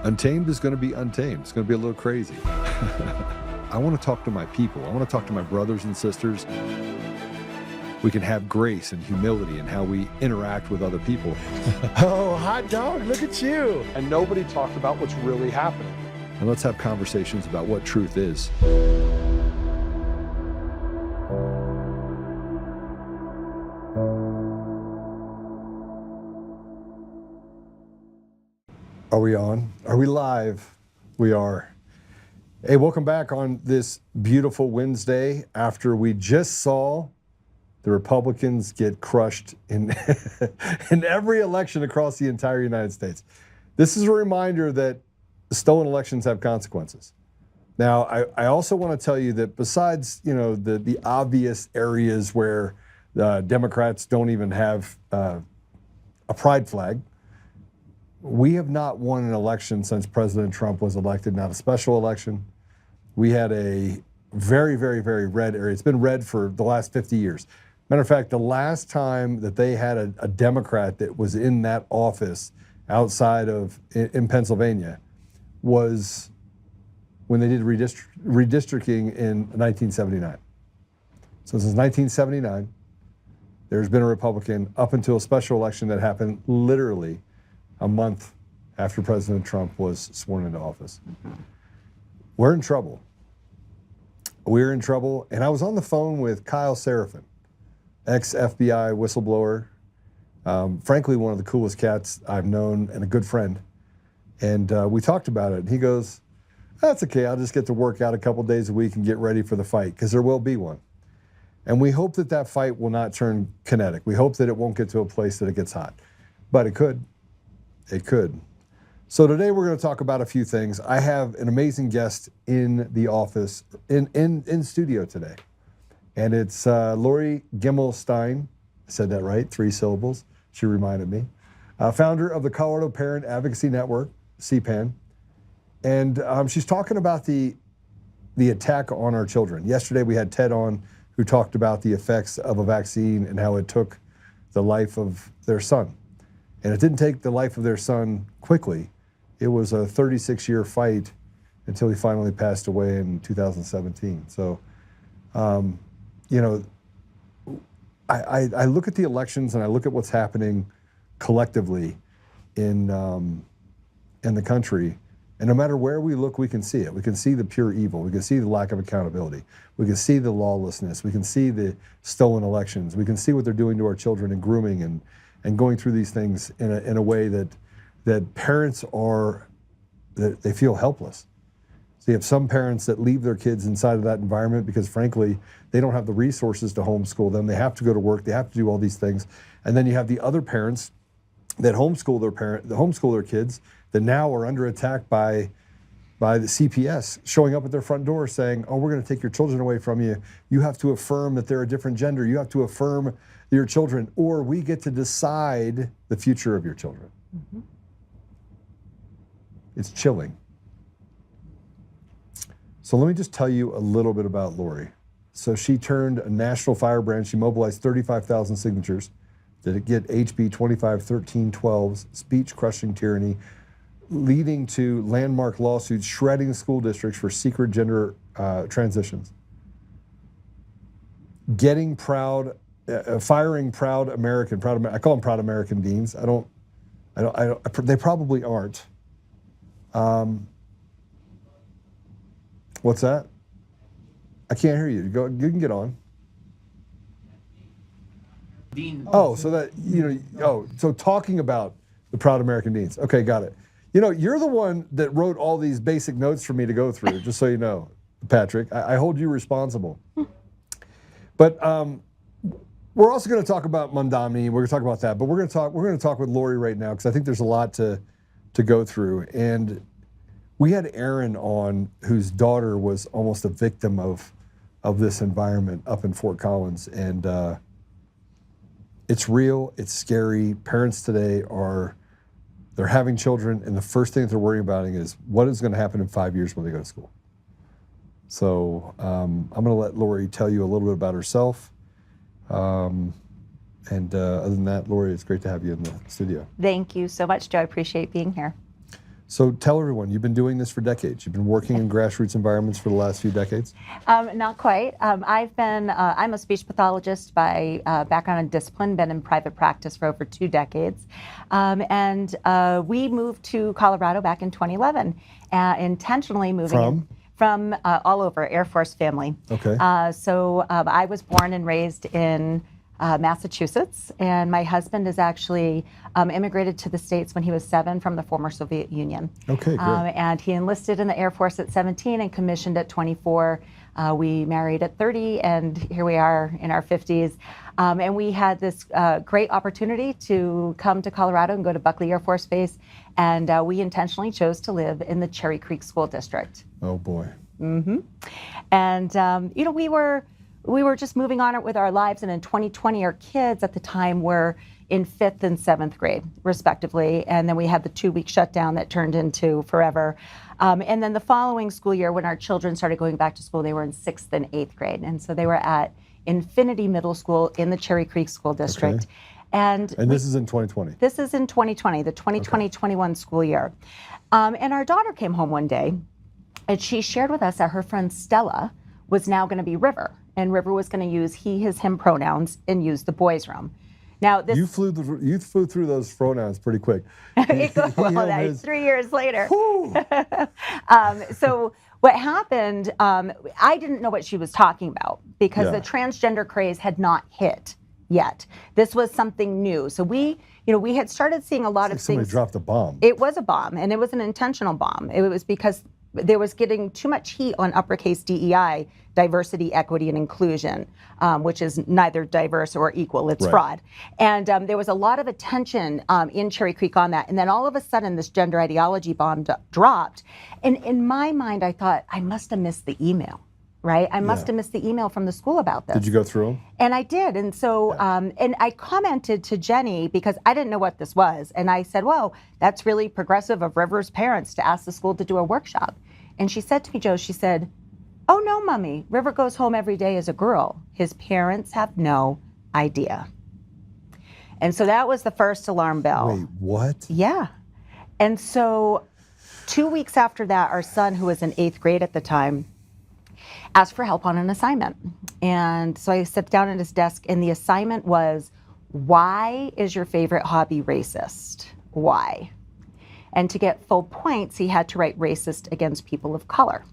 Untamed is going to be untamed. It's going to be a little crazy. I want to talk to my people. I want to talk to my brothers and sisters. We can have grace and humility in how we interact with other people. Oh, hot dog, look at you. And nobody talked about what's really happening. And let's have conversations about what truth is. Are we on? Are we live? We are. Hey, welcome back on this beautiful Wednesday after we just saw the Republicans get crushed in, in every election across the entire United States. This is a reminder that stolen elections have consequences. Now, I also want to tell you that besides, the obvious areas where Democrats don't even have a pride flag, we have not won an election since President Trump was elected, not a special election. We had a very, very, very red area. It's been red for the last 50 years. Matter of fact, the last time that they had a Democrat that was in that office outside of, in Pennsylvania, was when they did redistricting in 1979. So since 1979, there's been a Republican up until a special election that happened literally a month after President Trump was sworn into office. We're in trouble. We're in trouble. And I was on the phone with Kyle Seraphin, ex-FBI whistleblower, frankly, one of the coolest cats I've known and a good friend. And we talked about it. And he goes, that's okay. I'll just get to work out a couple days a week and get ready for the fight, because there will be one. And we hope that that fight will not turn kinetic. We hope that it won't get to a place that it gets hot. But it could. It could. So today we're going to talk about a few things. I have an amazing guest in the office, in studio today. And it's Lori Gimelshteyn. I said that right, 3 syllables. She reminded me. Founder of the Colorado Parent Advocacy Network, CPAN. And she's talking about the attack on our children. Yesterday we had Ted on, who talked about the effects of a vaccine and how it took the life of their son. And it didn't take the life of their son quickly. It was a 36-year fight until he finally passed away in 2017. So, I look at the elections and I look at what's happening collectively in the country. And no matter where we look, we can see it. We can see the pure evil. We can see the lack of accountability. We can see the lawlessness. We can see the stolen elections. We can see what they're doing to our children and grooming and going through these things in a way that parents they feel helpless. So you have some parents that leave their kids inside of that environment because, frankly, they don't have the resources to homeschool them. They have to go to work. They have to do all these things. And then you have the other parents that homeschool their kids that now are under attack by the CPS, showing up at their front door saying, oh, we're going to take your children away from you. You have to affirm that they're a different gender. You have to affirm your children, or we get to decide the future of your children. Mm-hmm. It's chilling. So let me just tell you a little bit about Lori. So she turned a national firebrand. She mobilized 35,000 signatures to get HB 251312's speech-crushing tyranny, leading to landmark lawsuits shredding school districts for secret gender transitions. Getting firing proud American, I call them proud American deans. They probably aren't. What's that? I can't hear you. You can get on. Dean. Oh, so talking about the proud American deans. Okay, got it. You're the one that wrote all these basic notes for me to go through, just so you know, Patrick. I hold you responsible. But we're also going to talk about Mamdani. We're going to talk about that, but we're going to talk with Lori right now, because I think there's a lot to go through. And we had Aaron on, whose daughter was almost a victim of this environment up in Fort Collins, and it's real. It's scary. Parents today they're having children, and the first thing that they're worrying about is what is going to happen in 5 years when they go to school. So I'm going to let Lori tell you a little bit about herself. And other than that, Lori, it's great to have you in the studio. Thank you so much, Joe. I appreciate being here. So tell everyone, you've been doing this for decades. You've been working in grassroots environments for the last few decades? Not quite. I'm a speech pathologist by background and discipline, been in private practice for over 2 decades. We moved to Colorado back in 2011, intentionally moving from all over, Air Force family. Okay. I was born and raised in Massachusetts, and my husband is actually immigrated to the States when he was 7 from the former Soviet Union. Okay, great. And he enlisted in the Air Force at 17 and commissioned at 24. We married at 30, and here we are in our 50s. And we had this great opportunity to come to Colorado and go to Buckley Air Force Base, and we intentionally chose to live in the Cherry Creek School District. Oh boy. Mm-hmm. And we were just moving on with our lives, and in 2020, our kids at the time were in 5th and 7th grade, respectively, and then we had the 2-week shutdown that turned into forever. And then the following school year, when our children started going back to school, they were in 6th and 8th grade, and so they were at Infinity Middle School in the Cherry Creek School District. Okay. And this is in 2020? This is in 2020, the 2020-21 school year. And our daughter came home one day, and she shared with us that her friend Stella was now going to be River, and River was going to use he, his, him pronouns and use the boys' room. Now, this you flew through those pronouns pretty quick. Well, 3 years later. So what happened? I didn't know what she was talking about because the transgender craze had not hit yet. This was something new. So we had started seeing a lot of things. Somebody dropped a bomb. It was a bomb, and it was an intentional bomb. It was because there was getting too much heat on uppercase DEI, diversity, equity, and inclusion, which is neither diverse or equal. It's fraud. And there was a lot of attention in Cherry Creek on that. And then all of a sudden, this gender ideology bomb dropped. And in my mind, I thought, I must have missed the email, right? I must have missed the email from the school about this. Did you go through them? And I did. And so, and I commented to Jenny because I didn't know what this was. And I said, well, that's really progressive of River's parents to ask the school to do a workshop. And she said to me, Joe, she said, oh, no, Mommy, River goes home every day as a girl. His parents have no idea. And so that was the first alarm bell. Wait, what? Yeah. And so 2 weeks after that, our son, who was in 8th grade at the time, asked for help on an assignment. And so I sat down at his desk, and the assignment was, why is your favorite hobby racist? Why? And to get full points, he had to write racist against people of color.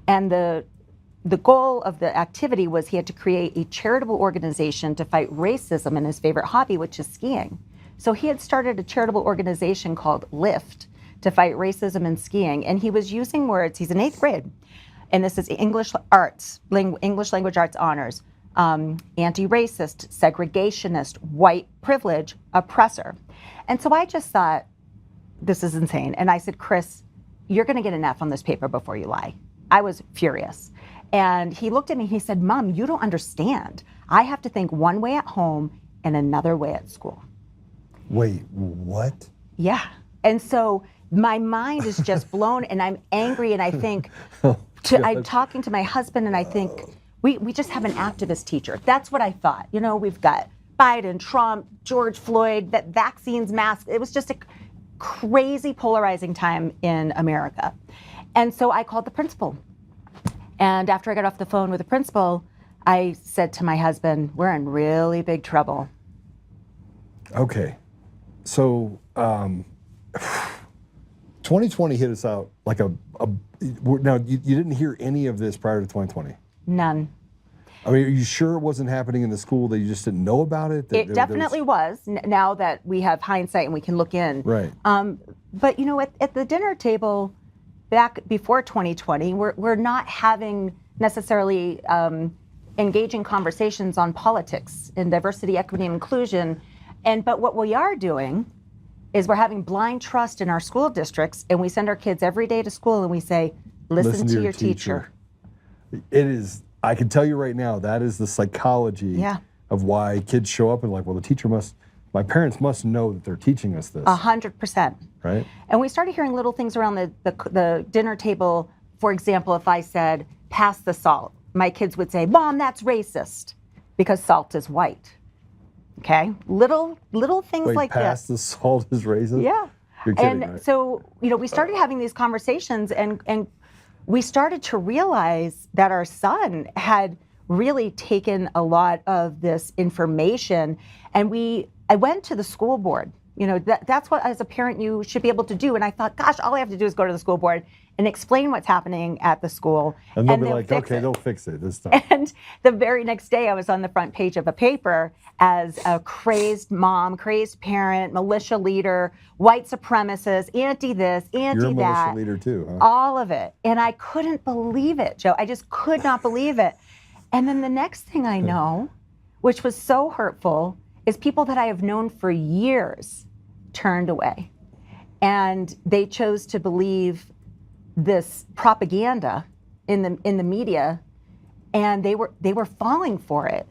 And the goal of the activity was he had to create a charitable organization to fight racism in his favorite hobby, which is skiing. So he had started a charitable organization called LIFT to fight racism in skiing. And he was using words, he's in 8th grade, and this is English language arts honors, anti-racist, segregationist, white privilege, oppressor. And so I just thought, this is insane. And I said, Chris, you're going to get an F on this paper before you lie. I was furious. And he looked at me, he said, Mom, you don't understand. I have to think one way at home and another way at school. Wait, what? Yeah. And so my mind is just blown, and I'm angry, and I think, I'm talking to my husband, and I think, we just have an activist teacher. That's what I thought. We've got Biden, Trump, George Floyd, that vaccines, masks. It was just a crazy polarizing time in America. And so I called the principal. And after I got off the phone with the principal, I said to my husband, we're in really big trouble. Okay. So 2020 hit us out like now you didn't hear any of this prior to 2020? None. I mean, are you sure it wasn't happening in the school, that you just didn't know about it? It definitely was, now that we have hindsight and we can look in. Right. But at the dinner table back before 2020, we're not having necessarily engaging conversations on politics and diversity, equity, and inclusion. But what we are doing is we're having blind trust in our school districts, and we send our kids every day to school and we say, listen to your teacher. It is. I can tell you right now, that is the psychology of why kids show up and like, well, my parents must know that they're teaching us this. 100%. Right. And we started hearing little things around the dinner table. For example, if I said, pass the salt, my kids would say, Mom, that's racist, because salt is white. Okay? Little things like pass this. the salt is racist? Yeah. You're kidding, And right? so, we started having these conversations, and we started to realize that our son had really taken a lot of this information, and I went to the school board. That's what, as a parent, you should be able to do. And I thought, gosh, all I have to do is go to the school board and explain what's happening at the school. And they'll be they'll like, fix okay, it. they'll fix it this time. And the very next day, I was on the front page of a paper as a crazed mom, crazed parent, militia leader, white supremacist, anti this, anti You're a militia that. leader too, huh? All of it. And I couldn't believe it, Joe. I just could not believe it. And then the next thing I know, which was so hurtful, is people that I have known for years turned away. And they chose to believe this propaganda in the media, and they were falling for it.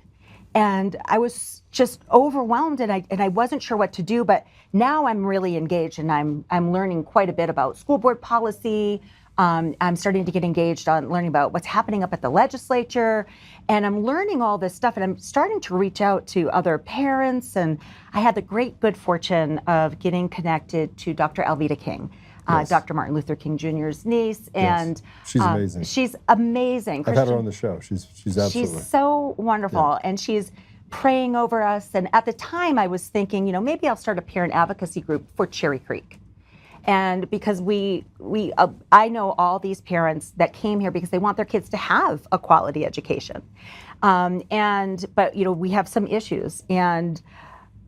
And I was just overwhelmed, and I wasn't sure what to do. But now I'm really engaged, and I'm learning quite a bit about school board policy. I'm starting to get engaged on learning about what's happening up at the legislature, and I'm learning all this stuff, and I'm starting to reach out to other parents. And I had the great good fortune of getting connected to Dr. Alveda King, Yes. Dr. Martin Luther King Jr.'s niece, and She's amazing. She's amazing. I've had her on the show. She's absolutely. She's so wonderful, and she's praying over us. And at the time, I was thinking, maybe I'll start a parent advocacy group for Cherry Creek. And because I know all these parents that came here because they want their kids to have a quality education. But we have some issues. And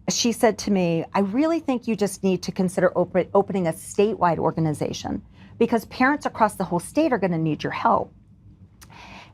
she said to me, I really think you just need to consider opening a statewide organization, because parents across the whole state are going to need your help.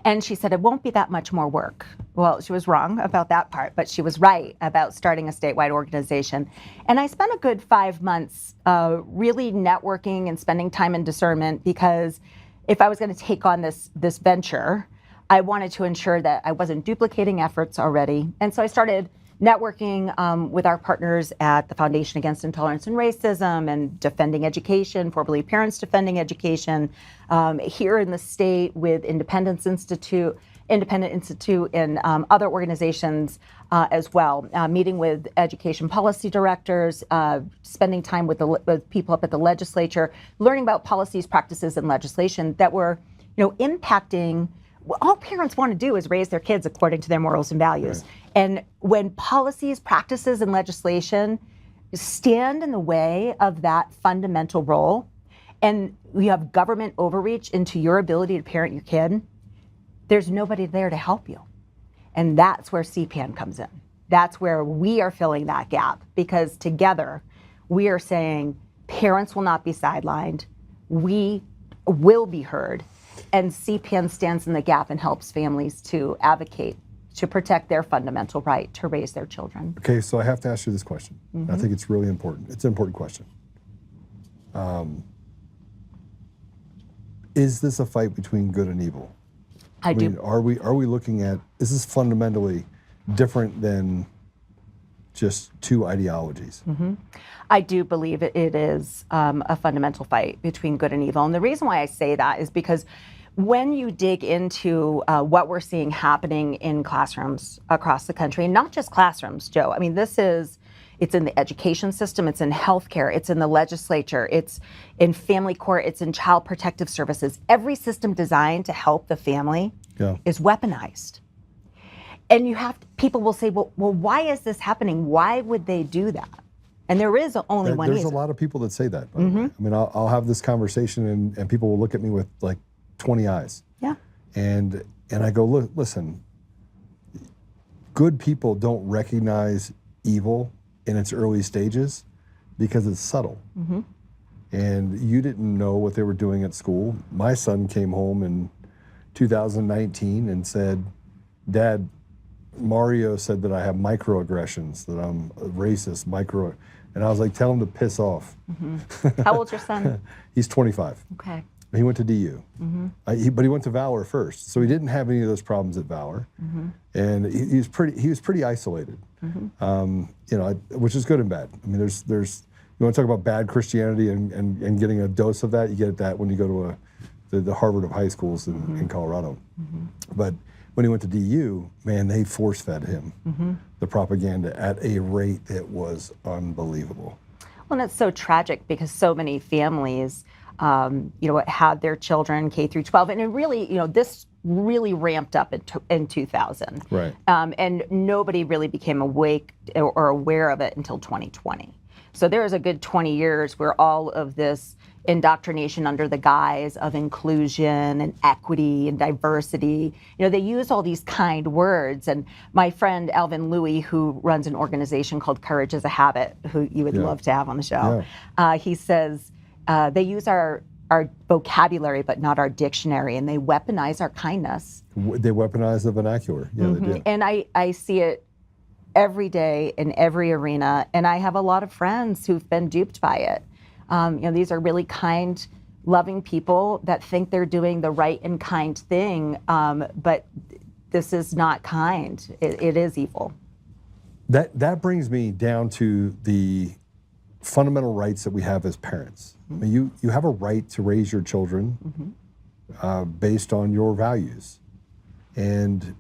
And she said, it won't be that much more work. Well, she was wrong about that part, but she was right about starting a statewide organization. And I spent a good 5 months really networking and spending time in discernment, because if I was going to take on this venture, I wanted to ensure that I wasn't duplicating efforts already. And so I started networking with our partners at the Foundation Against Intolerance and Racism and Defending Education, formerly Parents Defending Education, here in the state with Independent Institute, and other organizations as well, meeting with education policy directors, spending time with people up at the legislature, learning about policies, practices, and legislation that were, impacting. All parents want to do is raise their kids according to their morals and values. Right. And when policies, practices, and legislation stand in the way of that fundamental role, and you have government overreach into your ability to parent your kid, there's nobody there to help you. And that's where CPAN comes in. That's where we are filling that gap, because together we are saying parents will not be sidelined. We will be heard. And CPAN stands in the gap and helps families to advocate to protect their fundamental right to raise their children. Okay, so I have to ask you this question. Mm-hmm. I think it's really important. It's an important question. Is this a fight between good and evil? I do. Are we looking at, is this fundamentally different than just two ideologies? Mm-hmm. I do believe it is a fundamental fight between good and evil. And the reason why I say that is because when you dig into what we're seeing happening in classrooms across the country, and not just classrooms, Joe, I mean, it's in the education system, it's in healthcare, it's in the legislature, it's in family court, it's in child protective services. Every system designed to help the family is weaponized. And people will say, well, why is this happening? Why would they do that? And there is only one reason. There's a lot of people that say that, by the way. I mean, I'll have this conversation and people will look at me with like 20 eyes. Yeah. And I go, listen, good people don't recognize evil in its early stages because it's subtle. Mm-hmm. And you didn't know what they were doing at school. My son came home in 2019 and said, Dad, Mario said that I have microaggressions, that I'm a racist, and I was like, tell him to piss off. Mm-hmm. How old's your son? He's 25. Okay. He went to DU, but he went to Valor first, so he didn't have any of those problems at Valor, and he was pretty isolated, which is good and bad. I mean, there's you want to talk about bad Christianity and getting a dose of that, you get that when you go to the Harvard of high schools in Colorado, but when he went to DU, man, they force-fed him the propaganda at a rate that was unbelievable. Well, and it's so tragic because so many families, had their children K through 12, and it really, this really ramped up in 2000. Right. And nobody really became awake or aware of it until 2020. So there was a good 20 years where all of this indoctrination under the guise of inclusion and equity and diversity, they use all these kind words. And my friend Alvin Louie, who runs an organization called Courage is a Habit, who you would love to have on the show, he says they use our vocabulary but not our dictionary, and they weaponize our kindness. They weaponize the vernacular. Yeah, they do. And I see it every day in every arena, and I have a lot of friends who've been duped by it. These are really kind, loving people that think they're doing the right and kind thing, but this is not kind. It is evil. That brings me down to the fundamental rights that we have as parents. I mean, you have a right to raise your children based on your values, and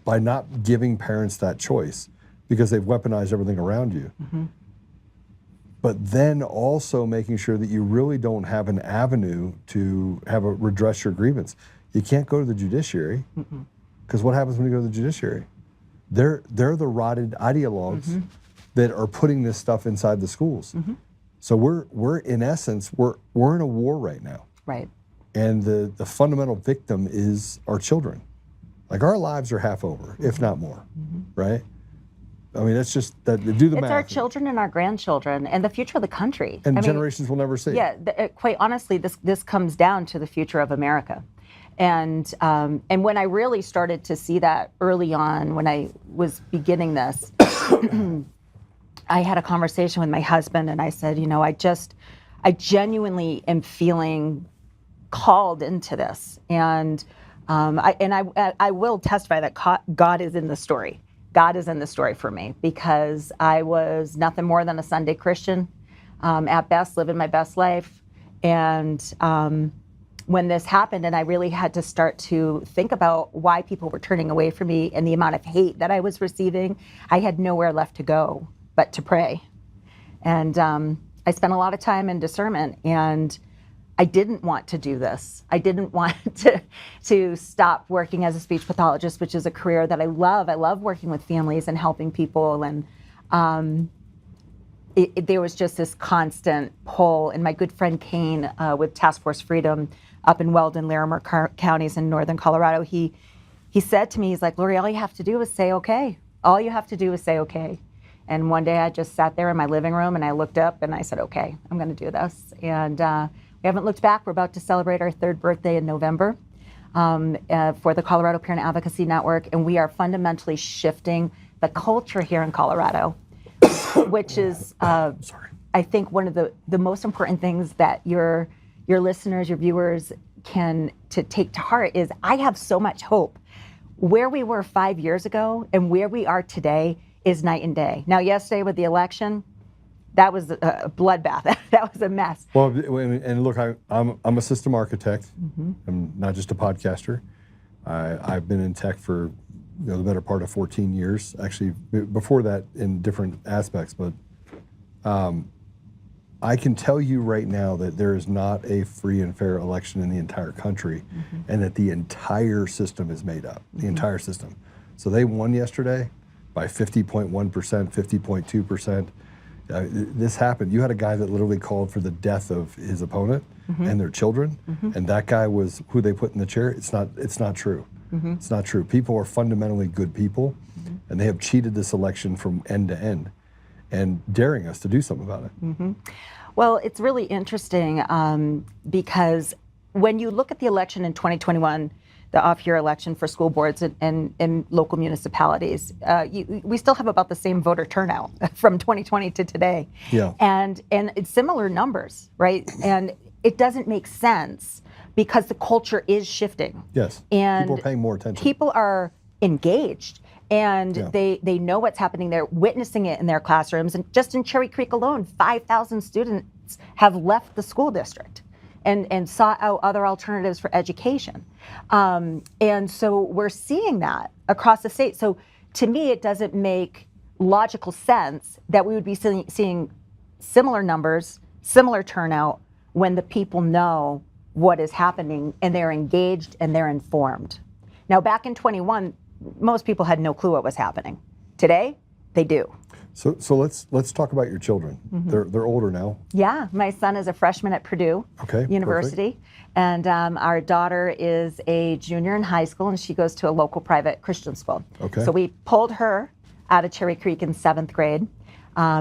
by not giving parents that choice, because they've weaponized everything around you. But then also making sure that you really don't have an avenue to redress your grievance. You can't go to the judiciary, because what happens when you go to the judiciary? They're the rotted ideologues that are putting this stuff inside the schools. So we're in essence, we're in a war right now. Right. And the fundamental victim is our children. Like, our lives are half over, if not more, right? I mean, that's just that. Do the math. It's our children and our grandchildren and the future of the country. And generations will never see. Yeah, quite honestly, this comes down to the future of America. And when I really started to see that early on, when I was beginning this, I had a conversation with my husband, and I said, I genuinely am feeling called into this, and I will testify that God is in the story. God is in the story for me, because I was nothing more than a Sunday Christian, at best, living my best life. And when this happened, and I really had to start to think about why people were turning away from me and the amount of hate that I was receiving, I had nowhere left to go but to pray. And I spent a lot of time in discernment, and I didn't want to do this. I didn't want to stop working as a speech pathologist, which is a career that I love. I love working with families and helping people. And there was just this constant pull. And my good friend Kane with Task Force Freedom up in Weldon, Larimer counties in northern Colorado, he said to me, he's like, "Lori, all you have to do is say okay. All you have to do is say okay." And one day I just sat there in my living room, and I looked up and I said, "Okay, I'm going to do this." And we haven't looked back. We're about to celebrate our 3rd birthday in November for the Colorado Parent Advocacy Network, and we are fundamentally shifting the culture here in Colorado, which is, I think, one of the most important things that your listeners, your viewers can take to heart is I have so much hope. Where we were 5 years ago and where we are today is night and day. Now, yesterday with the election, that was a bloodbath. That was a mess. Well, and look, I'm a system architect. I'm not just a podcaster. I've been in tech for the better part of 14 years. Actually, before that in different aspects. But I can tell you right now that there is not a free and fair election in the entire country, and that the entire system is made up. The entire system. So they won yesterday by 50.1%, 50.2%. This happened. You had a guy that literally called for the death of his opponent and their children, and that guy was who they put in the chair. It's not true. It's not true. People are fundamentally good people, and they have cheated this election from end to end, and daring us to do something about it. Well, it's really interesting because when you look at the election in 2021, the off-year election for school boards and local municipalities, we still have about the same voter turnout from 2020 to today. Yeah. And it's similar numbers, right? And it doesn't make sense because the culture is shifting. Yes. And people are paying more attention. People are engaged, and they know what's happening. They're witnessing it in their classrooms. And just in Cherry Creek alone, 5,000 students have left the school district and sought out other alternatives for education. And so we're seeing that across the state. So to me, it doesn't make logical sense that we would be seeing similar numbers, similar turnout when the people know what is happening and they're engaged and they're informed. Now, back in 21, most people had no clue what was happening. Today, they do. So let's talk about your children. They're older now. Yeah, my son is a freshman at Purdue University, and our daughter is a junior in high school, and she goes to a local private Christian school. Okay. So we pulled her out of Cherry Creek in 7th grade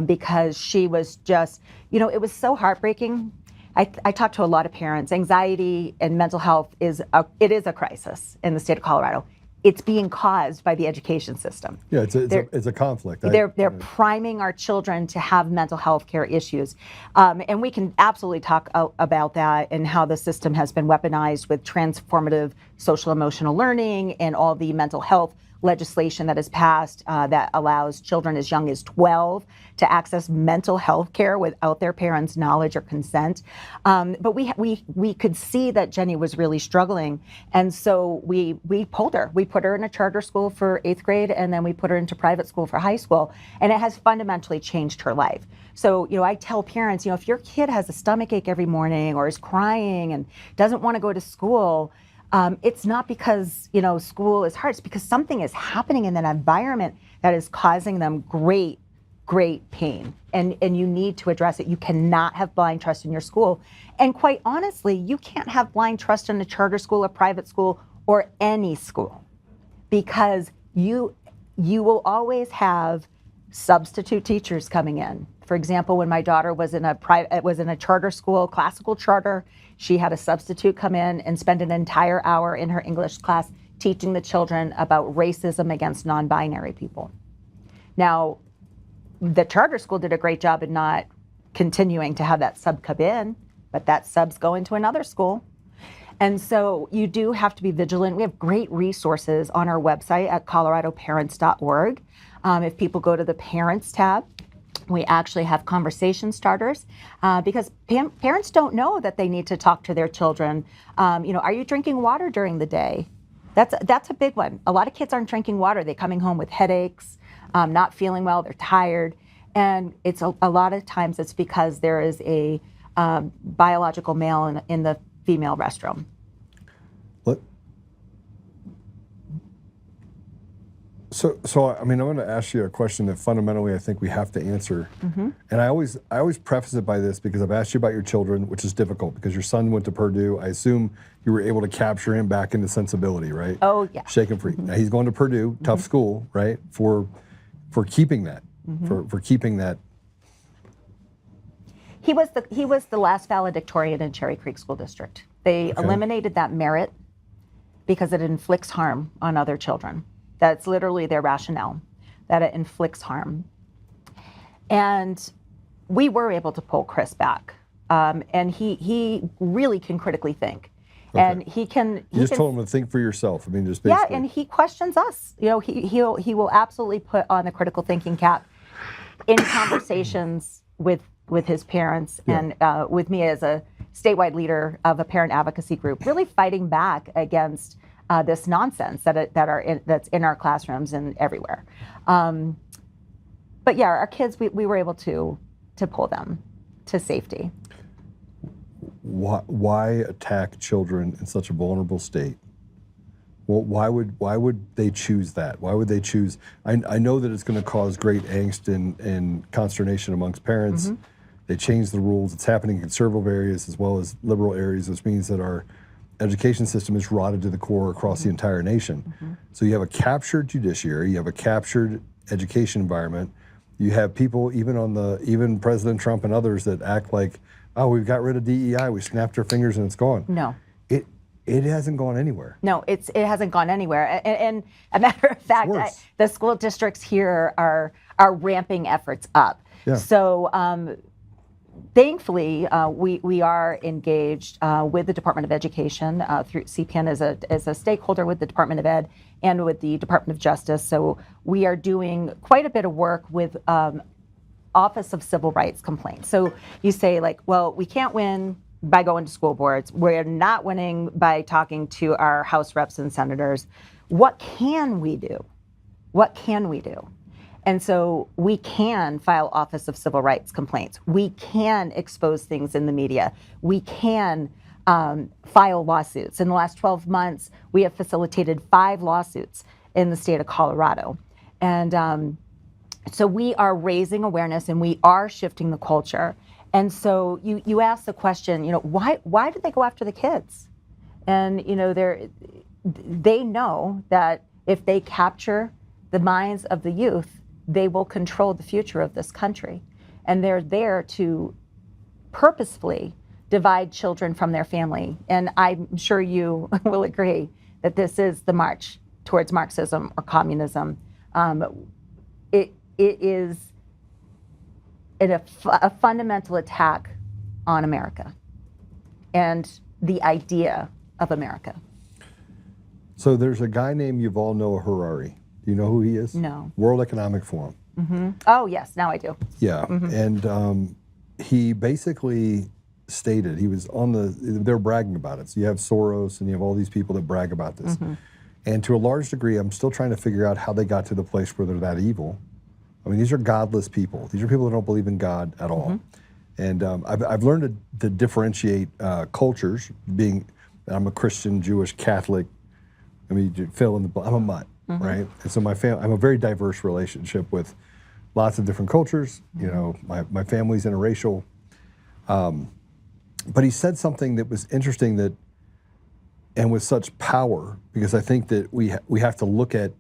because she was just, it was so heartbreaking. I talked to a lot of parents. Anxiety and mental health is a crisis in the state of Colorado. It's being caused by the education system. Yeah, it's a conflict. They're priming our children to have mental health care issues. And we can absolutely talk about that and how the system has been weaponized with transformative social emotional learning and all the mental health legislation that is passed that allows children as young as 12 to access mental health care without their parents' knowledge or consent. But we could see that Jenny was really struggling. And so we pulled her. We put her in a charter school for 8th grade, and then we put her into private school for high school. And it has fundamentally changed her life. So, I tell parents, if your kid has a stomach ache every morning or is crying and doesn't want to go to school, it's not because, school is hard. It's because something is happening in that environment that is causing them great pain. And you need to address it. You cannot have blind trust in your school. And quite honestly, you can't have blind trust in a charter school, a private school, or any school, because you will always have substitute teachers coming in. For example, when my daughter was in a charter school, classical charter, she had a substitute come in and spend an entire hour in her English class teaching the children about racism against non-binary people. Now, the charter school did a great job in not continuing to have that sub come in, but that sub's going to another school. And so you do have to be vigilant. We have great resources on our website at coloradoparents.org. If people go to the Parents tab, we actually have conversation starters because parents don't know that they need to talk to their children. Are you drinking water during the day? That's a big one. A lot of kids aren't drinking water. They're coming home with headaches, not feeling well, they're tired. And it's a lot of times it's because there is a biological male in the female restroom. So I mean, I'm going to ask you a question that fundamentally I think we have to answer. And I always preface it by this because I've asked you about your children, which is difficult because your son went to Purdue. I assume you were able to capture him back into sensibility, right? Oh, yeah. Shake him free. Now he's going to Purdue, tough school, right? For keeping that, for keeping that. He was the last valedictorian in Cherry Creek School District. They eliminated that merit because it inflicts harm on other children. That's literally their rationale, that it inflicts harm. And we were able to pull Chris back. And he really can critically think. And he just told him to think for yourself. I mean, just basically. Yeah, and he questions us. He will absolutely put on the critical thinking cap in conversations with his parents and with me as a statewide leader of a parent advocacy group, really fighting back against this nonsense that's in our classrooms and everywhere. But yeah, our kids, we were able to pull them to safety. Why attack children in such a vulnerable state? Well, why would they choose that? Why would they choose? I know that it's going to cause great angst and consternation amongst parents. They change the rules. It's happening in conservative areas as well as liberal areas, which means that our education system is rotted to the core across the entire nation. So you have a captured judiciary, you have a captured education environment, you have people even President Trump and others that act like, oh, we've got rid of DEI, we snapped our fingers and it's gone. No. It hasn't gone anywhere. No, it hasn't gone anywhere. And a matter of fact, the school districts here are ramping efforts up. Yeah. So thankfully, we are engaged with the Department of Education through CPN as a stakeholder with the Department of Ed and with the Department of Justice. So we are doing quite a bit of work with Office of Civil Rights complaints. So you say like, well, we can't win by going to school boards. We're not winning by talking to our House reps and senators. What can we do? What can we do? And so we can file Office of Civil Rights complaints. We can expose things in the media. We can file lawsuits. In the last 12 months, we have facilitated 5 lawsuits in the state of Colorado. And so we are raising awareness and we are shifting the culture. And so you ask the question, why did they go after the kids? And, they know that if they capture the minds of the youth, they will control the future of this country. And they're there to purposefully divide children from their family. And I'm sure you will agree that this is the march towards Marxism or communism. It is a fundamental attack on America and the idea of America. So there's a guy named Yuval Noah Harari. Do you know who he is? No. World Economic Forum. Mm-hmm. Oh, yes, now I do. Yeah, and he basically stated, he was they're bragging about it. So you have Soros and you have all these people that brag about this. And to a large degree, I'm still trying to figure out how they got to the place where they're that evil. I mean, these are godless people. These are people that don't believe in God at all. And I've learned to differentiate cultures, I'm a Christian, Jewish, Catholic. I mean, fill in the I'm a mutt, right? And so I have a very diverse relationship with lots of different cultures. My family's interracial. But he said something that was interesting and with such power, because I think that we have to look at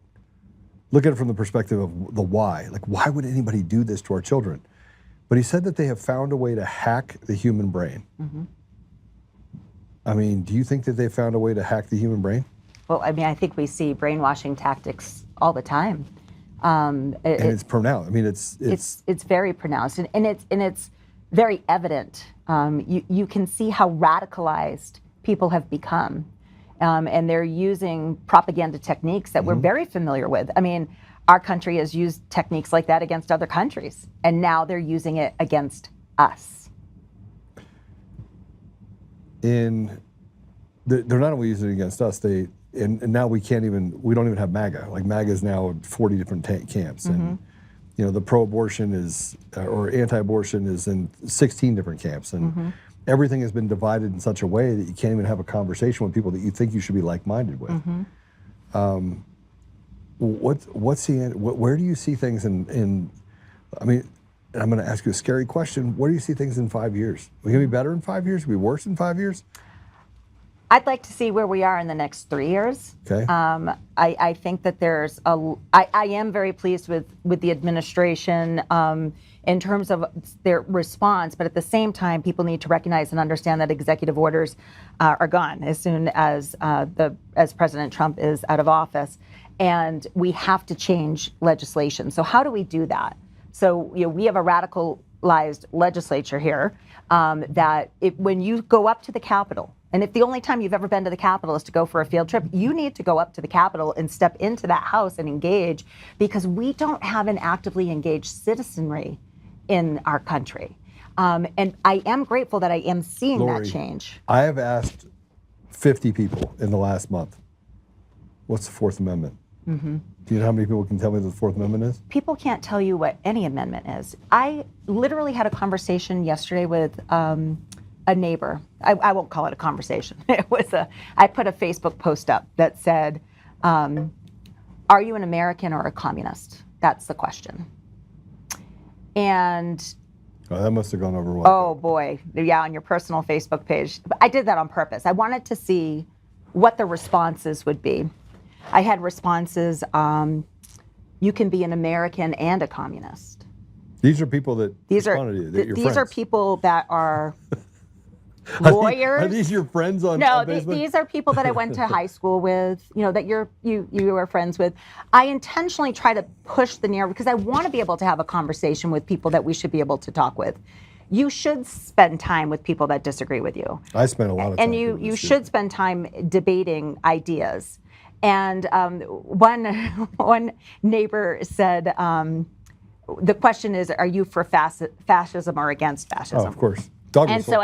it from the perspective of the why. Like, why would anybody do this to our children? But he said that they have found a way to hack the human brain. I mean, do you think that they found a way to hack the human brain? Well, I mean, I think we see brainwashing tactics all the time. And it's pronounced. I mean, it's very pronounced, and it's very evident. You can see how radicalized people have become, and they're using propaganda techniques that we're very familiar with. I mean, our country has used techniques like that against other countries, and now they're using it against us. They're not only using it against us, and now we don't even have MAGA. Like, MAGA is now 40 different camps. And, the pro-abortion or anti-abortion is in 16 different camps. And everything has been divided in such a way that you can't even have a conversation with people that you think you should be like-minded with. Where do you see things I mean, and I'm going to ask you a scary question. Where do you see things in 5 years? Are we going to be better in 5 years? Are we worse in 5 years? I'd like to see where we are in the next 3 years. Okay. I think that I am very pleased with the administration in terms of their response, but at the same time, people need to recognize and understand that executive orders are gone as soon as President Trump is out of office, and we have to change legislation. So how do we do that? So we have a radicalized legislature here when you go up to the Capitol. And if the only time you've ever been to the Capitol is to go for a field trip, you need to go up to the Capitol and step into that house and engage, because we don't have an actively engaged citizenry in our country. And I am grateful that I am seeing Lori, that change. I have asked 50 people in the last month, what's the Fourth Amendment? Do you know how many people can tell me what the Fourth Amendment is? People can't tell you what any amendment is. I literally had a conversation yesterday with a neighbor. I won't call it a conversation. I put a Facebook post up that said, are you an American or a communist? That's the question. And that must have gone over well. Oh boy, yeah, on your personal Facebook page. I did that on purpose. I wanted to see what the responses would be. I had responses, you can be an American and a communist. These are people that responded to you, that your these friends. Are people that are lawyers. Are these your friends on Facebook? These are people that I went to high school with, that you are friends with. I intentionally try to push the narrative because I want to be able to have a conversation with people that we should be able to talk with. You should spend time with people that disagree with you. I spend a lot of time. And you should spend time debating ideas. And one neighbor said, the question is, are you for fascism or against fascism? Oh, of course. And so,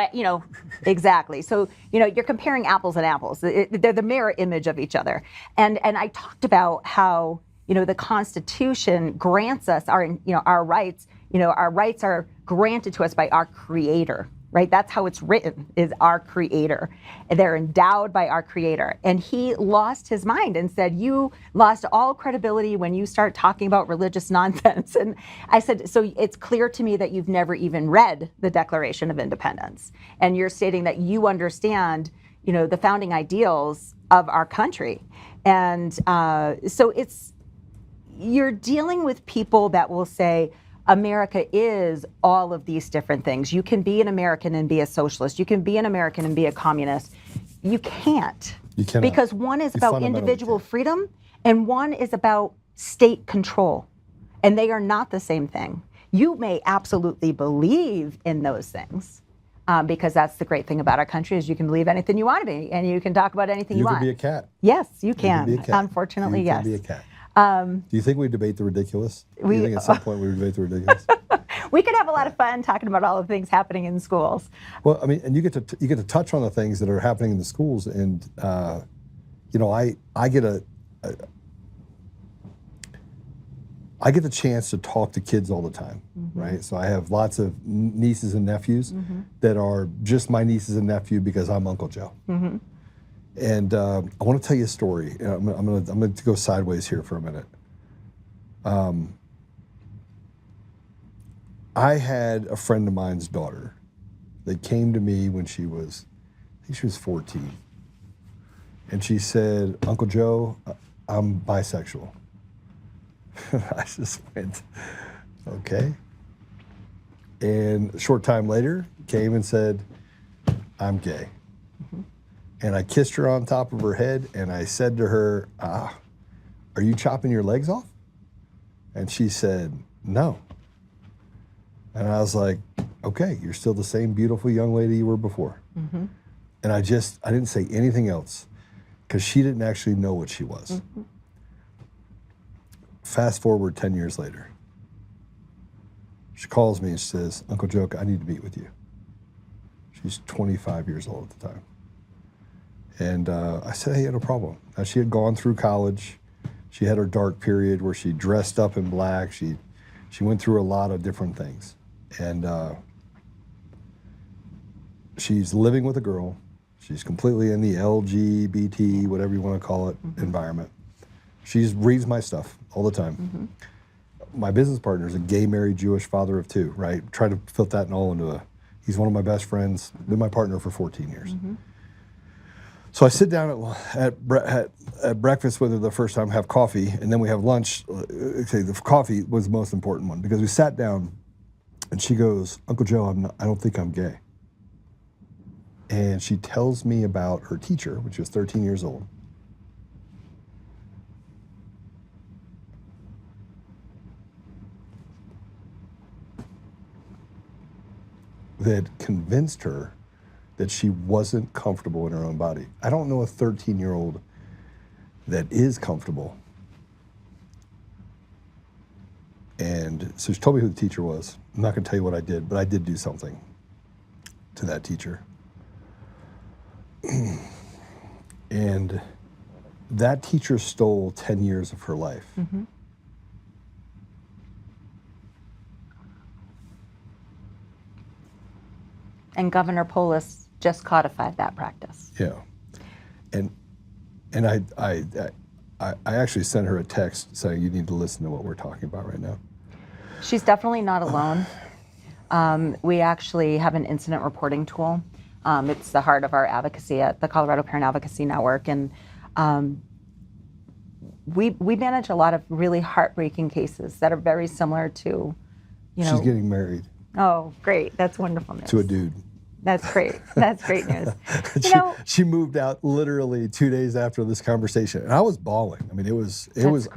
exactly. So, you're comparing apples and apples. They're the mirror image of each other. And I talked about how, the Constitution grants us our rights. Our rights are granted to us by our Creator, right? That's how it's written, is our Creator. They're endowed by our Creator. And he lost his mind and said, you lost all credibility when you start talking about religious nonsense. And I said, so it's clear to me that you've never even read the Declaration of Independence. And you're stating that you understand, the founding ideals of our country. And so you're dealing with people that will say, America is all of these different things. You can be an American and be a socialist. You can be an American and be a communist. You can't. You cannot. Because one is about individual freedom and one is about state control. And they are not the same thing. You may absolutely believe in those things because that's the great thing about our country is you can believe anything you want to be and you can talk about anything you want. You can be a cat. Yes, you can. You can be a cat. Unfortunately, yes. You can be a cat. Do you think we debate the ridiculous? Do you think at some point we debate the ridiculous? We could have a lot of fun talking about all the things happening in schools. Well, I mean, and you get to touch on the things that are happening in the schools, and I get the chance to talk to kids all the time, right? So I have lots of nieces and nephews that are just my nieces and nephew because I'm Uncle Joe. And I want to tell you a story. I'm going to go sideways here for a minute. I had a friend of mine's daughter that came to me when she was 14. And she said, Uncle Joe, I'm bisexual. I just went, okay. And a short time later, came and said, I'm gay. And I kissed her on top of her head, and I said to her, are you chopping your legs off? And she said, no. And I was like, okay, you're still the same beautiful young lady you were before. And I didn't say anything else because she didn't actually know what she was. Fast forward 10 years later. She calls me and she says, Uncle Joe, I need to meet with you. She's 25 years old at the time. And I said, hey, no problem. Now, she had gone through college. She had her dark period where she dressed up in black. She went through a lot of different things. And she's living with a girl. She's completely in the LGBT, whatever you want to call it, environment. She reads my stuff all the time. My business partner is a gay, married, Jewish father of two, right? Try to fit that all into he's one of my best friends, been my partner for 14 years. So I sit down at breakfast with her the first time, have coffee, and then we have lunch. The coffee was the most important one because we sat down, and she goes, Uncle Joe, I don't think I'm gay. And she tells me about her teacher, which was 13 years old. That convinced her that she wasn't comfortable in her own body. I don't know a 13-year-old that is comfortable. And so she told me who the teacher was. I'm not going to tell you what I did, but I did do something to that teacher. And that teacher stole 10 years of her life. And Governor Polis just codified that practice. Yeah, and I actually sent her a text saying you need to listen to what we're talking about right now. She's definitely not alone. We actually have an incident reporting tool. It's the heart of our advocacy at the Colorado Parent Advocacy Network, and we manage a lot of really heartbreaking cases that are very similar to, She's getting married. Oh, great! That's wonderful news. To a dude. That's great. That's great news. She moved out literally 2 days after this conversation, and I was bawling. I mean, it was an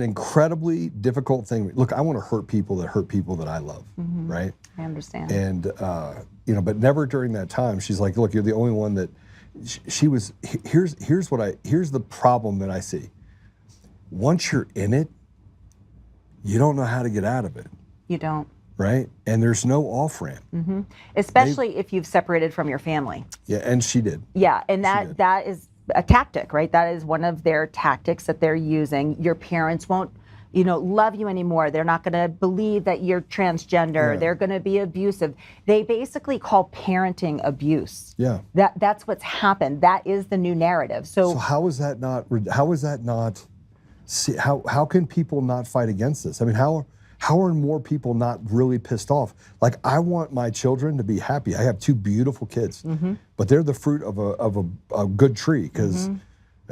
incredibly difficult thing. Look, I want to hurt people that I love, right? I understand. And but never during that time. She's like, look, you're the only one that. She was. Here's the problem that I see. Once you're in it, you don't know how to get out of it. You don't. Right? And there's no off-ramp. Especially if you've separated from your family. Yeah, and she did. Yeah, and that is a tactic, right? That is one of their tactics that they're using. Your parents won't, love you anymore. They're not going to believe that you're transgender. Yeah. They're going to be abusive. They basically call parenting abuse. Yeah. That's what's happened. That is the new narrative. So how is that not? How can people not fight against this? I mean, how are more people not really pissed off? Like, I want my children to be happy. I have 2 beautiful kids, but they're the fruit of a good tree. Because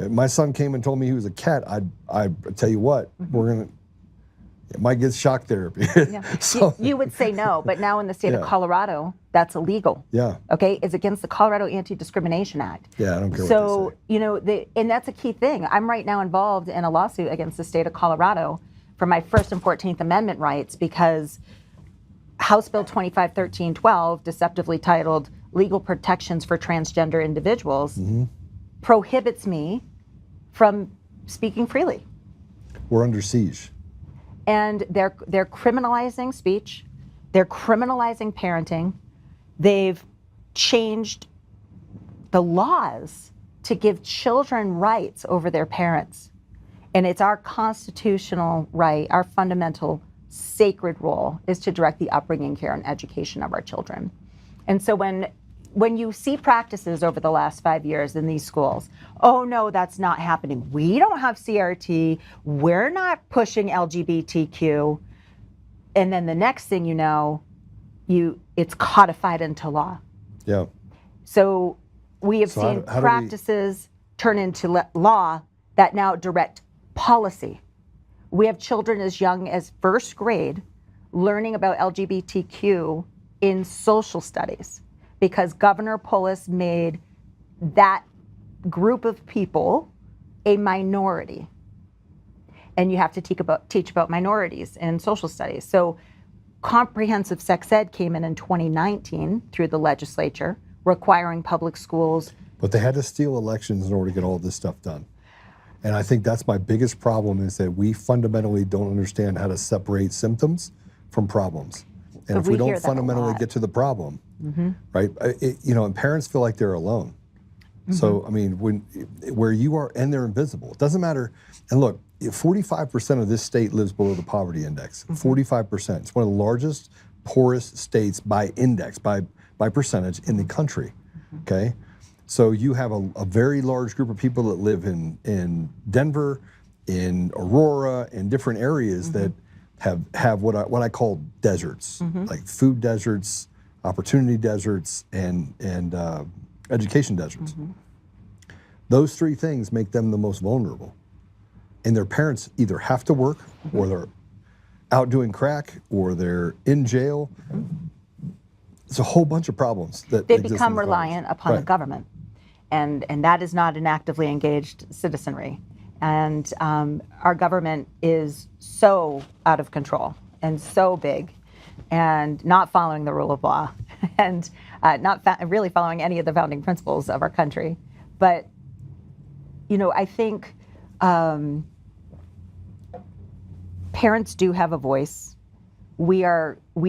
my son came and told me he was a cat. I tell you what, it might get shock therapy. yeah. So, you would say no, but now in the state of Colorado, that's illegal. Yeah. Okay, it's against the Colorado Anti-Discrimination Act. Yeah, I don't care So, what they say. and that's a key thing. I'm right now involved in a lawsuit against the state of Colorado for my First and 14th Amendment rights, because House Bill 2513-12, deceptively titled Legal Protections for Transgender Individuals, prohibits me from speaking freely. We're under siege. And they're criminalizing speech. They're criminalizing parenting. They've changed the laws to give children rights over their parents. And it's our constitutional right, our fundamental sacred role is to direct the upbringing, care, and education of our children. And so when you see practices over the last 5 years in these schools, oh no, that's not happening. We don't have CRT. We're not pushing LGBTQ. And then the next thing you know, it's codified into law. Yeah. So we have seen practices turn into law that now direct policy. We have children as young as first grade learning about LGBTQ in social studies, because Governor Polis made that group of people a minority. And you have to teach about minorities in social studies. So comprehensive sex ed came in 2019 through the legislature, requiring public schools. But they had to steal elections in order to get all this stuff done. And I think that's my biggest problem, is that we fundamentally don't understand how to separate symptoms from problems. And if we don't fundamentally get to the problem, right? And parents feel like they're alone. So, I mean, where you are, and they're invisible. It doesn't matter. And look, 45% of this state lives below the poverty index. 45%. It's one of the largest, poorest states by index, by percentage in the country. Okay? So you have a very large group of people that live in Denver, in Aurora, in different areas that have what I call deserts, like food deserts, opportunity deserts, and education deserts. Those 3 things make them the most vulnerable. And their parents either have to work, or they're out doing crack, or they're in jail. It's a whole bunch of problems that they become reliant upon the government. And that is not an actively engaged citizenry. And our government is so out of control and so big, and not following the rule of law, and not really following any of the founding principles of our country. But, I think parents do have a voice. We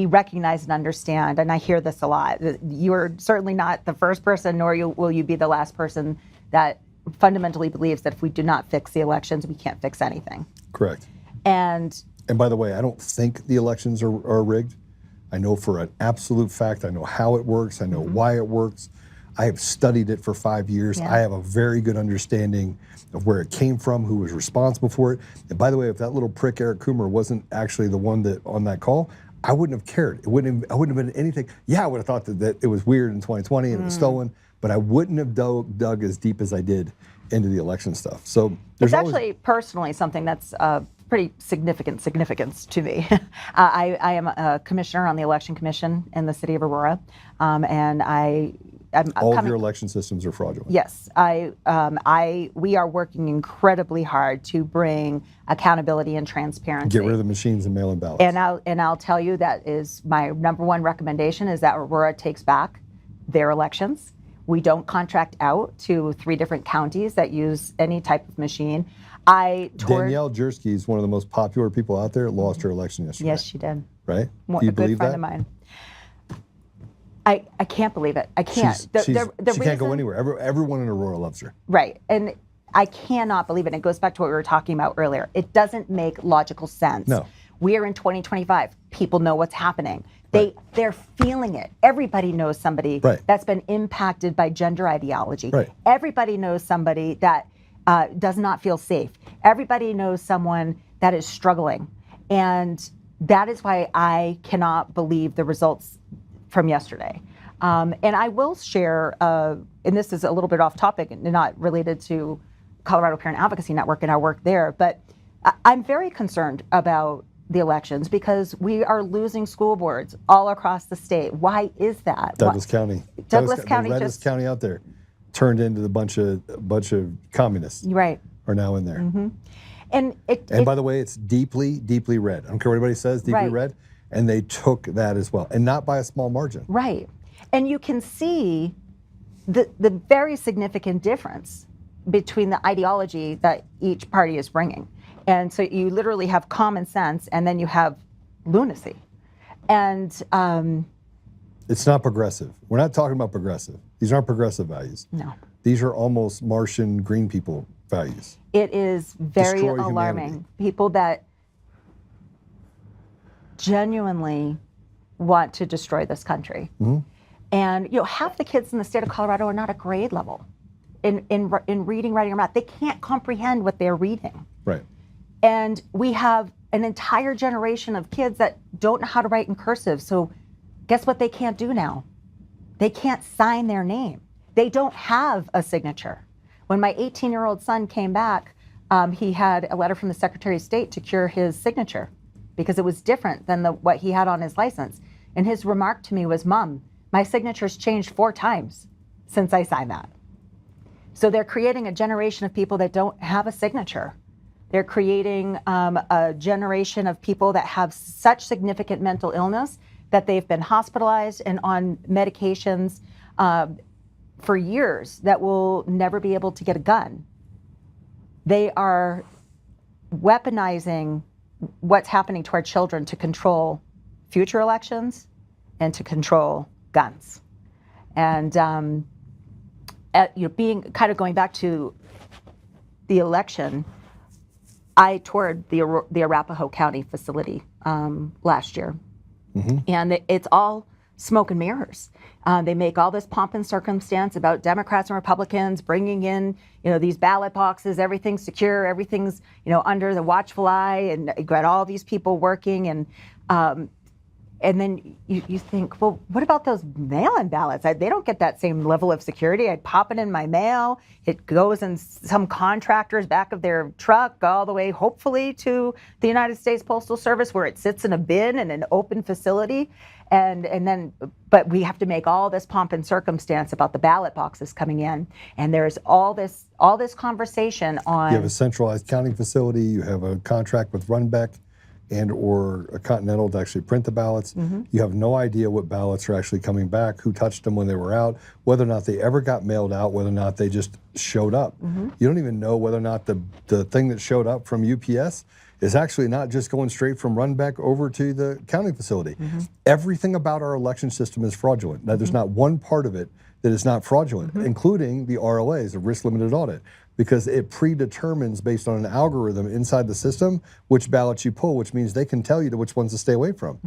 recognize and understand, and I hear this a lot. You're certainly not the first person, nor will you be the last person that fundamentally believes that if we do not fix the elections, we can't fix anything. Correct. And by the way, I don't think the elections are rigged. I know for an absolute fact, I know how it works, I know why it works. I have studied it for 5 years. I have a very good understanding of where it came from, who was responsible for it. And by the way, if that little prick Eric Coomer wasn't actually the one that on that call, I wouldn't have cared. I wouldn't have been anything. Yeah, I would have thought that it was weird in 2020 and it was stolen, but I wouldn't have dug as deep as I did into the election stuff. So there's it's actually personally something that's pretty significance to me. I am a commissioner on the Election Commission in the city of Aurora, and all of your election systems are fraudulent. Yes, we are working incredibly hard to bring accountability and transparency. Get rid of the machines and mail-in ballots. And I'll tell you, that is my number one recommendation, is that Aurora takes back their elections. We don't contract out to 3 different counties that use any type of machine. Danielle Jersky is one of the most popular people out there. Lost her election yesterday. Yes, she did. Right? A good friend of mine. I can't believe it. I can't. She can't go anywhere. Everyone in Aurora loves her. Right. And I cannot believe it. It goes back to what we were talking about earlier. It doesn't make logical sense. No. We are in 2025. People know what's happening. Right. They're feeling it. Everybody knows somebody that's been impacted by gender ideology. Right. Everybody knows somebody that does not feel safe. Everybody knows someone that is struggling. And that is why I cannot believe the results from yesterday. And I will share, and this is a little bit off topic and not related to Colorado Parent Advocacy Network and our work there, but I'm very concerned about the elections because we are losing school boards all across the state. Why is that? Douglas County. Douglas County, the reddest county out there, turned into a bunch of communists. Right. Are now in there. Mm-hmm. And by the way, it's deeply, deeply red. I don't care what anybody says, deeply red. And they took that as well, and not by a small margin. Right. And you can see the very significant difference between the ideology that each party is bringing. And so you literally have common sense, and then you have lunacy. And it's not progressive. We're not talking about progressive. These aren't progressive values. No. These are almost Martian green people values. It is very Destroy alarming. humanity. People that genuinely want to destroy this country. Mm-hmm. And half the kids in the state of Colorado are not at grade level in reading, writing, or math. They can't comprehend what they're reading. Right. And we have an entire generation of kids that don't know how to write in cursive. So guess what they can't do now? They can't sign their name. They don't have a signature. When my 18-year-old son came back, he had a letter from the Secretary of State to cure his signature because it was different than what he had on his license. And his remark to me was, "Mom, my signature's changed 4 times since I signed that." So they're creating a generation of people that don't have a signature. They're creating a generation of people that have such significant mental illness that they've been hospitalized and on medications for years that will never be able to get a gun. They are weaponizing what's happening to our children to control future elections and to control guns. And being kind of going back to the election, I toured the Arapahoe County facility last year, and it's all smoke and mirrors. They make all this pomp and circumstance about Democrats and Republicans bringing in, these ballot boxes, everything's secure, everything's, under the watchful eye, and you got all these people working, and then you think, well, what about those mail-in ballots? They don't get that same level of security. I'd pop it in my mail. It goes in some contractor's back of their truck all the way, hopefully, to the United States Postal Service, where it sits in a bin in an open facility. But we have to make all this pomp and circumstance about the ballot boxes coming in. And there's all this conversation on... You have a centralized counting facility. You have a contract with Runbeck and or a Continental to actually print the ballots. You have no idea what ballots are actually coming back, who touched them when they were out, whether or not they ever got mailed out, whether or not they just showed up. You don't even know whether or not the thing that showed up from UPS is actually not just going straight from Runbeck over to the counting facility. Everything about our election system is fraudulent. Now, there's not one part of it that is not fraudulent, including the RLAs, the risk limited audit, because it predetermines based on an algorithm inside the system which ballots you pull, which means they can tell you which ones to stay away from,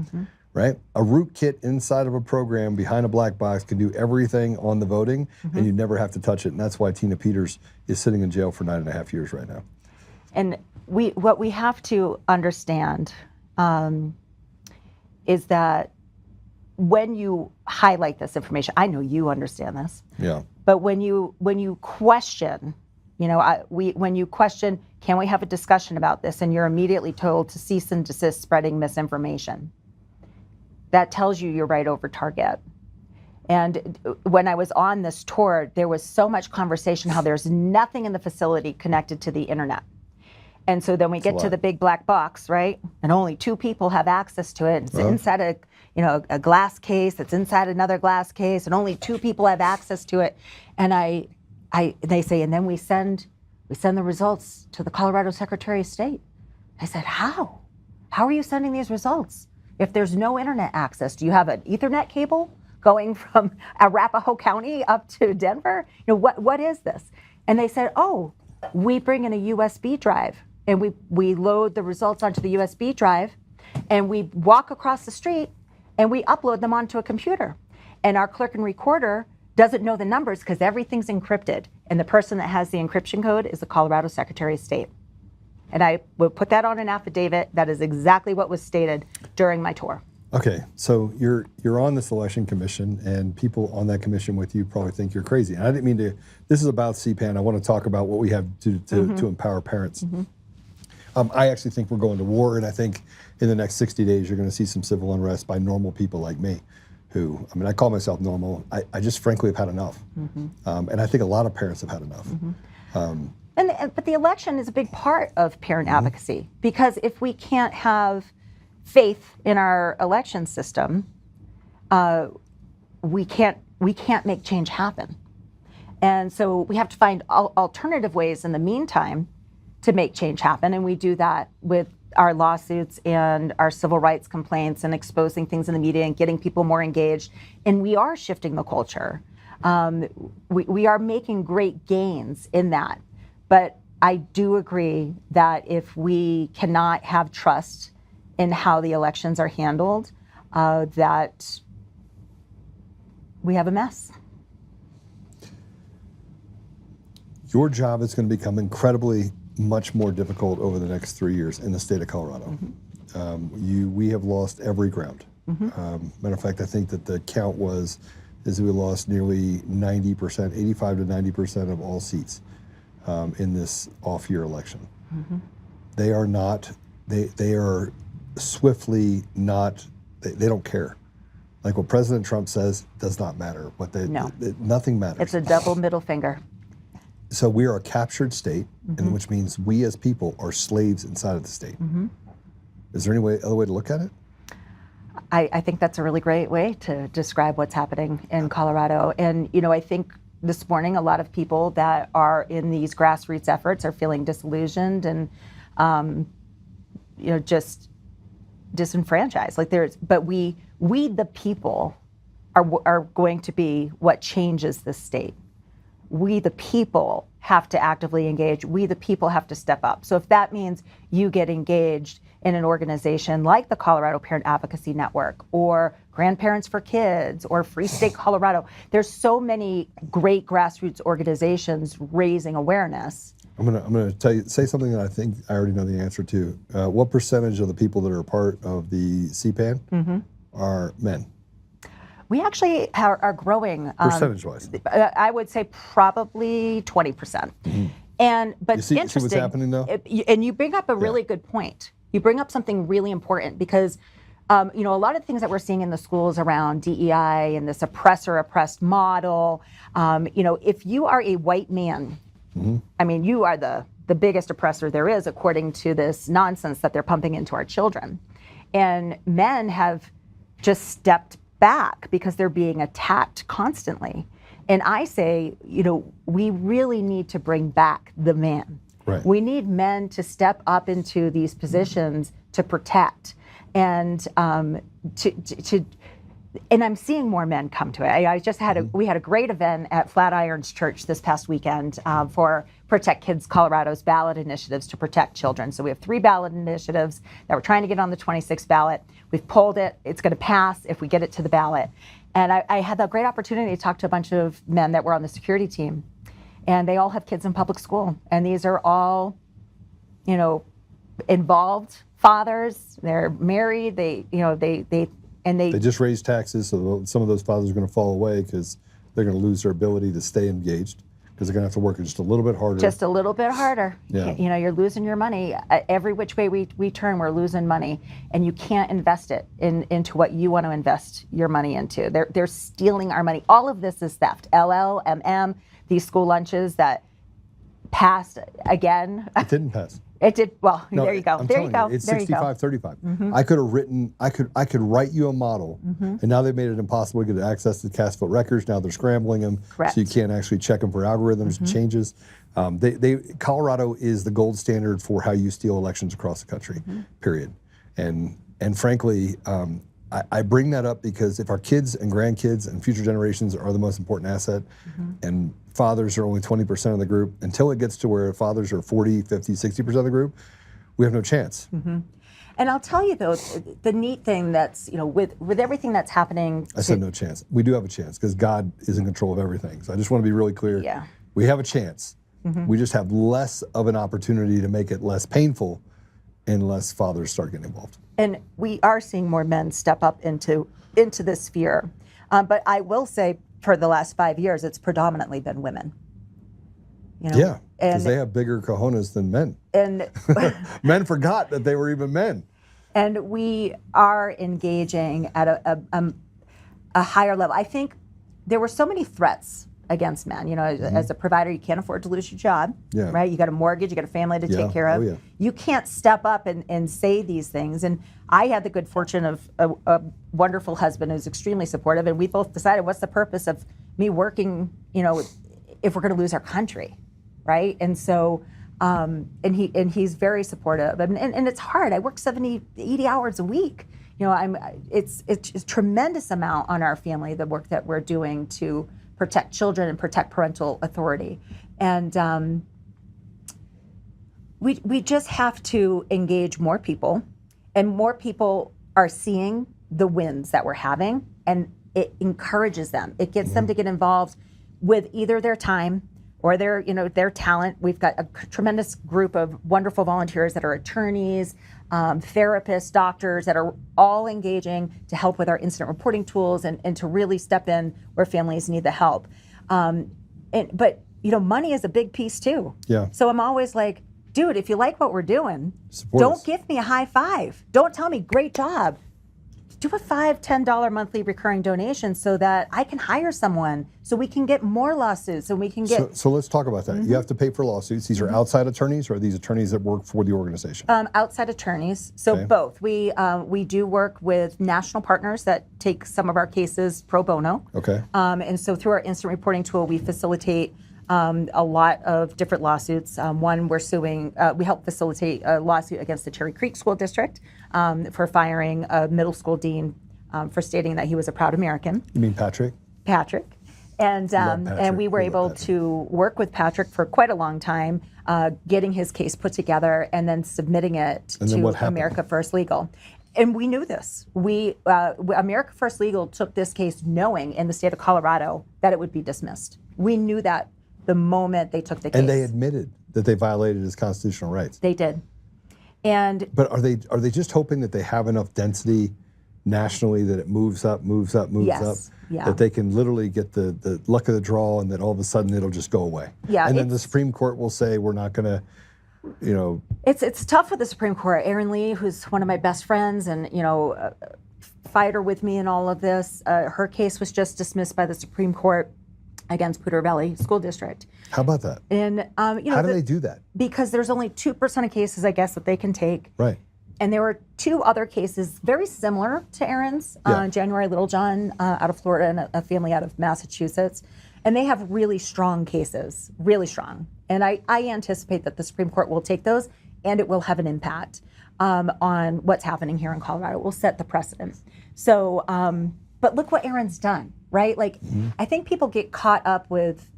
right? A rootkit inside of a program behind a black box can do everything on the voting, and you never have to touch it. And that's why Tina Peters is sitting in jail for 9.5 years right now. And what we have to understand is that when you highlight this information, I know you understand this. Yeah. But when you question, when you question, can we have a discussion about this? And you're immediately told to cease and desist spreading misinformation. That tells you you're right over target. And when I was on this tour, there was so much conversation how there's nothing in the facility connected to the internet. And so then we get to the big black box, right? And only 2 people have access to it. It's inside a glass case. It's inside another glass case, and only 2 people have access to it. And they say, and then we send the results to the Colorado Secretary of State. I said, how? How are you sending these results if there's no internet access? Do you have an Ethernet cable going from Arapahoe County up to Denver? What is this? And they said, oh, we bring in a USB drive and we load the results onto the USB drive and we walk across the street and we upload them onto a computer. And our clerk and recorder doesn't know the numbers because everything's encrypted. And the person that has the encryption code is the Colorado Secretary of State. And I will put that on an affidavit. That is exactly what was stated during my tour. Okay, so you're on this election commission, and people on that commission with you probably think you're crazy. And I didn't mean to. This is about CPAN. I want to talk about what we have to empower parents. I actually think we're going to war, and I think in the next 60 days you're going to see some civil unrest by normal people like me, who, I mean, I call myself normal. I just frankly have had enough, and I think a lot of parents have had enough. But the election is a big part of parent advocacy, because if we can't have faith in our election system, we can't make change happen. And so we have to find alternative ways in the meantime to make change happen. And we do that with our lawsuits and our civil rights complaints and exposing things in the media and getting people more engaged. And we are shifting the culture. We are making great gains in that. But I do agree that if we cannot have trust in how the elections are handled, that we have a mess. Your job is going to become incredibly much more difficult over the next 3 years in the state of Colorado. We have lost every ground. Matter of fact, I think that the count is we lost nearly 90%, 85 to 90% of all seats in this off-year election. They are not, they are swiftly not, they don't care. Like what President Trump says does not matter. Nothing matters. It's a double middle finger. So we are a captured state, and which means we as people are slaves inside of the state. Is there any other way to look at it? I think that's a really great way to describe what's happening in Colorado. And, I think this morning a lot of people that are in these grassroots efforts are feeling disillusioned and, just disenfranchised. But we the people are going to be what changes this state. We the people have to actively engage. We the people have to step up. So if that means you get engaged in an organization like the Colorado Parent Advocacy Network or Grandparents for Kids or Free State Colorado, there's so many great grassroots organizations raising awareness. I'm gonna say something that I think I already know the answer to. What percentage of the people that are part of the CPAN are men? We actually are growing. Percentage-wise? I would say probably 20%. But see interesting. what's happening though? And you bring up a really good point. You bring up something really important because, a lot of things that we're seeing in the schools around DEI and this oppressor-oppressed model, if you are a white man, I mean, you are the biggest oppressor there is, according to this nonsense that they're pumping into our children. And men have just stepped back because they're being attacked constantly. And I say, we really need to bring back the man. Right. We need men to step up into these positions to protect and and I'm seeing more men come to it. I just had we had a great event at Flatirons Church this past weekend for Protect Kids Colorado's ballot initiatives to protect children. So we have 3 ballot initiatives that we're trying to get on the 26th ballot. We've polled it. It's going to pass if we get it to the ballot. And I had the great opportunity to talk to a bunch of men that were on the security team. And they all have kids in public school. And these are all, involved fathers. They're married. They just raised taxes, so some of those fathers are going to fall away because they're going to lose their ability to stay engaged because they're going to have to work just a little bit harder. Just a little bit harder. Yeah. You're losing your money. Every which way we turn, we're losing money. And you can't invest it into what you want to invest your money into. They're stealing our money. All of this is theft. LLMM, these school lunches that passed again. It didn't pass. It did. Well, No, there you go. I'm There you telling go. It's There you go. 65-35. I could have written, I could write you a model, and now they've made it impossible to get access to cast vote records. Now they're scrambling them, Correct. so you can't actually check them for algorithms and changes. Colorado is the gold standard for how you steal elections across the country. Period. And frankly, I bring that up because if our kids and grandkids and future generations are the most important asset, and fathers are only 20% of the group, until it gets to where fathers are 40, 50, 60% of the group, we have no chance. And I'll tell you though, the neat thing that's, with everything that's happening. I said no chance. We do have a chance because God is in control of everything. So I just want to be really clear. Yeah. We have a chance. We just have less of an opportunity to make it less painful unless fathers start getting involved. And we are seeing more men step up into this sphere. But I will say for the last 5 years, it's predominantly been women. Yeah, because they have bigger cojones than men. And men forgot that they were even men. And we are engaging at a higher level. I think there were so many threats against men. As a provider, you can't afford to lose your job, right? You got a mortgage, you got a family to take care of. You can't step up and say these things. And I had the good fortune of a wonderful husband who's extremely supportive, and we both decided, what's the purpose of me working, if we're going to lose our country, right? And so, and he's very supportive, and it's hard. I work 70, 80 hours a week. It's a tremendous amount on our family, the work that we're doing to protect children and protect parental authority. And we just have to engage more people, and more people are seeing the wins that we're having, and it encourages them. It gets them to get involved with either their time or their talent. We've got a tremendous group of wonderful volunteers that are attorneys, therapists, doctors that are all engaging to help with our incident reporting tools and to really step in where families need the help. But money is a big piece too. Yeah. So I'm always like, dude, if you like what we're doing, Support don't us. give me a high five. Don't tell me great job. Do a $5, $10 monthly recurring donation so that I can hire someone, so we can get more lawsuits, and we can get. So let's talk about that. You have to pay for lawsuits. These are outside attorneys, or are these attorneys that work for the organization? Outside attorneys, so both. We do work with national partners that take some of our cases pro bono. Okay. And so through our instant reporting tool, we facilitate a lot of different lawsuits. One, we're suing, we help facilitate a lawsuit against the Cherry Creek School District for firing a middle school dean for stating that he was a proud American. You mean Patrick? Patrick. And we were able to work with Patrick for quite a long time, getting his case put together and then submitting it to America First Legal. And we knew this. America First Legal took this case knowing in the state of Colorado that it would be dismissed. We knew that the moment they took the case. And they admitted that they violated his constitutional rights. They did. But are they just hoping that they have enough density nationally that it moves up, yes. Yeah. that they can literally get the luck of the draw, and that all of a sudden it'll just go away? Yeah. And then the Supreme Court will say, we're not going to, It's tough with the Supreme Court. Erin Lee, who's one of my best friends and, fighter with me in all of this, her case was just dismissed by the Supreme Court against Poudre Valley School District. How about that? And how do they do that? Because there's only 2% of cases, I guess, that they can take. Right. And there were 2 other cases very similar to Erin's, January Littlejohn out of Florida and a family out of Massachusetts. And they have really strong cases, really strong. And I anticipate that the Supreme Court will take those, and it will have an impact on what's happening here in Colorado. It will set the precedent. So, but look what Erin's done, right? Like, I think people get caught up with,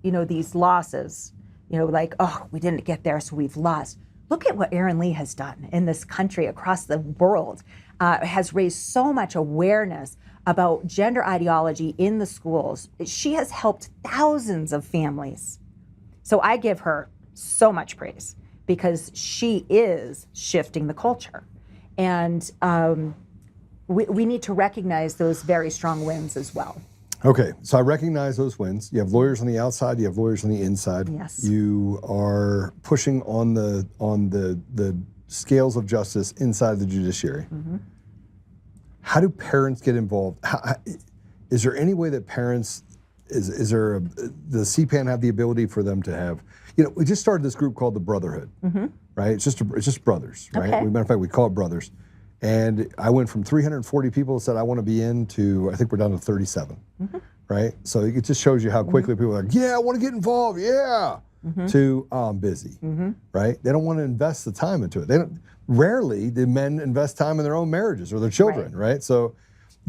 these losses, like, oh, we didn't get there, so we've lost. Look at what Erin Lee has done in this country, across the world, has raised so much awareness about gender ideology in the schools. She has helped thousands of families. So I give her so much praise because she is shifting the culture. And we need to recognize those very strong wins as well. Okay, so I recognize those wins. You have lawyers on the outside, you have lawyers on the inside. Yes. You are pushing on the scales of justice inside the judiciary. How do parents get involved? Is there any way that parents, does the CPAN have the ability for them to have, we just started this group called the Brotherhood, right? It's just brothers, right? Okay. Matter of fact, we call it brothers. And I went from 340 people who said I want to be in to, I think we're down to 37, right? So it just shows you how quickly people are like, yeah, I want to get involved, yeah. to, oh, I'm busy, right? They don't want to invest the time into it. Rarely do men invest time in their own marriages or their children, right? So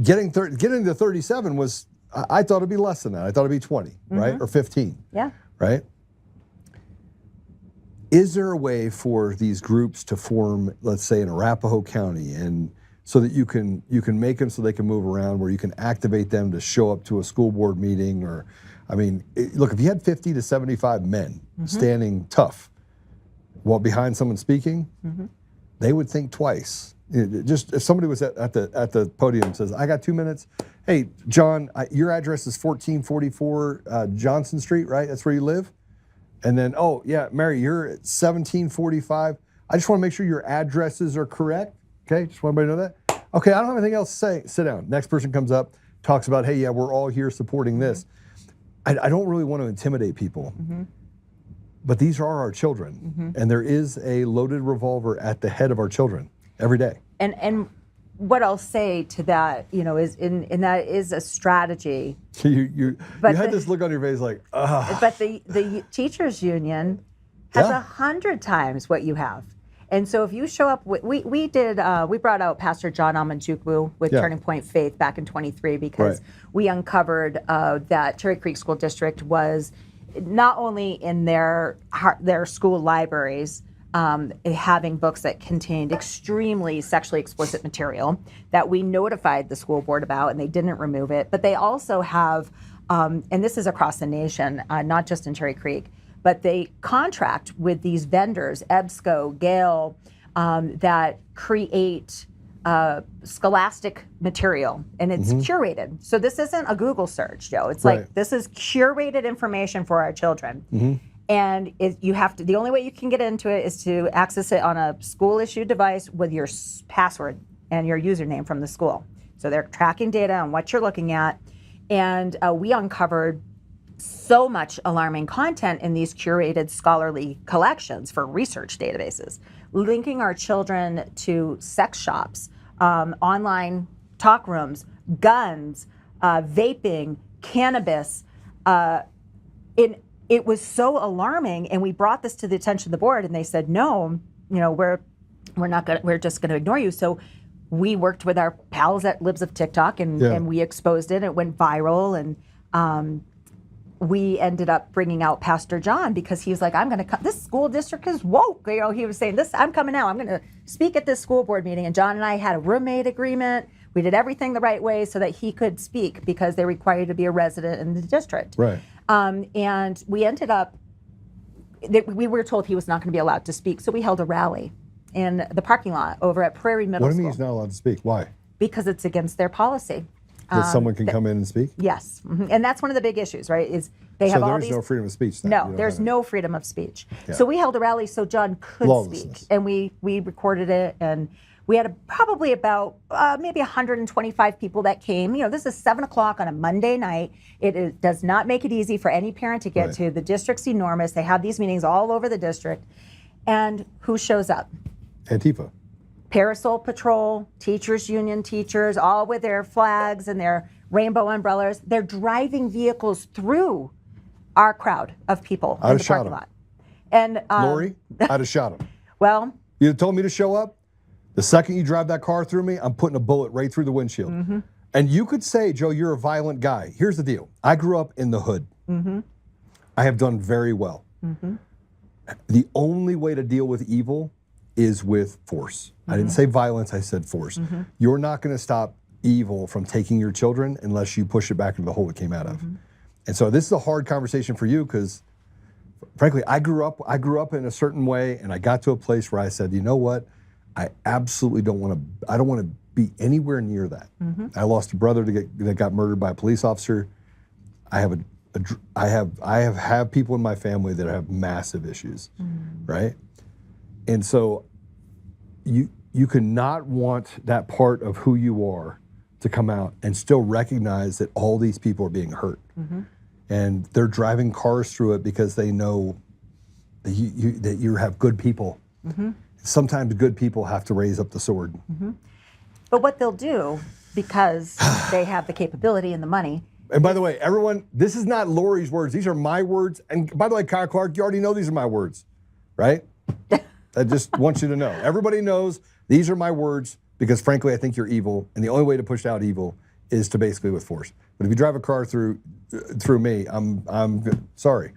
getting to 37 was, I thought it'd be less than that. I thought it'd be 20, right? Or 15, right? Is there a way for these groups to form, let's say in Arapahoe County, and so that you can make them so they can move around, where you can activate them to show up to a school board meeting? Or, I mean, look, if you had 50 to 75 men standing tough while behind someone speaking, they would think twice. Just if somebody was at the podium and says, I got 2 minutes. Hey, John, your address is 1444 Johnson Street, right? That's where you live? And then, oh, yeah, Mary, you're at 1745. I just want to make sure your addresses are correct. Okay, just want everybody to know that. Okay, I don't have anything else to say. Sit down. Next person comes up, talks about, hey, yeah, we're all here supporting this. I don't really want to intimidate people, but these are our children. And there is a loaded revolver at the head of our children every day. And what I'll say to that, is in that is a strategy. You had this look on your face like, ah. But the teachers union has 100 times what you have. And so if you show up, we brought out Pastor John Amanjukwu with Turning Point Faith back in 23 because we uncovered that Cherry Creek School District was not only in their school libraries having books that contained extremely sexually explicit material that we notified the school board about, and they didn't remove it, but they also have, and this is across the nation, not just in Cherry Creek, but they contract with these vendors, EBSCO, Gale, that create scholastic material, and it's curated. So this isn't a Google search, Joe. It's like, this is curated information for our children. And the only way you can get into it is to access it on a school-issued device with your password and your username from the school. So they're tracking data on what you're looking at. And we uncovered so much alarming content in these curated scholarly collections for research databases, linking our children to sex shops, online talk rooms, guns, vaping, cannabis. It was so alarming, and we brought this to the attention of the board, and they said, no, we're just gonna ignore you. So we worked with our pals at Libs of TikTok, and we exposed it. It went viral, and we ended up bringing out Pastor John because he was like, I'm going to come. This school district is woke. He was saying this, I'm coming out. I'm going to speak at this school board meeting. And John and I had a roommate agreement. We did everything the right way so that he could speak because they required you to be a resident in the district. Right. And we ended up, we were told he was not going to be allowed to speak. So we held a rally in the parking lot over at Prairie Middle School. What do you mean he's not allowed to speak? Why? Because it's against their policy. That someone can come in and speak? Yes. And that's one of the big issues, right? Is they have all these. So there's no freedom of speech then? No, there's no freedom of speech. Yeah. So we held a rally so John could speak. And we recorded it, and we had probably about maybe 125 people that came. This is 7 o'clock on a Monday night. It does not make it easy for any parent to get to. The district's enormous. They have these meetings all over the district. And who shows up? Antifa. Parasol Patrol, teachers union teachers, all with their flags and their rainbow umbrellas. They're driving vehicles through our crowd of people in the parking lot. And Lori, I'd have shot him. Well, you told me to show up. The second you drive that car through me, I'm putting a bullet right through the windshield. And you could say, Joe, you're a violent guy. Here's the deal. I grew up in the hood. I have done very well. The only way to deal with evil is with force. I didn't say violence, I said force. You're not going to stop evil from taking your children unless you push it back into the hole it came out of. And so this is a hard conversation for you because, frankly, I grew up in a certain way, and I got to a place where I said, you know what? I absolutely don't want to be anywhere near that. I lost a brother that got murdered by a police officer. I have people in my family that have massive issues, right? And so you cannot want that part of who you are to come out and still recognize that all these people are being hurt. And they're driving cars through it because they know that you have good people. Sometimes good people have to raise up the sword. But what they'll do, because they have the capability and the money, And by the way, everyone, this is not Lori's words. These are my words. And by the way, Kyle Clark, you already know these are my words, right? I just want you to know. Everybody knows these are my words because, frankly, I think you're evil. And the only way to push out evil is to basically with force. But if you drive a car through me, I'm sorry.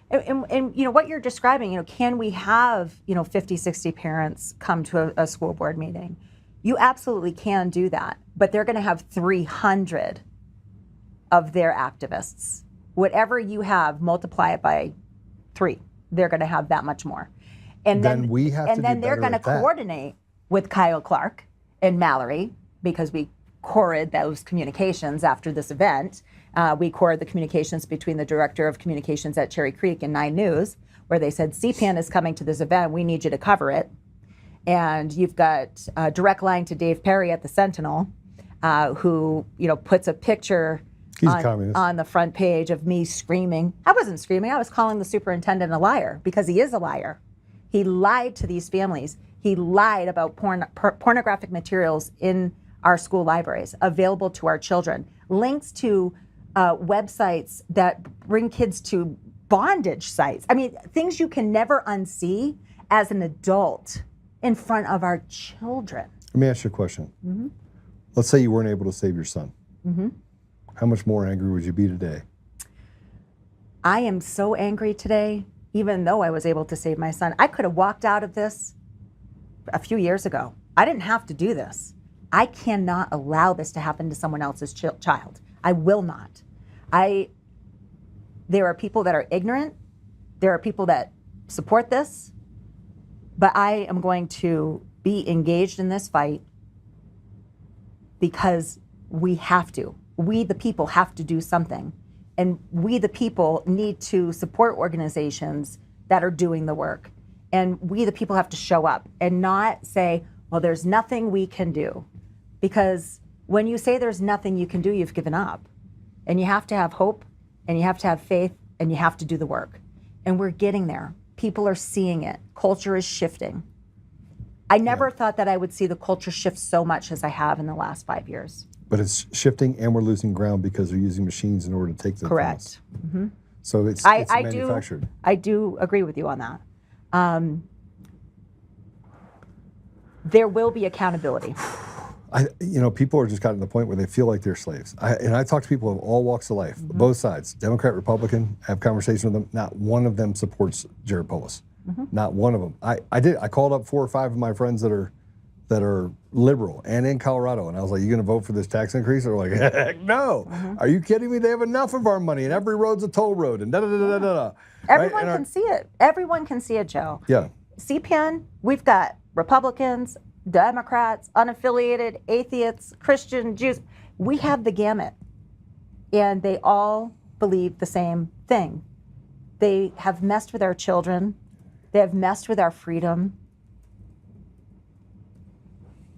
And you know what you're describing, you know, can we have, you know, 50, 60 parents come to a school board meeting? You absolutely can do that, but they're going to have 300 of their activists. Whatever you have, multiply it by 3. They're going to have that much more. And then we have to do then they're better going to at that. coordinate with Kyle Clark and Mallory, because we cored those communications after this event. We cored the communications between the director of communications at Cherry Creek and 9 News, where they said, CPAN is coming to this event. We need you to cover it. And you've got a direct line to Dave Perry at the Sentinel, who, you know, puts a picture on the front page of me screaming. I wasn't screaming. I was calling the superintendent a liar, because he is a liar. He lied to these families. He lied about pornographic materials in our school libraries available to our children. Links to websites that bring kids to bondage sites. I mean, things you can never unsee as an adult in front of our children. Let me ask you a question. Let's say you weren't able to save your son. How much more angry would you be today? I am so angry today, even though I was able to save my son. I could have walked out of this a few years ago. I didn't have to do this. I cannot allow this to happen to someone else's child. I will not. There are people that are ignorant. There are people that support this. But I am going to be engaged in this fight because we have to. We, the people, have to do something. And we, the people, need to support organizations that are doing the work. And we, the people, have to show up and not say, well, there's nothing we can do. Because when you say there's nothing you can do, you've given up. And you have to have hope, and you have to have faith, and you have to do the work. And we're getting there. People are seeing it. Culture is shifting. I never thought that I would see the culture shift so much as I have in the last 5 years. But it's shifting, and we're losing ground because they're using machines in order to take the Correct. So it's I manufactured. I do agree with you on that. There will be accountability. People are just gotten to the point where they feel like they're slaves. I talk to people of all walks of life, both sides, Democrat, Republican, have conversations with them. Not one of them supports Jared Polis. Not one of them. I called up 4 or 5 of my friends that are liberal and in Colorado, and I was like, "You going to vote for this tax increase?" They're like, "Heck no! Are you kidding me? They have enough of our money, and every road's a toll road, and da da da da da da." Everyone can see it. Everyone can see it, Joe. Yeah. CPAN, we've got Republicans, Democrats, unaffiliated, atheists, Christian, Jews. We have the gamut. And they all believe the same thing. They have messed with our children. They have messed with our freedom.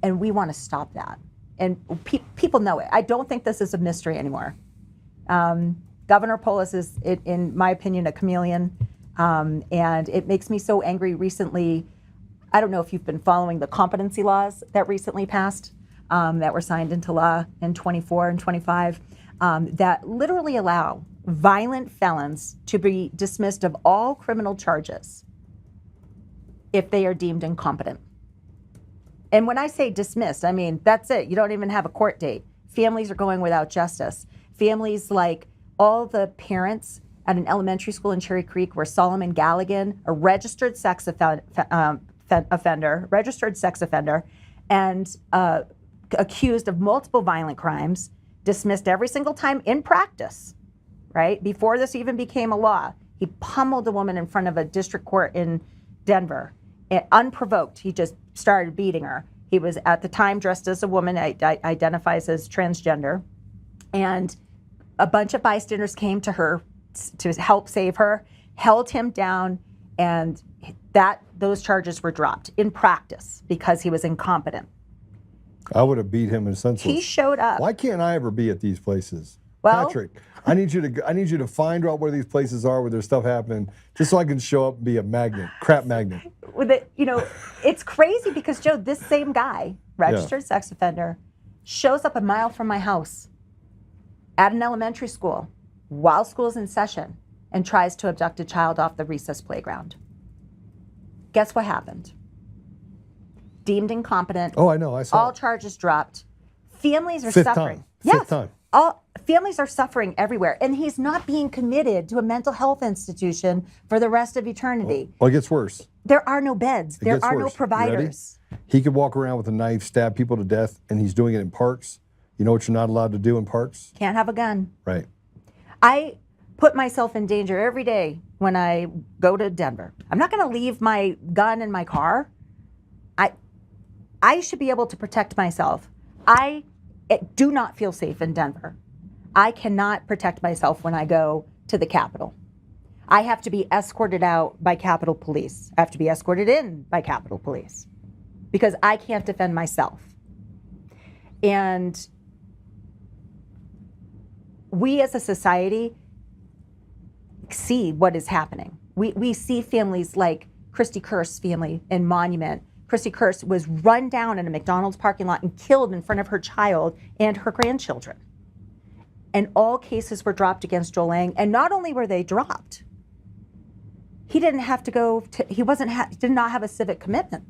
And we want to stop that. And people know it. I don't think this is a mystery anymore. Governor Polis is, in my opinion, a chameleon. And it makes me so angry recently. I don't know if you've been following the competency laws that recently passed, that were signed into law in 24 and 25, that literally allow violent felons to be dismissed of all criminal charges if they are deemed incompetent. And when I say dismissed, I mean, that's it. You don't even have a court date. Families are going without justice. Families like all the parents at an elementary school in Cherry Creek where Solomon Galligan, a registered sex offender, and accused of multiple violent crimes, dismissed every single time in practice, right? Before this even became a law, he pummeled a woman in front of a district court in Denver. Unprovoked, he just started beating her. He was at the time dressed as a woman, identifies as transgender, and a bunch of bystanders came to her to help save her, held him down, and those charges were dropped in practice because he was incompetent. I would have beat him in senseless. He showed up. Why can't I ever be at these places? Well, Patrick, I need you to find out where these places are, where there's stuff happening, just so I can show up and be a magnet, crap magnet. With it, it's crazy because Joe, this same guy, registered sex offender, shows up a mile from my house at an elementary school while school's in session and tries to abduct a child off the recess playground. Guess what happened? Deemed incompetent. Oh, I know. I saw all it. charges dropped. Families are Fifth suffering. time. Yes. Fifth time. All families are suffering everywhere. And he's not being committed to a mental health institution for the rest of eternity. Well, it gets worse. There are no beds. It There gets are no worse. You providers. ready? He could walk around with a knife, stab people to death, and he's doing it in parks. You know what you're not allowed to do in parks? Can't have a gun. Right. I put myself in danger every day when I go to Denver. I'm not going to leave my gun in my car. I should be able to protect myself. I do not feel safe in Denver. I cannot protect myself when I go to the Capitol. I have to be escorted out by Capitol Police. I have to be escorted in by Capitol Police because I can't defend myself. And we as a society see what is happening. We see families like Christy Kirst's family in Monument. Christy Kirst was run down in a McDonald's parking lot and killed in front of her child and her grandchildren. And all cases were dropped against Joel Lang. And not only were they dropped, he didn't have to go to, did not have a civic commitment.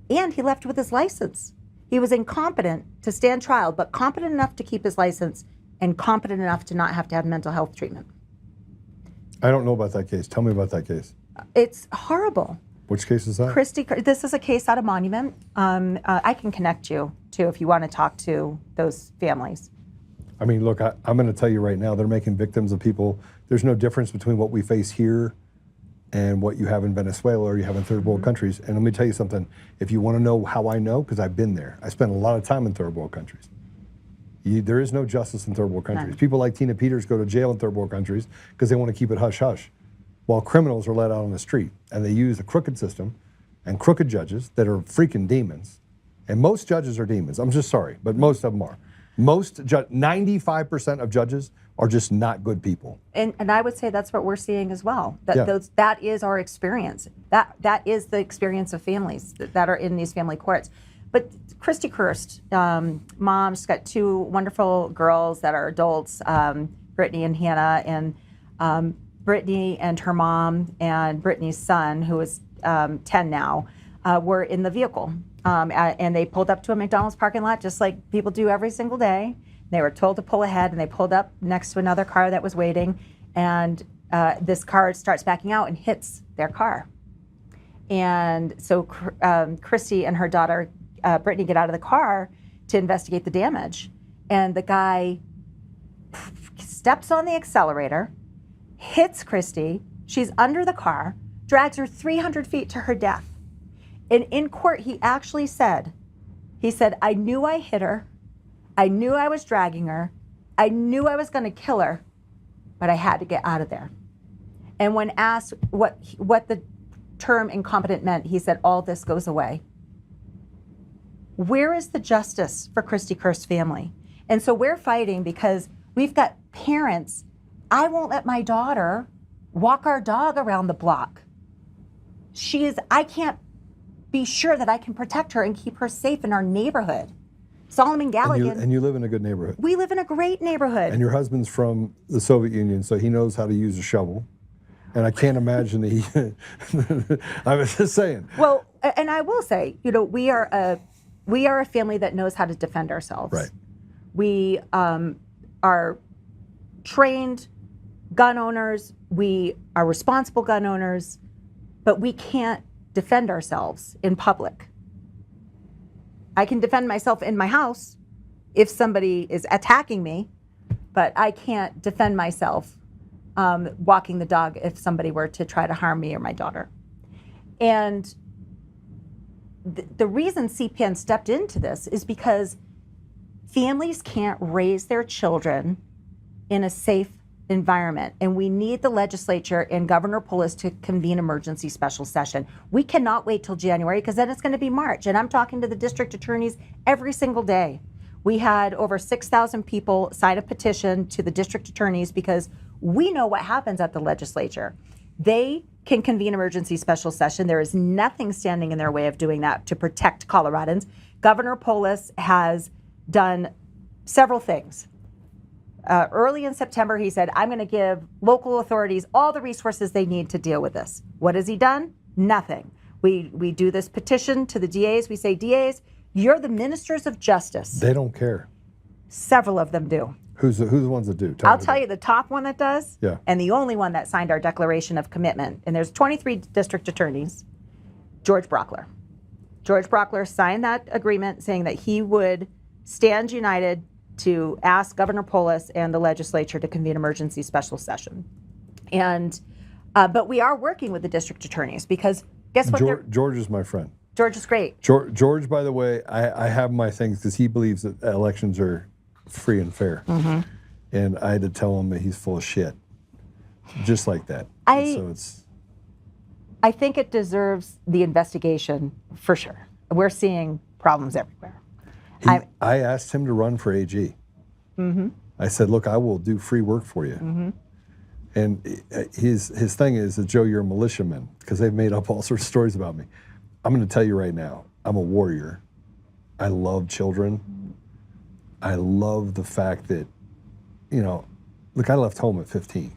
And he left with his license. He was incompetent to stand trial, but competent enough to keep his license and competent enough to not have to have mental health treatment. I don't know about that case. Tell me about that case. It's horrible. Which case is that? This is a case out of Monument. I can connect you to if you want to talk to those families. I mean, look, I'm going to tell you right now, they're making victims of people. There's no difference between what we face here and what you have in Venezuela or you have in third world countries. And let me tell you something. If you want to know how I know, because I've been there. I spent a lot of time in third world countries. There is no justice in third world countries. None. People like Tina Peters go to jail in third world countries because they want to keep it hush-hush, while criminals are let out on the street. And they use a crooked system and crooked judges that are freaking demons. And most judges are demons. I'm just sorry, but most of them are. 95% of judges are just not good people. And I would say that's what we're seeing as well. That is our experience. That is the experience of families that are in these family courts. But Christy Kirst, mom, she's got two wonderful girls that are adults, Brittany and Hannah, and Brittany and her mom and Brittany's son, who is 10 now, were in the vehicle. And they pulled up to a McDonald's parking lot just like people do every single day. They were told to pull ahead, and they pulled up next to another car that was waiting. And this car starts backing out and hits their car. And so Christy and her daughter, Brittany, get out of the car to investigate the damage. And the guy steps on the accelerator, hits Christy. She's under the car, drags her 300 feet to her death. And in court, he actually said, I knew I hit her. I knew I was dragging her. I knew I was going to kill her, but I had to get out of there. And when asked what the term incompetent meant, he said, all this goes away. Where is the justice for Christy Kirst's family? And so we're fighting because we've got parents. I won't let my daughter walk our dog around the block. I can't be sure that I can protect her and keep her safe in our neighborhood. Solomon Galligan. And you live in a good neighborhood. We live in a great neighborhood. And your husband's from the Soviet Union, so he knows how to use a shovel. And I can't imagine that he, I was just saying. Well, and I will say, we are a family that knows how to defend ourselves. Right. We are trained gun owners. We are responsible gun owners, but we can't defend ourselves in public. I can defend myself in my house if somebody is attacking me, but I can't defend myself walking the dog if somebody were to try to harm me or my daughter. And the reason CPN stepped into this is because families can't raise their children in a safe environment, and we need the legislature and Governor Polis to convene emergency special session. We cannot wait till January, because then it's going to be March, and I'm talking to the district attorneys every single day. We had over 6,000 people sign a petition to the district attorneys because we know what happens at the legislature. They can convene emergency special session. There is nothing standing in their way of doing that to protect Coloradans. Governor Polis has done several things. Early in September, he said, I'm going to give local authorities all the resources they need to deal with this. What has he done? Nothing. We do this petition to the DAs. We say, DAs, you're the ministers of justice. They don't care. Several of them do. Who's the ones that do? I'll tell you the top one that does, Yeah. and the only one that signed our declaration of commitment. And there's 23 district attorneys. George Brockler. George Brockler signed that agreement saying that he would stand united to ask Governor Polis and the legislature to convene emergency special session. And but we are working with the district attorneys because guess what? George is my friend. George is great. George, by the way, I have my things because he believes that elections are free and fair. Mm-hmm. And I had to tell him that he's full of shit. Just like that. I think it deserves the investigation for sure. We're seeing problems everywhere. I asked him to run for AG. Mm-hmm. I said, look, I will do free work for you. Mm-hmm. And his thing is that, Joe, you're a militiaman, because they've made up all sorts of stories about me. I'm going to tell you right now, I'm a warrior. I love children. I love the fact that, look, I left home at 15.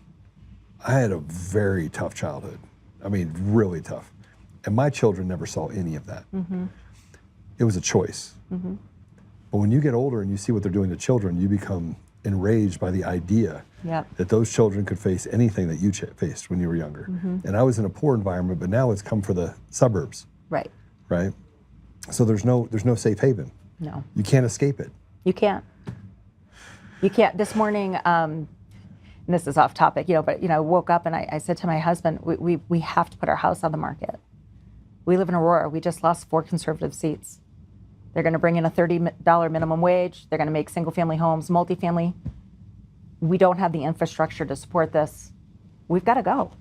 I had a very tough childhood. I mean, really tough. And my children never saw any of that. Mm-hmm. It was a choice. Mm-hmm. But when you get older and you see what they're doing to children, you become enraged by the idea that those children could face anything that you faced when you were younger. Mm-hmm. And I was in a poor environment, but now it's come for the suburbs. Right. Right? So there's no safe haven. No. You can't escape it. You can't. You can't. This morning, and this is off topic, but woke up and I said to my husband, we have to put our house on the market. We live in Aurora. We just lost 4 conservative seats. They're going to bring in a $30 minimum wage. They're going to make single-family homes, multifamily. We don't have the infrastructure to support this. We've got to go.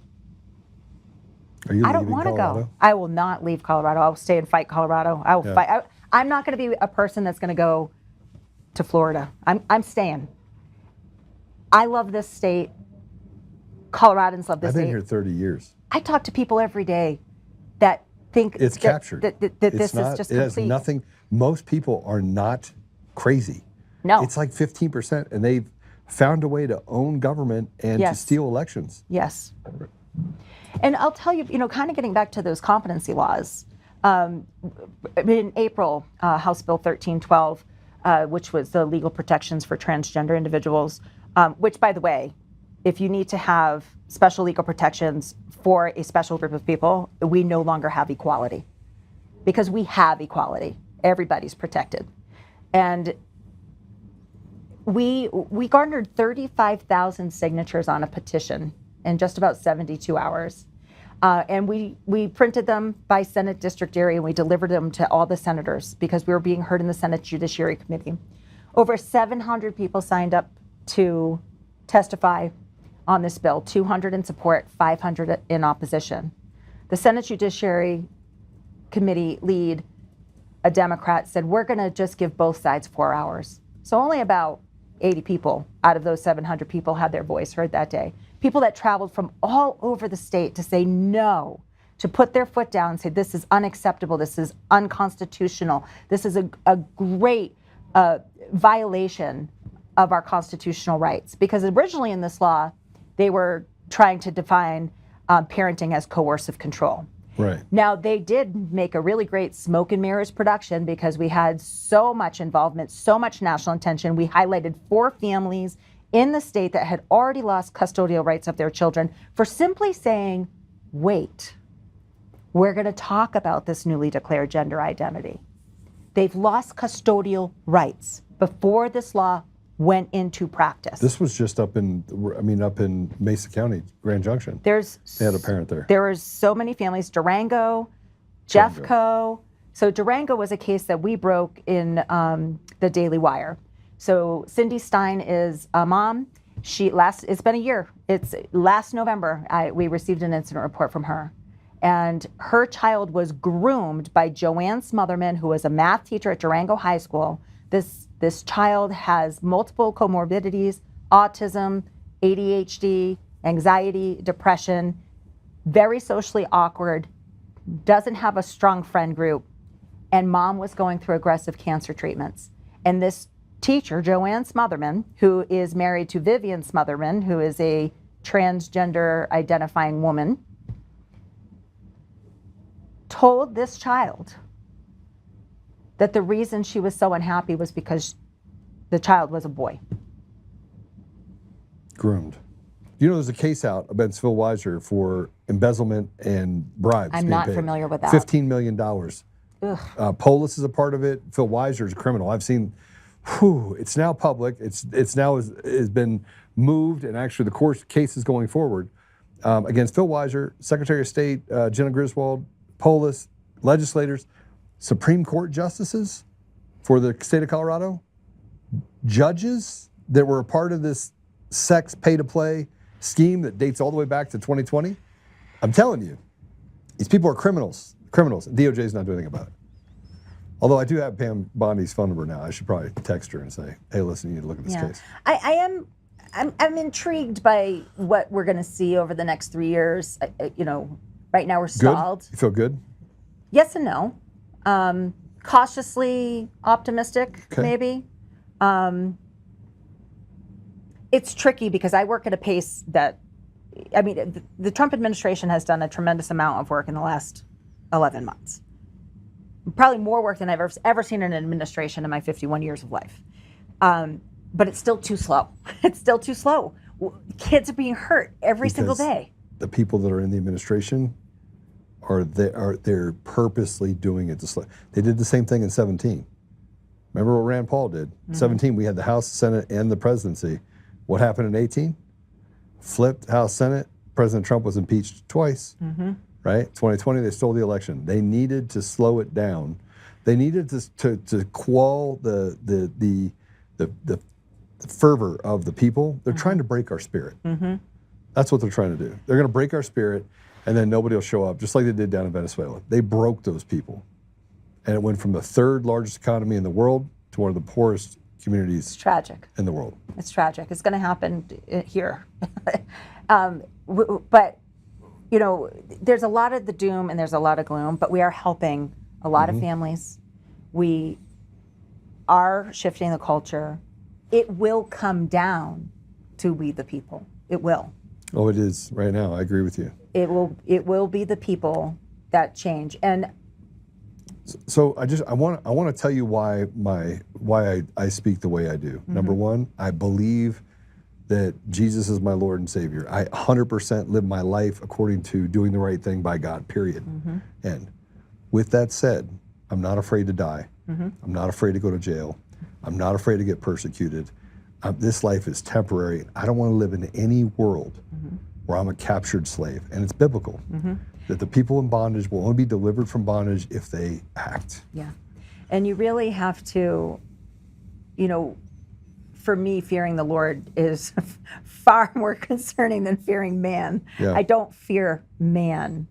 Are you I don't want to go. I will not leave Colorado. I'll stay and fight Colorado. I will fight. I'm not going to be a person that's going to go to Florida. I'm staying. I love this state. Coloradans love this state. I've been here 30 years. I talk to people every day that think it's captured. That this is just complete. It has nothing. Most people are not crazy. No. It's like 15%, and they've found a way to own government and to steal elections. Yes. And I'll tell you, kind of getting back to those competency laws, in April, House Bill 1312, which was the legal protections for transgender individuals, which, by the way, if you need to have special legal protections for a special group of people, we no longer have equality because we have equality. Everybody's protected. And we garnered 35,000 signatures on a petition in just about 72 hours. And we printed them by Senate district area and we delivered them to all the senators because we were being heard in the Senate Judiciary Committee. Over 700 people signed up to testify on this bill, 200 in support, 500 in opposition. The Senate Judiciary Committee lead, a Democrat, said, we're going to just give both sides 4 hours. So only about 80 people out of those 700 people had their voice heard that day. People that traveled from all over the state to say no, to put their foot down and say, this is unacceptable, this is unconstitutional, this is a great violation of our constitutional rights. Because originally in this law, they were trying to define parenting as coercive control. Right. Now, they did make a really great smoke and mirrors production because we had so much involvement, so much national attention. We highlighted 4 families in the state that had already lost custodial rights of their children for simply saying, wait, we're going to talk about this newly declared gender identity. They've lost custodial rights before this law went into practice. This was just up in Mesa County, Grand Junction. They had a parent there. There were so many families, Durango, Jeffco. So Durango was a case that we broke in the Daily Wire. So Cindy Stein is a mom. It's been a year. It's last November, we received an incident report from her. And her child was groomed by Joanne Smotherman, who was a math teacher at Durango High School. This child has multiple comorbidities, autism, ADHD, anxiety, depression, very socially awkward, doesn't have a strong friend group, and mom was going through aggressive cancer treatments. And this teacher, Joanne Smotherman, who is married to Vivian Smotherman, who is a transgender identifying woman, told this child that the reason she was so unhappy was because the child was a boy. Groomed. You know, there's a case out against Phil Weiser for embezzlement and bribes. I'm being not paid. familiar with that. $15 million. Polis is a part of it. Phil Weiser is a criminal. I've seen, it's now public. It's now has been moved, and actually the court case is going forward against Phil Weiser, Secretary of State Jenna Griswold, Polis, legislators, Supreme Court justices for the state of Colorado, judges that were a part of this sex pay-to-play scheme that dates all the way back to 2020. I'm telling you, these people are criminals. DOJ is not doing anything about it. Although I do have Pam Bondi's phone number now. I should probably text her and say, hey, listen, you need to look at this case. I'm intrigued by what we're going to see over the next 3 years. Right now we're stalled. Good? You feel good? Yes and no. Cautiously optimistic, maybe. It's tricky because I work at a pace that, the Trump administration has done a tremendous amount of work in the last 11 months. Probably more work than I've ever seen in an administration in my 51 years of life. But it's still too slow. It's still too slow. Kids are being hurt every single day. The people that are in the administration they're purposely doing it to slow. They did the same thing in 17. Remember what Rand Paul did? 17, we had the House, Senate, and the presidency. What happened in 18? Flipped House, Senate. President Trump was impeached twice. Right? 2020, they stole the election. They needed to slow it down. They needed to quell the fervor of the people. They're trying to break our spirit. That's what they're trying to do. They're going to break our spirit, and then nobody will show up, just like they did down in Venezuela. They broke those people. And it went from the third largest economy in the world to one of the poorest communities in the world. It's tragic. It's going to happen here. But, there's a lot of the doom and there's a lot of gloom, but we are helping a lot of families. We are shifting the culture. It will come down to we the people. It will. Oh, it is right now. I agree with you. It will be the people that change. And so I want to tell you why I speak the way I do. Number one, I believe that Jesus is my Lord and Savior. I 100% live my life according to doing the right thing by God, period. And with that said, I'm not afraid to die. I'm not afraid to go to jail. I'm not afraid to get persecuted. This life is temporary. I don't want to live in any world where I'm a captured slave. And it's biblical. That the people in bondage will only be delivered from bondage if they act. Yeah. And you really have to, for me, fearing the Lord is far more concerning than fearing man. Yeah. I don't fear man.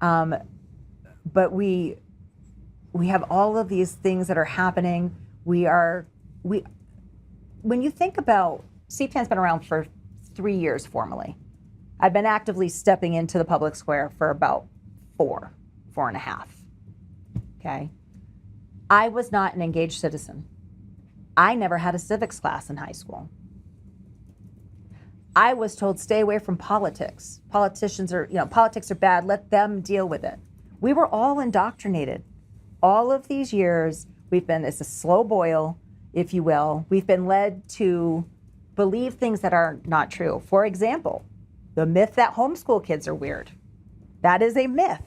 But we have all of these things that are happening. When you think about, CPAN's been around for 3 years formally. I've been actively stepping into the public square for about 4.5. Okay. I was not an engaged citizen. I never had a civics class in high school. I was told, stay away from politics. Politics are bad. Let them deal with it. We were all indoctrinated. All of these years, it's a slow boil, if you will. We've been led to believe things that are not true. For example, the myth that homeschool kids are weird. That is a myth.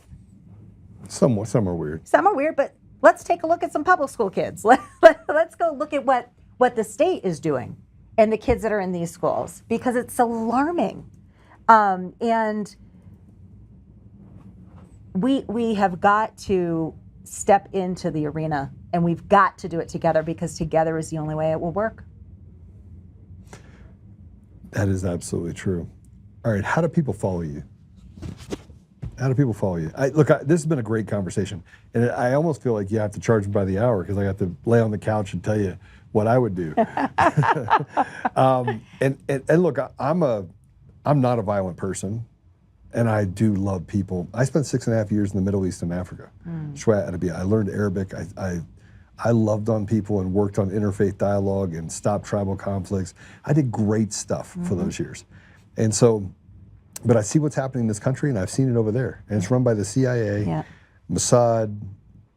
Some are weird. Some are weird, but let's take a look at some public school kids. Let's go look at what the state is doing and the kids that are in these schools, because it's alarming. And we have got to step into the arena, and we've got to do it together, because together is the only way it will work. That is absolutely true. All right, how do people follow you? How do people follow you? This has been a great conversation, and I almost feel like you have to charge me by the hour, because I have to lay on the couch and tell you what I would do. And look, I'm not a violent person, and I do love people. I spent 6.5 years in the Middle East and Africa. I learned Arabic. I loved on people and worked on interfaith dialogue and stopped tribal conflicts. I did great stuff for those years. And so, but I see what's happening in this country, and I've seen it over there. And it's run by the CIA, Mossad,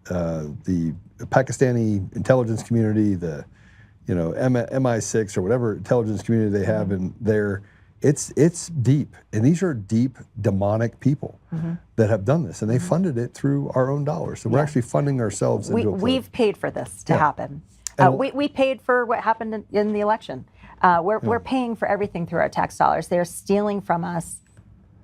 the Pakistani intelligence community, the MI6 or whatever intelligence community they have in there. It's deep, and these are deep demonic people that have done this, and they funded it through our own dollars. So we're actually funding ourselves. We've paid for this to happen. We paid for what happened in the election. We're paying for everything through our tax dollars. They're stealing from us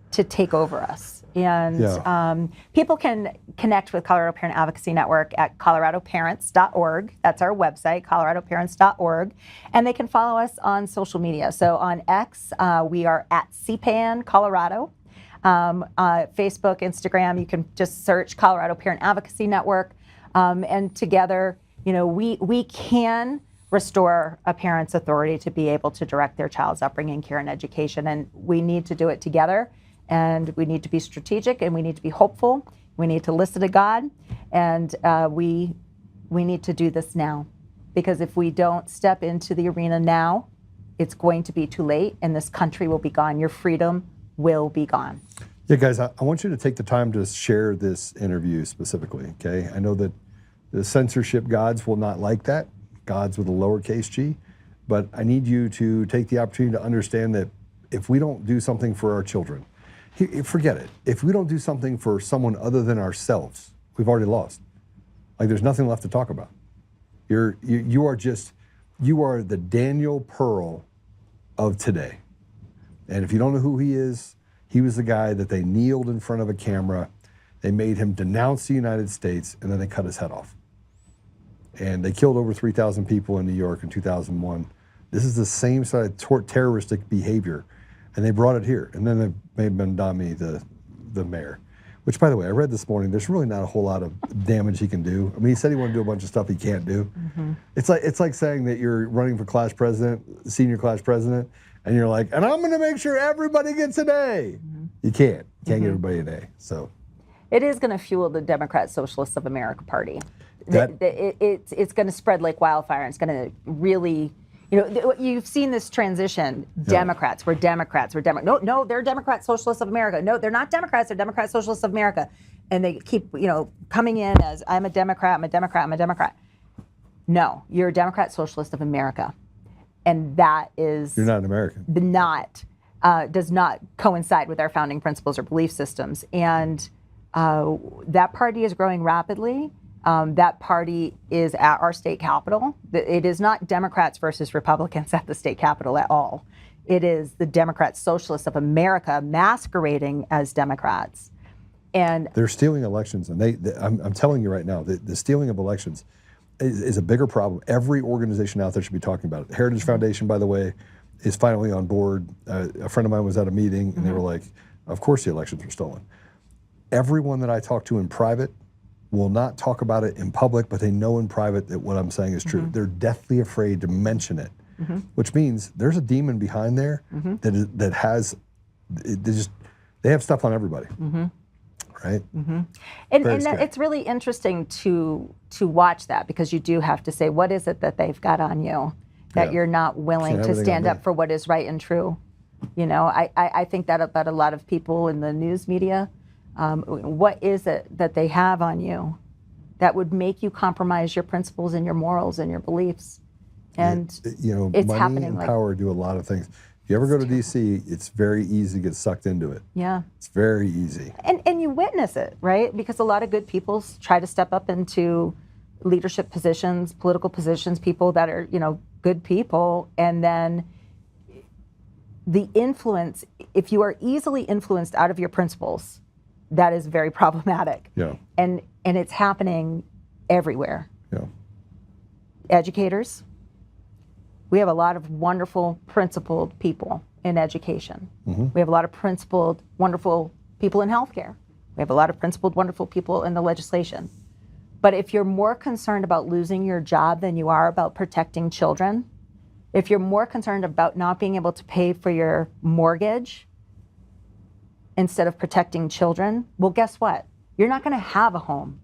to take over us. And people can connect with Colorado Parent Advocacy Network at coloradoparents.org. That's our website, coloradoparents.org. And they can follow us on social media. So on X, we are at CPAN Colorado. Facebook, Instagram, you can just search Colorado Parent Advocacy Network. And together, we can restore a parent's authority to be able to direct their child's upbringing, care, and education. And we need to do it together. And we need to be strategic, and we need to be hopeful. We need to listen to God, and we need to do this now. Because if we don't step into the arena now, it's going to be too late, and this country will be gone. Your freedom will be gone. Yeah, guys, I want you to take the time to share this interview specifically, okay? I know that the censorship gods will not like that, gods with a lowercase g, but I need you to take the opportunity to understand that if we don't do something for our children, forget it. If we don't do something for someone other than ourselves, we've already lost. Like, there's nothing left to talk about. You are the Daniel Pearl of today. And if you don't know who he is, he was the guy that they kneeled in front of a camera. They made him denounce the United States, and then they cut his head off. And they killed over 3,000 people in New York in 2001. This is the same sort of terroristic behavior. And they brought it here. And then they made Mamdani the mayor. Which, by the way, I read this morning, there's really not a whole lot of damage he can do. I mean, he said he wanted to do a bunch of stuff he can't do. It's like saying that you're running for class president, senior class president, and you're like, and I'm going to make sure everybody gets an A. You can't. You can't get everybody an A. So it is going to fuel the Democrat Socialists of America Party. It's going to spread like wildfire. It's going to really... you've seen this transition. Democrats, we're Democrats, we're Democrats. No, they're Democrat Socialists of America. No, they're not Democrats, they're Democrat Socialists of America. And they keep, coming in as, I'm a Democrat, I'm a Democrat, I'm a Democrat. No, you're a Democrat Socialist of America. And that is... You're not an American. Does not coincide with our founding principles or belief systems. And that party is growing rapidly. That party is at our state capitol. It is not Democrats versus Republicans at the state capitol at all. It is the Democrat Socialists of America masquerading as Democrats. And they're stealing elections. And I'm telling you right now, the stealing of elections is a bigger problem. Every organization out there should be talking about it. The Heritage Foundation, by the way, is finally on board. A friend of mine was at a meeting, and they were like, of course the elections were stolen. Everyone that I talk to in private will not talk about it in public, but they know in private that what I'm saying is true. They're deathly afraid to mention it, which means there's a demon behind there that has, they have stuff on everybody, right? And it's really interesting to watch that, because you do have to say, what is it that they've got on you that you're not willing to stand up for what is right and true? I think that about a lot of people in the news media. What is it that they have on you that would make you compromise your principles and your morals and your beliefs? And it's money happening. And power do a lot of things. If you ever go to DC, it's very easy to get sucked into it. Yeah. It's very easy. And you witness it, right? Because a lot of good people try to step up into leadership positions, political positions, people that are, good people. And then the influence, if you are easily influenced out of your principles, that is very problematic. Yeah. And it's happening everywhere. Yeah. Educators, we have a lot of wonderful, principled people in education. We have a lot of principled, wonderful people in healthcare. We have a lot of principled, wonderful people in the legislation. But if you're more concerned about losing your job than you are about protecting children, if you're more concerned about not being able to pay for your mortgage instead of protecting children, well, guess what? You're not going to have a home.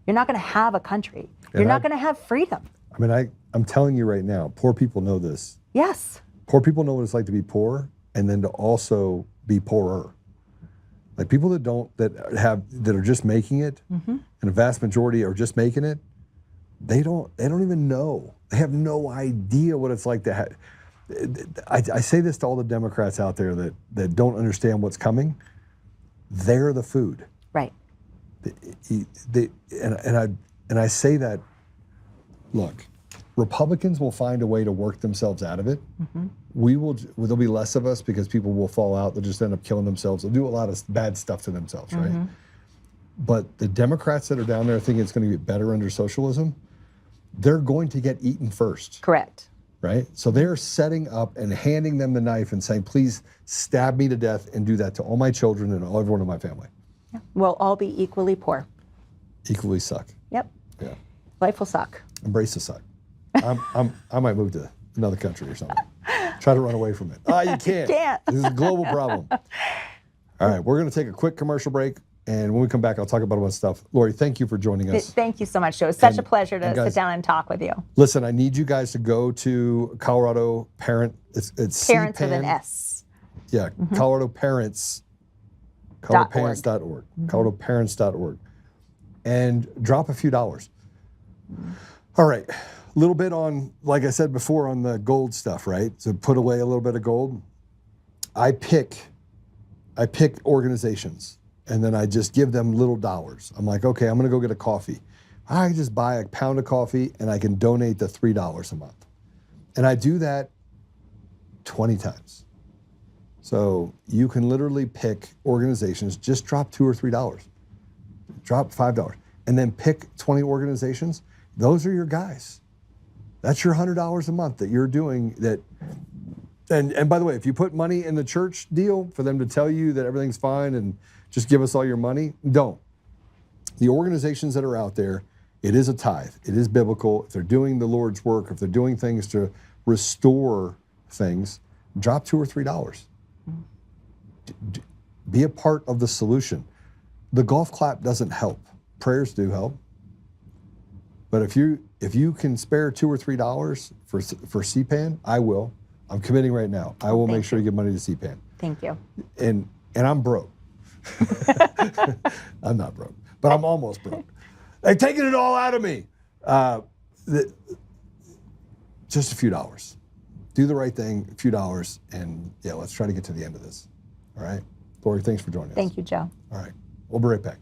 You're not going to have a country. You're not going to have freedom. I mean, I'm telling you right now, poor people know this. Yes. Poor people know what it's like to be poor and then to also be poorer. Like people that are just making it, and a vast majority are just making it, they don't even know. They have no idea what it's like to have. I say this to all the Democrats out there that don't understand what's coming. They're the food. Right. And I say that, look, Republicans will find a way to work themselves out of it. There'll be less of us because people will fall out. They'll just end up killing themselves. They'll do a lot of bad stuff to themselves, right? But the Democrats that are down there thinking it's going to get better under socialism, they're going to get eaten first. Correct. Right? So they're setting up and handing them the knife and saying, please stab me to death and do that to all my children and everyone in my family. Yeah. We'll all be equally poor. Equally suck. Yep. Yeah. Life will suck. Embrace the suck. I might move to another country or something. Try to run away from it. You can't. This is a global problem. All right, we're going to take a quick commercial break. And when we come back, I'll talk about a bunch of stuff. Lori, thank you for joining us. Thank you so much, Joe. It's such a pleasure to sit down and talk with you. Listen, I need you guys to go to Colorado Parent. It's Parents CPAN. with an S. Yeah, Colorado Parents. ColoradoParents.org. ColoradoParents.org. And drop a few dollars. All right, a little bit on, like I said before, on the gold stuff, right? So put away a little bit of gold. I pick organizations. And then I just give them little dollars. I'm like, okay, I'm gonna go get a coffee. I just buy a pound of coffee and I can donate the $3 a month. And I do that 20 times. So you can literally pick organizations, just drop $2 or $3, drop $5, and then pick 20 organizations. Those are your guys. That's your $100 a month that you're doing that. And by the way, if you put money in the church deal for them to tell you that everything's fine and just give us all your money, don't. The organizations that are out there, it is a tithe. It is biblical. If they're doing the Lord's work, if they're doing things to restore things, drop $2 or $3. Be a part of the solution. The golf clap doesn't help. Prayers do help. But if you can spare $2 or $3 for CPAN, I will. I'm committing right now. I will make sure to give money to CPAN. Thank you. And I'm broke. I'm not broke, but I'm almost broke. They're taking it all out of me. Just a few dollars. Do the right thing, a few dollars, and yeah, let's try to get to the end of this. All right? Lori, thanks for joining us. Thank you, Joe. All right. We'll be right back.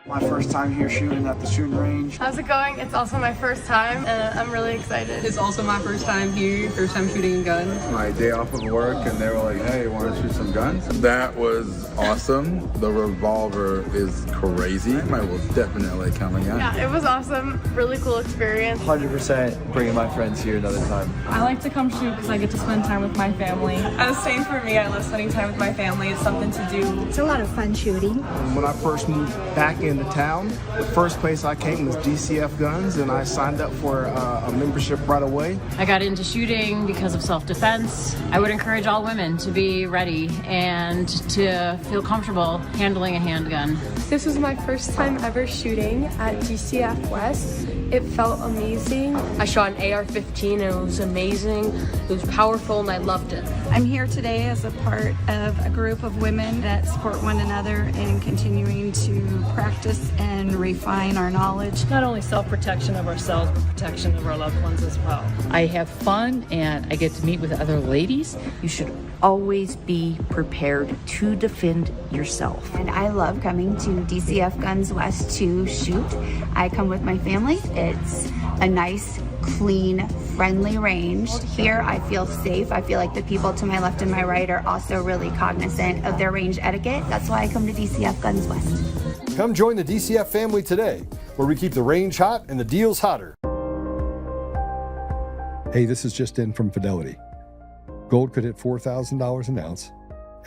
My first time here shooting at the shooting range. How's it going? It's also my first time, and I'm really excited. It's also my first time here, first time shooting a gun. My day off of work, and they were like, hey, you want to shoot some guns? That was awesome. The revolver is crazy. I will definitely come again. Yeah, it was awesome. Really cool experience. 100% bringing my friends here another time. I like to come shoot because I get to spend time with my family. Same for me. I love spending time with my family. It's something to do. It's a lot of fun shooting. When I first moved back into town, the first place I came was DCF Guns, and I signed up for a membership right away. I got into shooting because of self-defense. I would encourage all women to be ready and to feel comfortable handling a handgun. This was my first time ever shooting at DCF West. It felt amazing. I shot an AR-15 and it was amazing. It was powerful and I loved it. I'm here today as a part of a group of women that support one another in continuing to practice and refine our knowledge. Not only self-protection of ourselves, but protection of our loved ones as well. I have fun and I get to meet with other ladies. You should always be prepared to defend yourself. And I love coming to DCF Guns West to shoot. I come with my family. It's a nice, clean, friendly range. Here I feel safe. I feel like the people to my left and my right are also really cognizant of their range etiquette. That's why I come to DCF Guns West. Come join the DCF family today, where we keep the range hot and the deals hotter. Hey, this is just in from Fidelity. Gold could hit $4,000 an ounce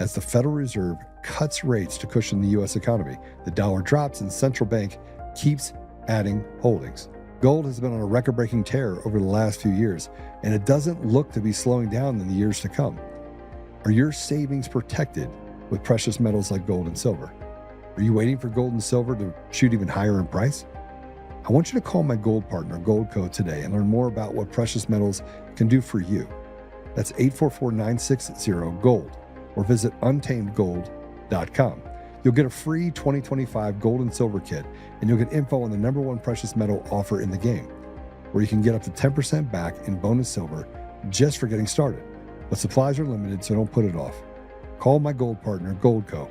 as the Federal Reserve cuts rates to cushion the U.S. economy. The dollar drops and the central bank keeps adding holdings. Gold has been on a record-breaking tear over the last few years, and it doesn't look to be slowing down in the years to come. Are your savings protected with precious metals like gold and silver? Are you waiting for gold and silver to shoot even higher in price? I want you to call my gold partner, Goldco, today and learn more about what precious metals can do for you. That's 844-960-GOLD or visit untamedgold.com. You'll get a free 2025 gold and silver kit, and you'll get info on the #1 precious metal offer in the game, where you can get up to 10% back in bonus silver just for getting started. But supplies are limited, so don't put it off. Call my gold partner, Goldco,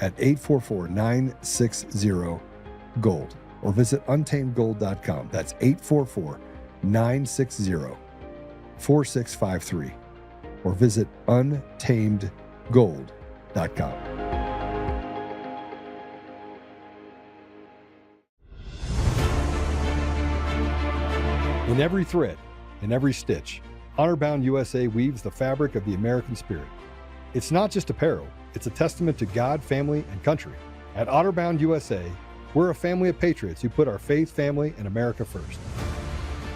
at 844-960-GOLD or visit untamedgold.com. That's 844-960-4653 or visit untamedgold.com. In every thread, in every stitch, Honor-Bound USA weaves the fabric of the American spirit. It's not just apparel, it's a testament to God, family, and country. At Honor-Bound USA, we're a family of patriots who put our faith, family, and America first.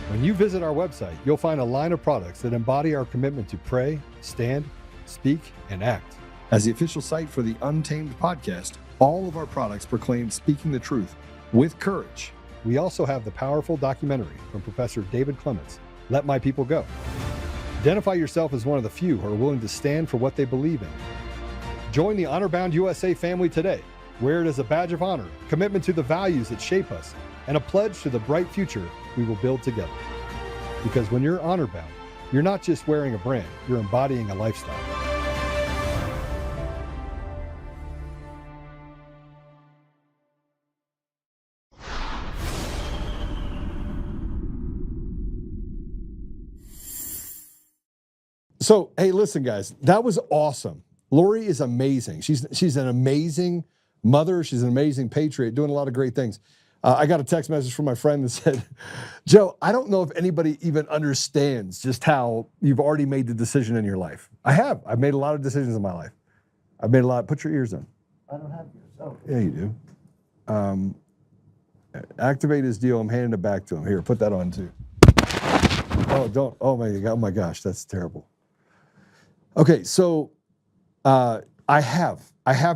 When you visit our website, you'll find a line of products that embody our commitment to pray, stand, speak, and act. As the official site for the Untamed podcast, all of our products proclaim speaking the truth with courage. We also have the powerful documentary from Professor David Clements, Let My People Go. Identify yourself as one of the few who are willing to stand for what they believe in. Join the Honor-Bound USA family today. Wear it as a badge of honor, commitment to the values that shape us, and a pledge to the bright future we will build together. Because when you're honor-bound, you're not just wearing a brand, you're embodying a lifestyle. So, hey, listen, guys, that was awesome. Lori is amazing. She's an amazing mother. She's an amazing patriot, doing a lot of great things. I got a text message from my friend that said, Joe, I don't know if anybody even understands just how you've already made the decision in your life. I have. I've made a lot of decisions in my life. I've made a lot. Put your ears in. I don't have ears. Oh. Yeah, you do. Activate his deal. I'm handing it back to him. Here, put that on too. Oh, don't. Oh my gosh, that's terrible. Okay, so I have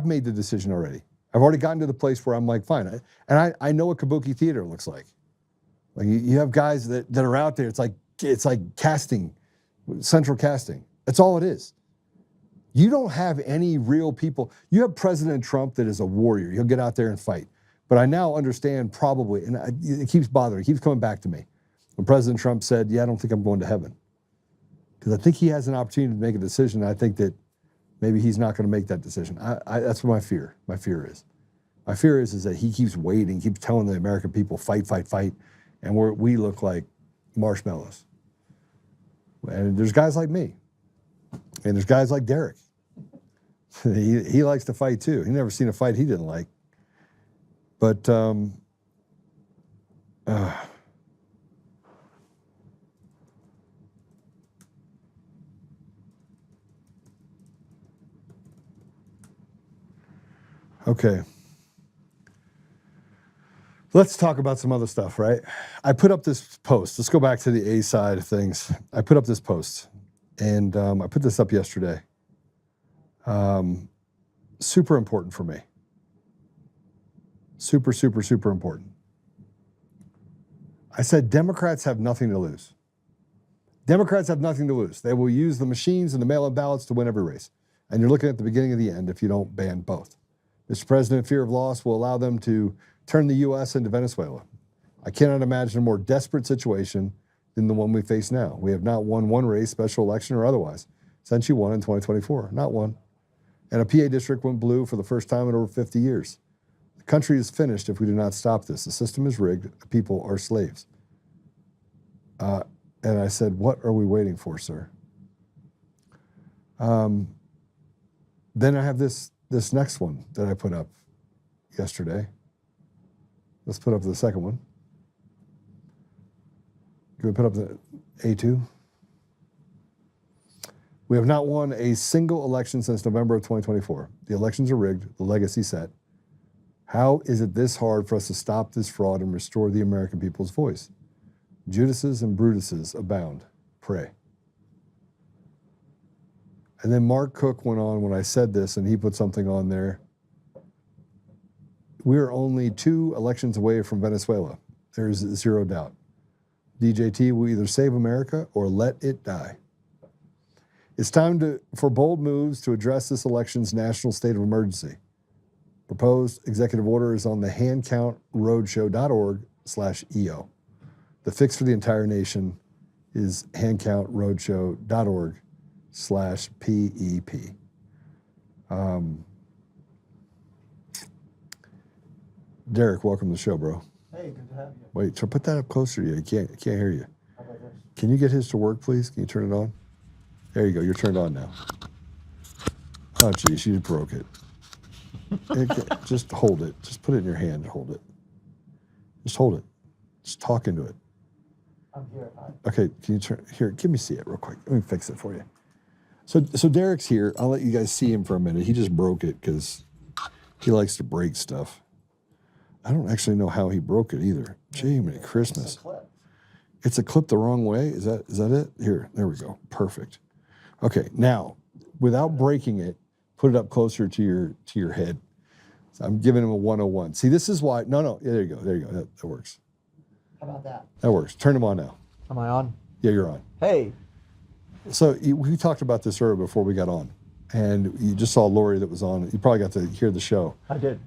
made the decision already. I've already gotten to the place where I'm like, fine. I know what kabuki theater looks like. Like you have guys that are out there. It's like casting, central casting. That's all it is. You don't have any real people. You have President Trump that is a warrior. He'll get out there and fight. But I now understand probably, and it keeps bothering, it keeps coming back to me. When President Trump said, yeah, I don't think I'm going to heaven. Because I think he has an opportunity to make a decision. I think that maybe he's not going to make that decision. That's what my fear is. My fear is that he keeps waiting, keeps telling the American people, fight, fight, fight, and we look like marshmallows. And there's guys like me, and there's guys like Derek. He likes to fight too. He never seen a fight he didn't like. But okay. Let's talk about some other stuff, right? I put up this post. Let's go back to the A side of things. I put up this post, and I put this up yesterday. Super important for me. Super, super, super important. I said Democrats have nothing to lose. Democrats have nothing to lose. They will use the machines and the mail-in ballots to win every race. And you're looking at the beginning of the end if you don't ban both. Mr. President, fear of loss will allow them to turn the U.S. into Venezuela. I cannot imagine a more desperate situation than the one we face now. We have not won one race, special election or otherwise, since you won in 2024. Not one. And a PA district went blue for the first time in over 50 years. The country is finished if we do not stop this. The system is rigged. The people are slaves. And I said, what are we waiting for, sir? Then I have this next one that I put up yesterday. Let's put up the second one. Can we put up the A2? We have not won a single election since November of 2024. The elections are rigged, the legacy set. How is it this hard for us to stop this fraud and restore the American people's voice? Judases and Brutuses abound. Pray. And then Mark Cook went on when I said this, and he put something on there. We're only 2 elections away from Venezuela. There's zero doubt. DJT will either save America or let it die. It's time for bold moves to address this election's national state of emergency. Proposed executive order is on the handcountroadshow.org/EO. The fix for the entire nation is handcountroadshow.org/PEP. Derek, welcome to the show, bro. Hey, good to have you. Wait, so put that up closer to you. I can't hear you. How about this? Can you get his to work, please? Can you turn it on? There you go. You're turned on now. Oh, geez, you broke it. Just hold it. Just put it in your hand and hold it. Just hold it. Just talk into it. I'm here. Okay, can you turn here? Give me see it real quick. Let me fix it for you. So Derek's here. I'll let you guys see him for a minute. He just broke it because he likes to break stuff. I don't actually know how he broke it either. Jiminy Christmas. It's a clip the wrong way. Is that it? Here, there we go. Perfect. Okay, now, without breaking it, put it up closer to your head. So I'm giving him a 101. See, this is why. No. Yeah, there you go. That works. How about that? That works. Turn him on now. Am I on? Yeah, you're on. Hey. So we talked about this earlier before we got on, and you just saw Lori that was on. You probably got to hear the show. I did.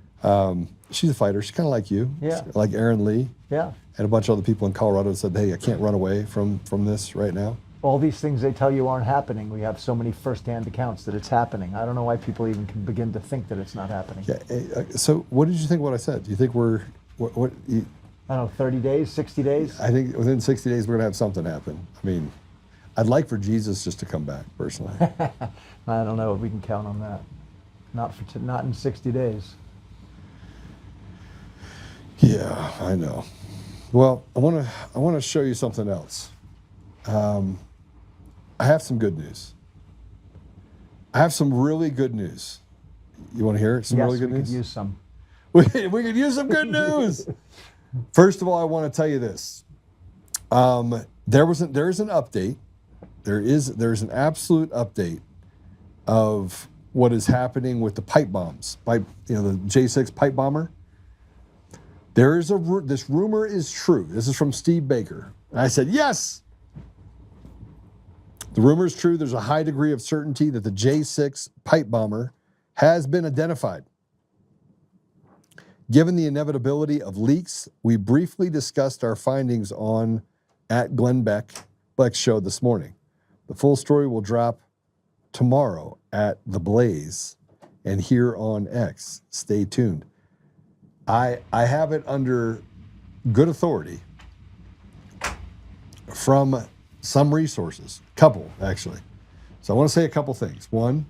She's a fighter. She's kind of like you. Yeah. Like Aaron Lee. Yeah. And a bunch of other people in Colorado said, hey, I can't run away from this right now. All these things they tell you aren't happening. We have so many first-hand accounts that it's happening. I don't know why people even can begin to think that it's not happening. Yeah. So what did you think of what I said? Do you think we're, what you, I don't know, 30 days, 60 days? I think within 60 days we're going to have something happen. I mean, I'd like for Jesus just to come back, personally. I don't know if we can count on that. Not in 60 days. Yeah, I know. Well, I want to show you something else. I have some good news. I have some really good news. You want to hear it? Some really good news? Yes, we could use some. We could use some good news. First of all, I want to tell you this. There is an update. There's an absolute update of what is happening with the pipe bombs. The J6 pipe bomber. This rumor is true. This is from Steve Baker. And I said, yes. The rumor is true. There's a high degree of certainty that the J6 pipe bomber has been identified. Given the inevitability of leaks, we briefly discussed our findings on at Glenn Beck's show this morning. The full story will drop tomorrow at The Blaze and here on X. Stay tuned. I have it under good authority from some resources, couple actually. So I want to say a couple things. One,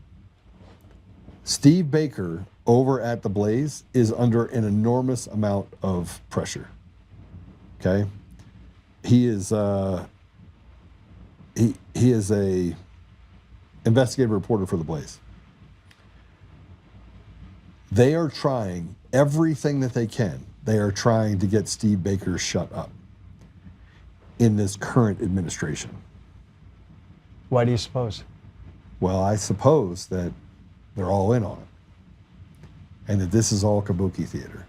Steve Baker over at The Blaze is under an enormous amount of pressure. Okay, he is he is a investigative reporter for The Blaze. They are trying everything that they can. They are trying to get Steve Baker shut up in this current administration. Why do you suppose? Well, I suppose that they're all in on it and that this is all kabuki theater.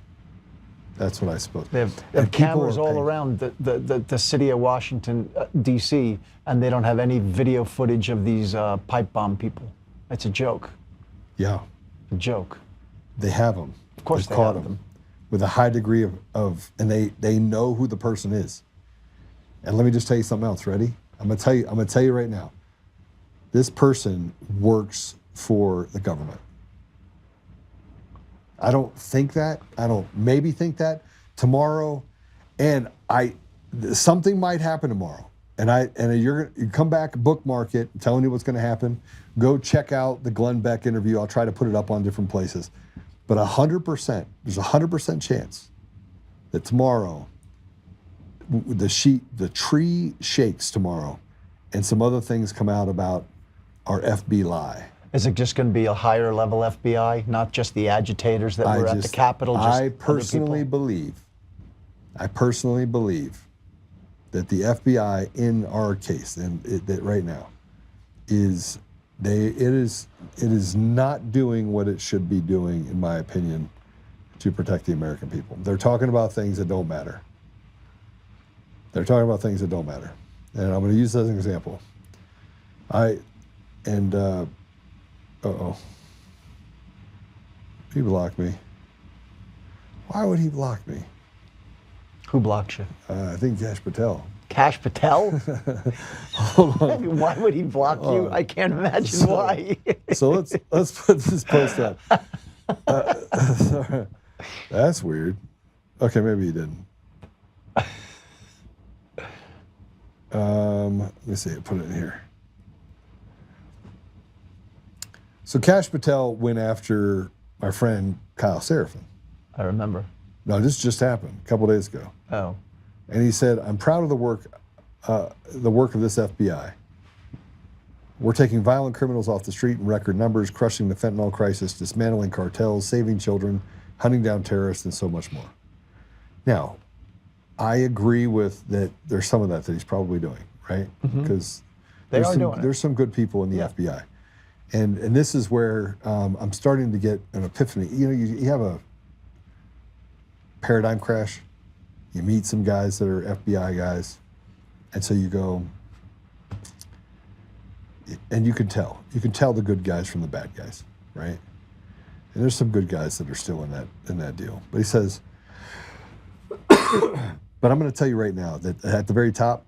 That's what I suppose. They have cameras all around the city of Washington, D.C., and they don't have any video footage of these pipe bomb people. It's a joke. Yeah. A joke. They have them. Of course they caught have them. With a high degree of and they know who the person is. And let me just tell you something else. Ready? I'm gonna tell you right now. This person works for the government. I don't think that. I don't maybe think that tomorrow, and something might happen tomorrow. And you come back, bookmark it, telling you what's going to happen. Go check out the Glenn Beck interview. I'll try to put it up on different places. But 100%, there's a 100% chance that tomorrow the tree shakes tomorrow, and some other things come out about our FBI. Is it just going to be a higher level FBI, not just the agitators that were at the Capitol? I personally believe that the FBI in our case, and that right now, is it is not doing what it should be doing, in my opinion, to protect the American people. They're talking about things that don't matter. They're talking about things that don't matter. And I'm going to use that as an example. He blocked me. Why would he block me? Who blocked you? I think Cash Patel. Cash Patel? Hold on. Why would he block you? I can't imagine why. So let's put this post up. Sorry. That's weird. Okay, maybe he didn't. Let me see. Put it in here. So Cash Patel went after my friend Kyle Seraphin. I remember. No, this just happened a couple days ago. Oh. And he said, "I'm proud of the work of this FBI. We're taking violent criminals off the street in record numbers, crushing the fentanyl crisis, dismantling cartels, saving children, hunting down terrorists, and so much more." Now, I agree with that. There's some of that he's probably doing, right? Because there's some good people in the FBI, and this is where I'm starting to get an epiphany. You know, you have a paradigm crash. You meet some guys that are FBI guys, and so you go, and you can tell the good guys from the bad guys, right? And there's some good guys that are still in that deal. But he says, but I'm going to tell you right now that at the very top,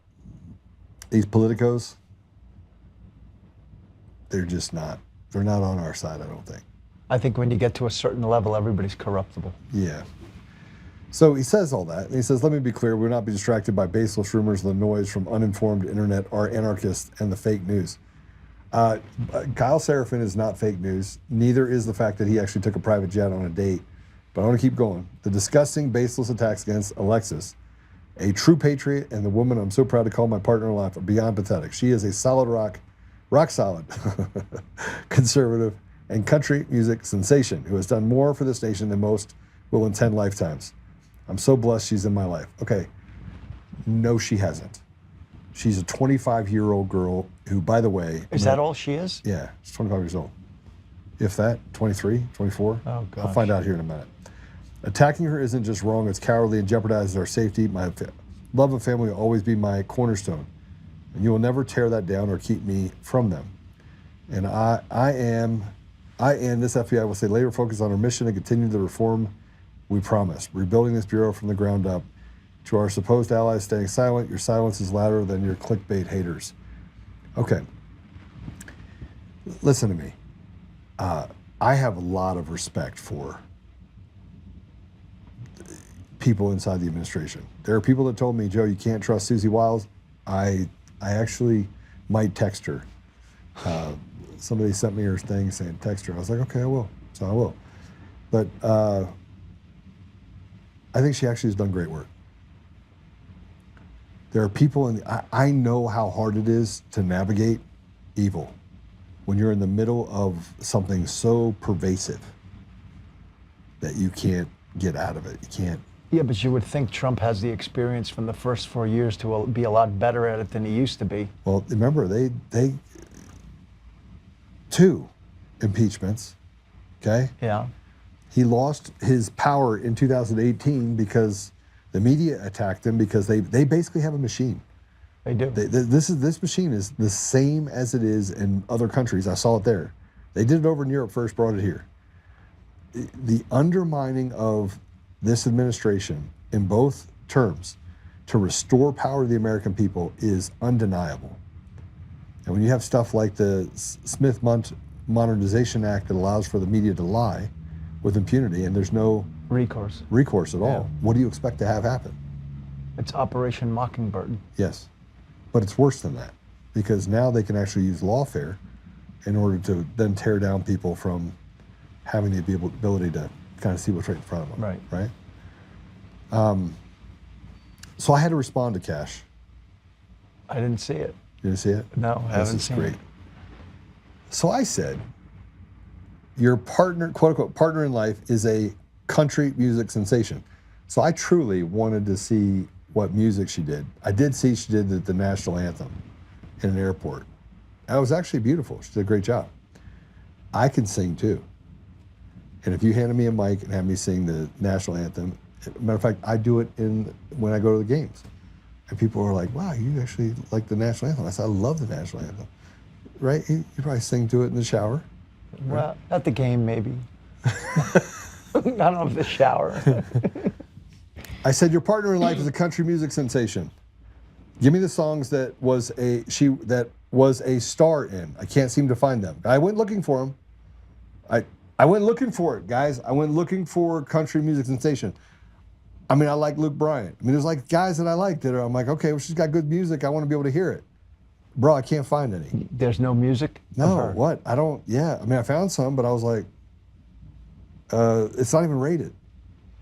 these politicos, they're not on our side, I don't think. I think when you get to a certain level, everybody's corruptible. Yeah. So he says all that, and he says, "Let me be clear, we will not be distracted by baseless rumors and the noise from uninformed internet or anarchists and the fake news." Kyle Seraphin is not fake news. Neither is the fact that he actually took a private jet on a date. But I want to keep going. The disgusting, baseless attacks against Alexis, a true patriot, and the woman I'm so proud to call my partner in life, are beyond pathetic. She is a solid rock solid conservative and country music sensation who has done more for this nation than most will in 10 lifetimes. I'm so blessed she's in my life. Okay, no, she hasn't. She's a 25-year-old girl who, by the way... Is that all she is? Yeah, she's 25 years old. If that, 23, 24? Oh, gosh. I'll find out here in a minute. Attacking her isn't just wrong, it's cowardly and jeopardizes our safety. My love of family will always be my cornerstone. And you will never tear that down or keep me from them. And I and this FBI will stay laser focused on our mission and continue the reform we promised, rebuilding this bureau from the ground up. To our supposed allies staying silent, your silence is louder than your clickbait haters. Okay. Listen to me. I have a lot of respect for people inside the administration. There are people that told me, "Joe, you can't trust Susie Wiles." I actually might text her. Somebody sent me her thing saying text her. I was like, okay, I will. So I will. But I think she actually has done great work. There are people I know how hard it is to navigate evil when you're in the middle of something so pervasive that you can't get out of it. You can't. Yeah, but you would think Trump has the experience from the first 4 years to be a lot better at it than he used to be. Well, remember, they 2 impeachments, okay? Yeah. He lost his power in 2018 because the media attacked him because they basically have a machine. They do. This machine is the same as it is in other countries. I saw it there. They did it over in Europe first, brought it here. The undermining of this administration in both terms to restore power to the American people is undeniable. And when you have stuff like the Smith Modernization Act that allows for the media to lie with impunity and there's no recourse at all, what do you expect to have happen? It's Operation Mockingbird. Yes, but it's worse than that because now they can actually use lawfare in order to then tear down people from having the ability to kind of see what's right in front of them. Right. So I had to respond to Cash. I didn't see it. You didn't see it? No, I haven't seen it. So I said, your partner, quote unquote, partner in life is a country music sensation. So I truly wanted to see what music she did. I did see she did the national anthem in an airport. That was actually beautiful. She did a great job. I can sing too. And if you handed me a mic and had me sing the national anthem, matter of fact, I do it when I go to the games. And people are like, wow, you actually like the national anthem. I said, I love the national anthem. Right? You probably sing to it in the shower. Well, at the game, maybe. Not on the shower. I said, your partner in life is a country music sensation. Give me the songs that was a star in. I can't seem to find them. I went looking for them. I went looking for it, guys. I went looking for country music sensation. I mean, I like Luke Bryan. I mean, there's like guys that I like that I'm like, okay, well, she's got good music. I want to be able to hear it. Bro, I can't find any. There's no music? No, what? I don't, yeah. I mean, I found some, but I was like, it's not even rated.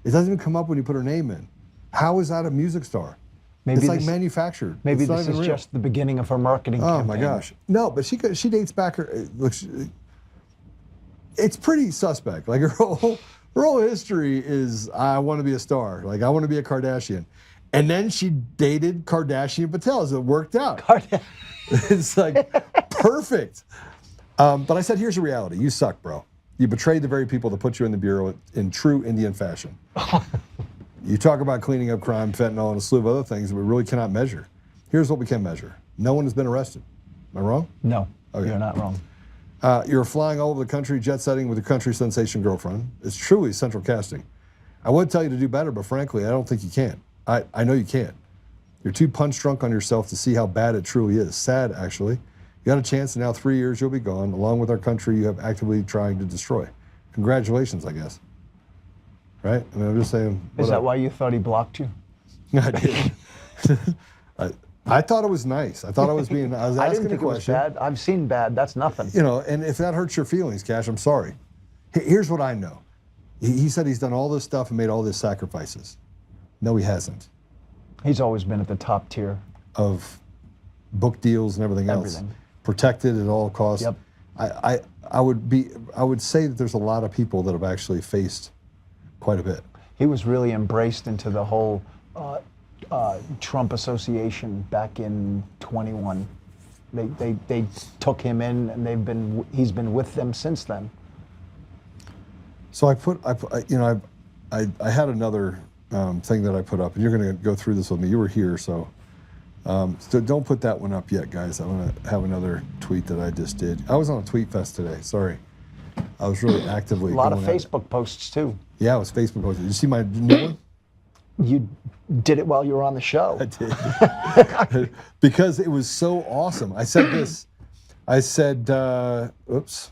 It doesn't even come up when you put her name in. How is that a music star? Maybe it's like manufactured. Maybe this is just the beginning of her marketing campaign. Oh my gosh. No, but she dates back her, look, it's pretty suspect. Like her whole history is, I want to be a star. Like I want to be a Kardashian. And then she dated Kardashian Patel, so it worked out. It's like perfect. But I said, here's the reality. You suck, bro. You betrayed the very people that put you in the bureau in true Indian fashion. You talk about cleaning up crime, fentanyl, and a slew of other things that we really cannot measure. Here's what we can measure. No one has been arrested. Am I wrong? No, okay. You're not wrong. You're flying all over the country, jet setting with your country sensation girlfriend. It's truly central casting. I would tell you to do better, but frankly, I don't think you can. I know you can't. You're too punch drunk on yourself to see how bad it truly is. Sad, actually. You got a chance, and now 3 years you'll be gone, along with our country you have actively trying to destroy. Congratulations, I guess. Right? I mean, I'm just saying. Is that why you thought he blocked you? I did. I thought it was nice. I thought I was being. I was asking I didn't think a question. It was bad. I've seen bad. That's nothing. You know, and if that hurts your feelings, Cash, I'm sorry. Here's what I know. He said he's done all this stuff and made all these sacrifices. No, he hasn't. He's always been at the top tier of book deals and everything else. Protected at all costs. Yep. I would say that there's a lot of people that have actually faced quite a bit. He was really embraced into the whole Trump association back in 21. They took him in, and he's been with them since then. So I had another thing that I put up, and you're going to go through this with me. You were here, so don't put that one up yet, guys. I want to have another tweet that I just did. I was on a tweet fest today. Sorry, I was really actively. A lot of Facebook posts too. Yeah, it was Facebook posts. Did you see my new one? You did it while you were on the show. I did. Because it was so awesome. I said this. I said, oops.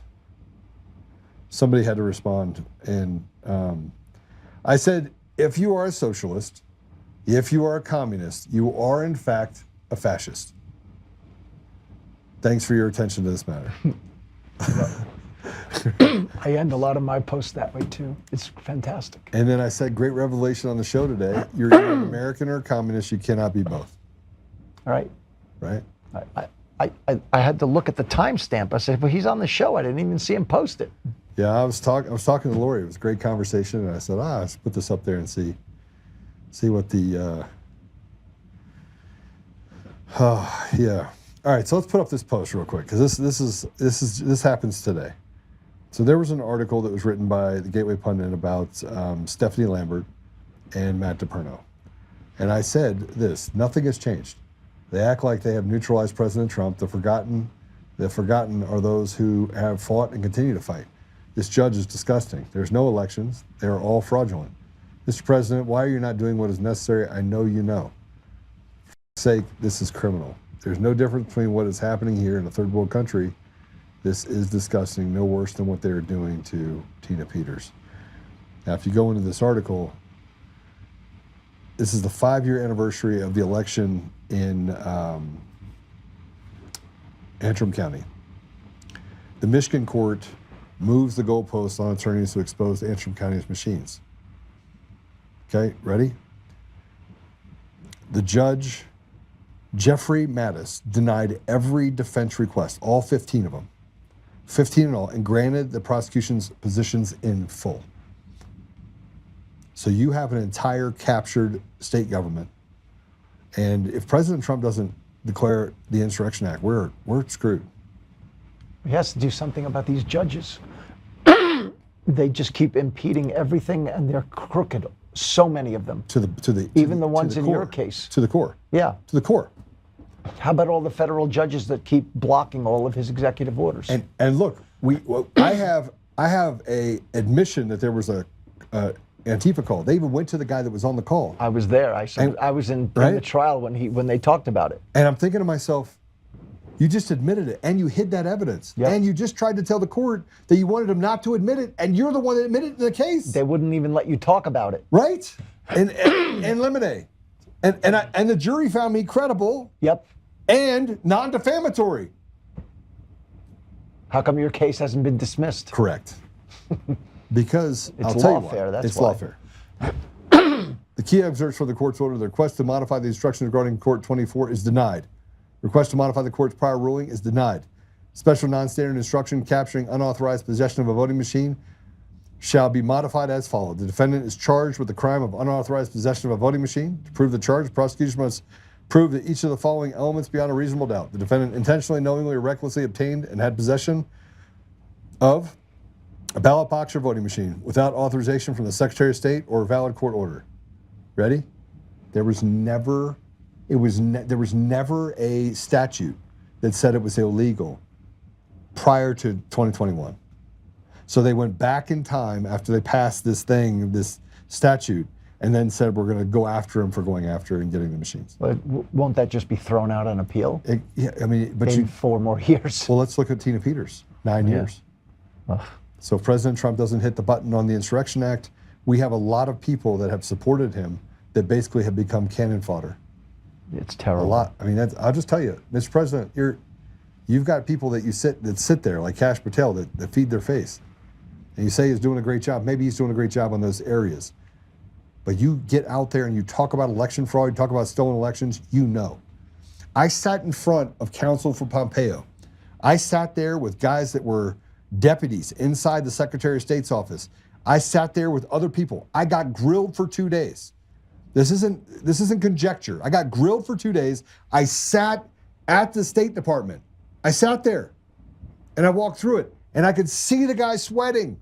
Somebody had to respond. And I said, if you are a socialist, if you are a communist, you are in fact a fascist. Thanks for your attention to this matter. I end a lot of my posts that way too. It's fantastic. And then I said, great revelation on the show today. You're either an American or a communist. You cannot be both. All right. Right? I had to look at the timestamp. I said, well, he's on the show. I didn't even see him post it. Yeah, I was talking to Lori. It was a great conversation, and I said, let's put this up there and see what the. Yeah. All right, so let's put up this post real quick because this happens today. So there was an article that was written by the Gateway Pundit about Stephanie Lambert and Matt DePerno, and I said this: nothing has changed. They act like they have neutralized President Trump. The forgotten are those who have fought and continue to fight. This judge is disgusting. There's no elections. They are all fraudulent. Mr. President, why are you not doing what is necessary? I know you know. For God's sake, this is criminal. There's no difference between what is happening here in a third world country. This is disgusting, no worse than what they're doing to Tina Peters. Now, if you go into this article, this is the 5-year anniversary of the election in Antrim County. The Michigan court moves the goalposts on attorneys to expose Antrim County's machines. Okay, ready? The judge, Jeffrey Mattis, denied every defense request, all 15 of them, 15 in all, and granted the prosecution's positions in full. So you have an entire captured state government, and if President Trump doesn't declare the Insurrection Act, we're screwed. He has to do something about these judges. They just keep impeding everything, and they're crooked. So many of them. Even the ones in your case. To the core. Yeah. To the core. How about all the federal judges that keep blocking all of his executive orders? And look, I have a admission that there was a Antifa call. They even went to the guy that was on the call. I was there. I was in the trial when they talked about it. And I'm thinking to myself, you just admitted it, and you hid that evidence, and you just tried to tell the court that you wanted him not to admit it, and you're the one that admitted it in the case. They wouldn't even let you talk about it, right? And limine, and the jury found me credible. Yep. And non-defamatory. How come your case hasn't been dismissed? Correct. Because it's I'll tell you lawfare. why. That's it's why. lawfare. The key excerpts for the court's order: the request to modify the instructions regarding Court 24 is denied. Request to modify the court's prior ruling is denied. Special non-standard instruction capturing unauthorized possession of a voting machine shall be modified as follows. The defendant is charged with the crime of unauthorized possession of a voting machine. To prove the charge, the prosecution must prove that each of the following elements beyond a reasonable doubt. The defendant intentionally, knowingly, or recklessly obtained and had possession of a ballot box or voting machine without authorization from the Secretary of State or a valid court order. Ready? There was never a statute that said it was illegal prior to 2021. So they went back in time after they passed this statute, and then said we're going to go after him for going after and getting the machines. But won't that just be thrown out on appeal? But 4 more years. Well, let's look at Tina Peters, 9 years. Ugh. So if President Trump doesn't hit the button on the Insurrection Act, we have a lot of people that have supported him that basically have become cannon fodder. It's terrible. A lot. I mean, I'll just tell you, Mr. President, you've got people that sit there like Kash Patel that feed their face, and you say he's doing a great job. Maybe he's doing a great job on those areas, but you get out there and you talk about election fraud, you talk about stolen elections. I sat in front of counsel for Pompeo. I sat there with guys that were deputies inside the Secretary of State's office. I sat there with other people. I got grilled for 2 days. This isn't conjecture. I got grilled for 2 days. I sat at the State Department. I sat there and I walked through it and I could see the guy sweating.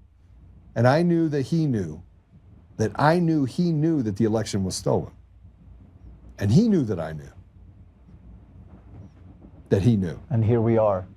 And I knew that he knew that he knew that the election was stolen. And he knew that I knew that he knew. And here we are.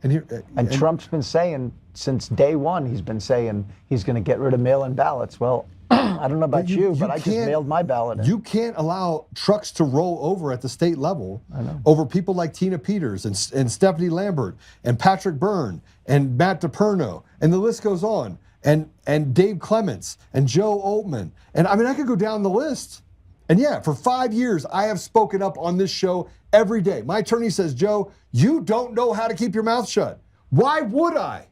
And Trump's been saying since day one, he's been saying he's going to get rid of mail-in ballots. Well, I don't know about you, but I just mailed my ballot in. You can't allow trucks to roll over at the state level over people like Tina Peters and Stephanie Lambert and Patrick Byrne and Matt DePerno, and the list goes on, and Dave Clements and Joe Oltmann. And I mean, I could go down the list. And yeah, for 5 years, I have spoken up on this show every day. My attorney says, Joe, you don't know how to keep your mouth shut. Why would I?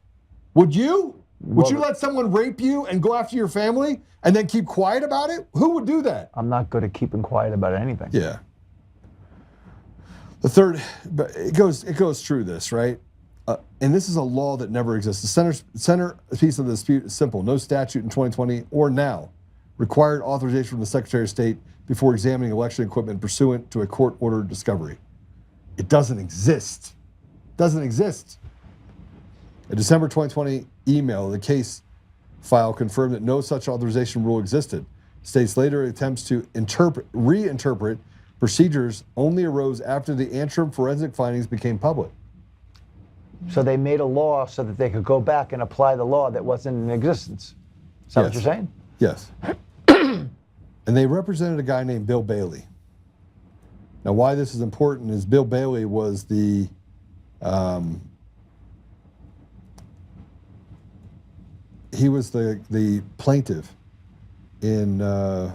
Would you? Would you let someone rape you and go after your family and then keep quiet about it? Who would do that? I'm not good at keeping quiet about anything. Yeah. The third, but it goes through this, right? And this is a law that never exists. The centerpiece of the dispute is simple. No statute in 2020 or now required authorization from the Secretary of State before examining election equipment pursuant to a court-ordered discovery. It doesn't exist. Doesn't exist. A December 2020 email, the case file confirmed that no such authorization rule existed. States later attempts to reinterpret procedures only arose after the interim forensic findings became public. So they made a law so that they could go back and apply the law that wasn't in existence. Is that what you're saying? Yes. And they represented a guy named Bill Bailey. Now, why this is important is Bill Bailey was the plaintiff in the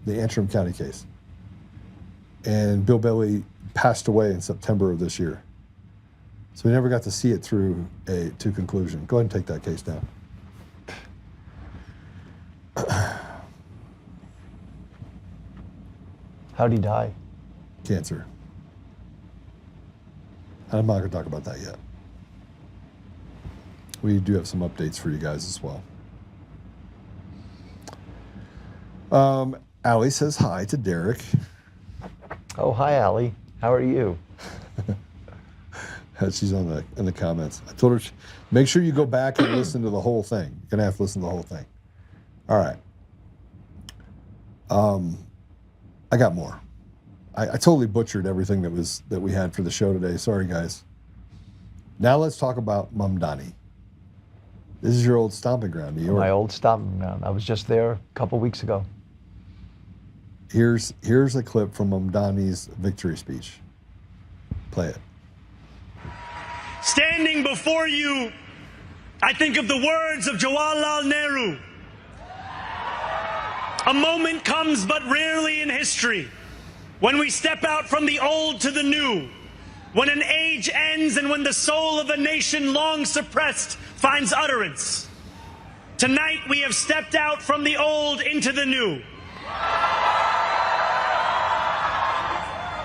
Antrim County case. And Bill Bailey passed away in September of this year. So we never got to see it through to conclusion. Go ahead and take that case down. How'd he die? Cancer. I'm not going to talk about that yet. We do have some updates for you guys as well. Allie says hi to Derek. Oh, hi, Allie. How are you? She's in the comments. I told her, make sure you go back and listen to the whole thing. You're gonna have to listen to the whole thing. All right. I got more. I totally butchered everything that we had for the show today. Sorry, guys. Now let's talk about Mamdani. This is your old stomping ground, New York. My old stomping ground. I was just there a couple weeks ago. Here's a clip from Mamdani's victory speech. Play it. Standing before you, I think of the words of Jawaharlal Nehru. A moment comes but rarely in history when we step out from the old to the new, when an age ends and when the soul of a nation long suppressed finds utterance. Tonight we have stepped out from the old into the new.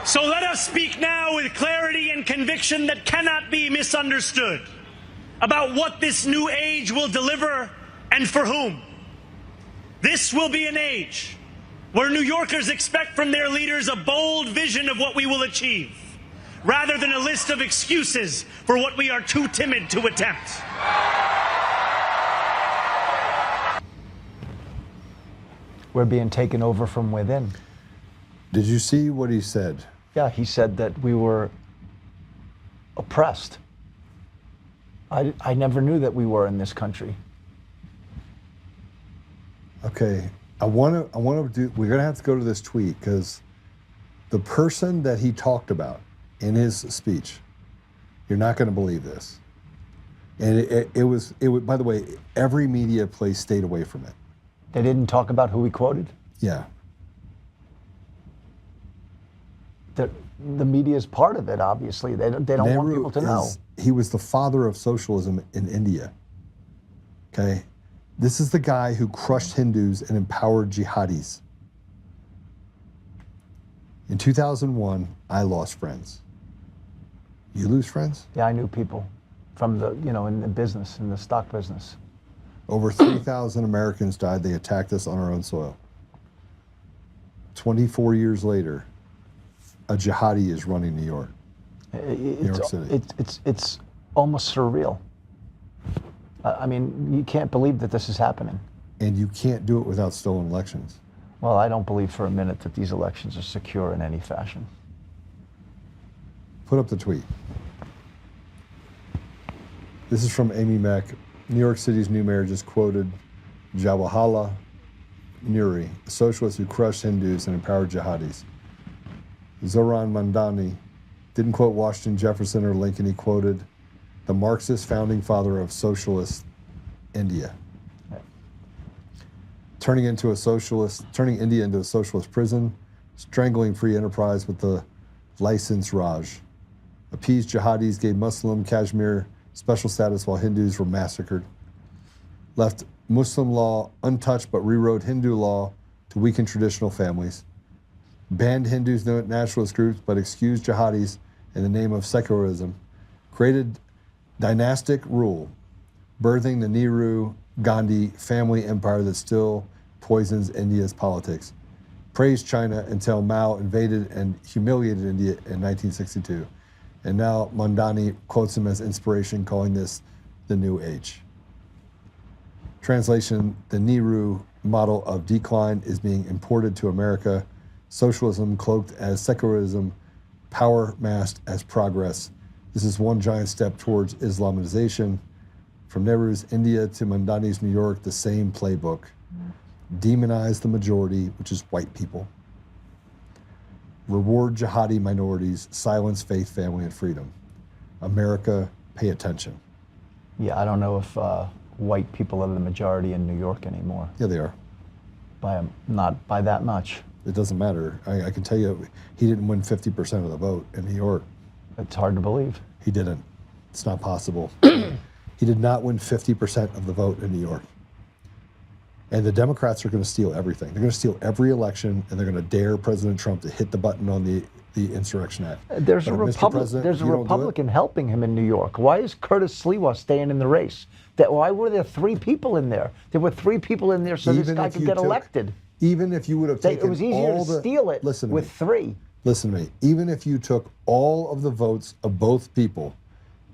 So let us speak now with clarity and conviction that cannot be misunderstood about what this new age will deliver and for whom. This will be an age where New Yorkers expect from their leaders a bold vision of what we will achieve, rather than a list of excuses for what we are too timid to attempt. We're being taken over from within. Did you see what he said? Yeah, he said that we were oppressed. I never knew that we were in this country. Okay, I want to do. We're gonna have to go to this tweet because the person that he talked about in his speech, you're not going to believe this. And it was. By the way, every media place stayed away from it. They didn't talk about who he quoted? Yeah. The media is part of it, obviously. They don't want people to know. He was the father of socialism in India. Okay? This is the guy who crushed Hindus and empowered jihadis. In 2001, I lost friends. You lose friends? Yeah, I knew people from in the business, in the stock business. Over 3,000 Americans died. They attacked us on our own soil. 24 years later, a jihadi is running New York. New York City. It's almost surreal. I mean, you can't believe that this is happening. And you can't do it without stolen elections. Well, I don't believe for a minute that these elections are secure in any fashion. Put up the tweet. This is from Amy Mack. New York City's new mayor just quoted Jawaharlal Nehru, a socialist who crushed Hindus and empowered jihadis. Zohran Mamdani didn't quote Washington, Jefferson, or Lincoln. He quoted the Marxist founding father of socialist India. Turning India into a socialist prison, strangling free enterprise with the licensed Raj. Appeased jihadis, gave Muslim Kashmir special status while Hindus were massacred. Left Muslim law untouched but rewrote Hindu law to weaken traditional families. Banned Hindus, nationalist groups, but excused jihadis in the name of secularism. Created dynastic rule, birthing the Nehru-Gandhi family empire that still poisons India's politics. Praised China until Mao invaded and humiliated India in 1962. And now Mamdani quotes him as inspiration, calling this the new age. Translation, the Nehru model of decline is being imported to America. Socialism cloaked as secularism, power masked as progress. This is one giant step towards Islamization. From Nehru's India to Mamdani's New York, the same playbook. Demonize the majority, which is white people. Reward jihadi minorities, silence faith, family, and freedom. America, pay attention. Yeah, I don't know if white people are the majority in New York anymore. Yeah, they are. Not by that much. It doesn't matter. I can tell you, he didn't win 50% of the vote in New York. It's hard to believe. He didn't. It's not possible. He did not win 50% of the vote in New York. And the Democrats are going to steal everything. They're going to steal every election, and they're going to dare President Trump to hit the button on the Insurrection Act. There's a Republican helping him in New York. Why is Curtis Sliwa staying in the race? Why were there 3 people in there? There were 3 people in there so this guy could get elected. Even if you would have taken it was easier to steal it with 3. Listen to me. Even if you took all of the votes of both people,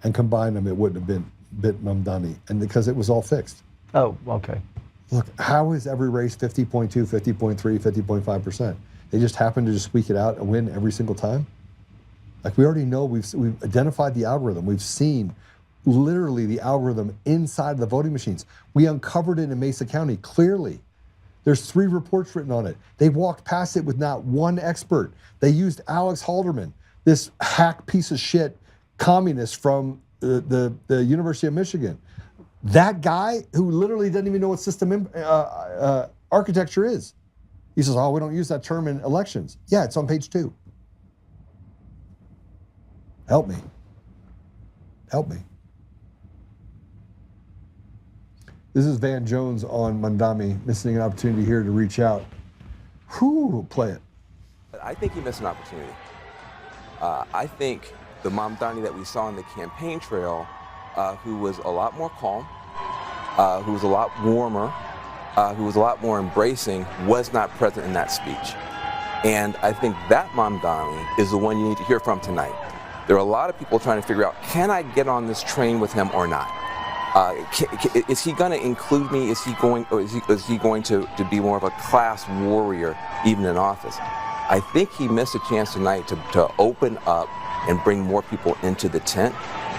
and combined them, it wouldn't have been Mamdani, and because it was all fixed. Oh, okay. Look, how is every race 50.2, 50.3, 50.5%? They just happen to just squeak it out and win every single time? Like, we already know, we've identified the algorithm. We've seen literally the algorithm inside the voting machines. We uncovered it in Mesa County, clearly. There's 3 reports written on it. They walked past it with not one expert. They used Alex Halderman, this hack piece of shit communist from the University of Michigan. That guy who literally doesn't even know what system architecture is. He says, oh, we don't use that term in elections. Yeah, it's on page 2. Help me. Help me. This is Van Jones on Mamdani, missing an opportunity here to reach out. Whew, play it. I think he missed an opportunity. I think the Mamdani that we saw on the campaign trail, who was a lot more calm, who was a lot warmer, who was a lot more embracing, was not present in that speech. And I think that Mamdani is the one you need to hear from tonight. There are a lot of people trying to figure out, can I get on this train with him or not? Is he going to include me? Is he going to be more of a class warrior even in office? I think he missed a chance tonight to open up and bring more people into the tent.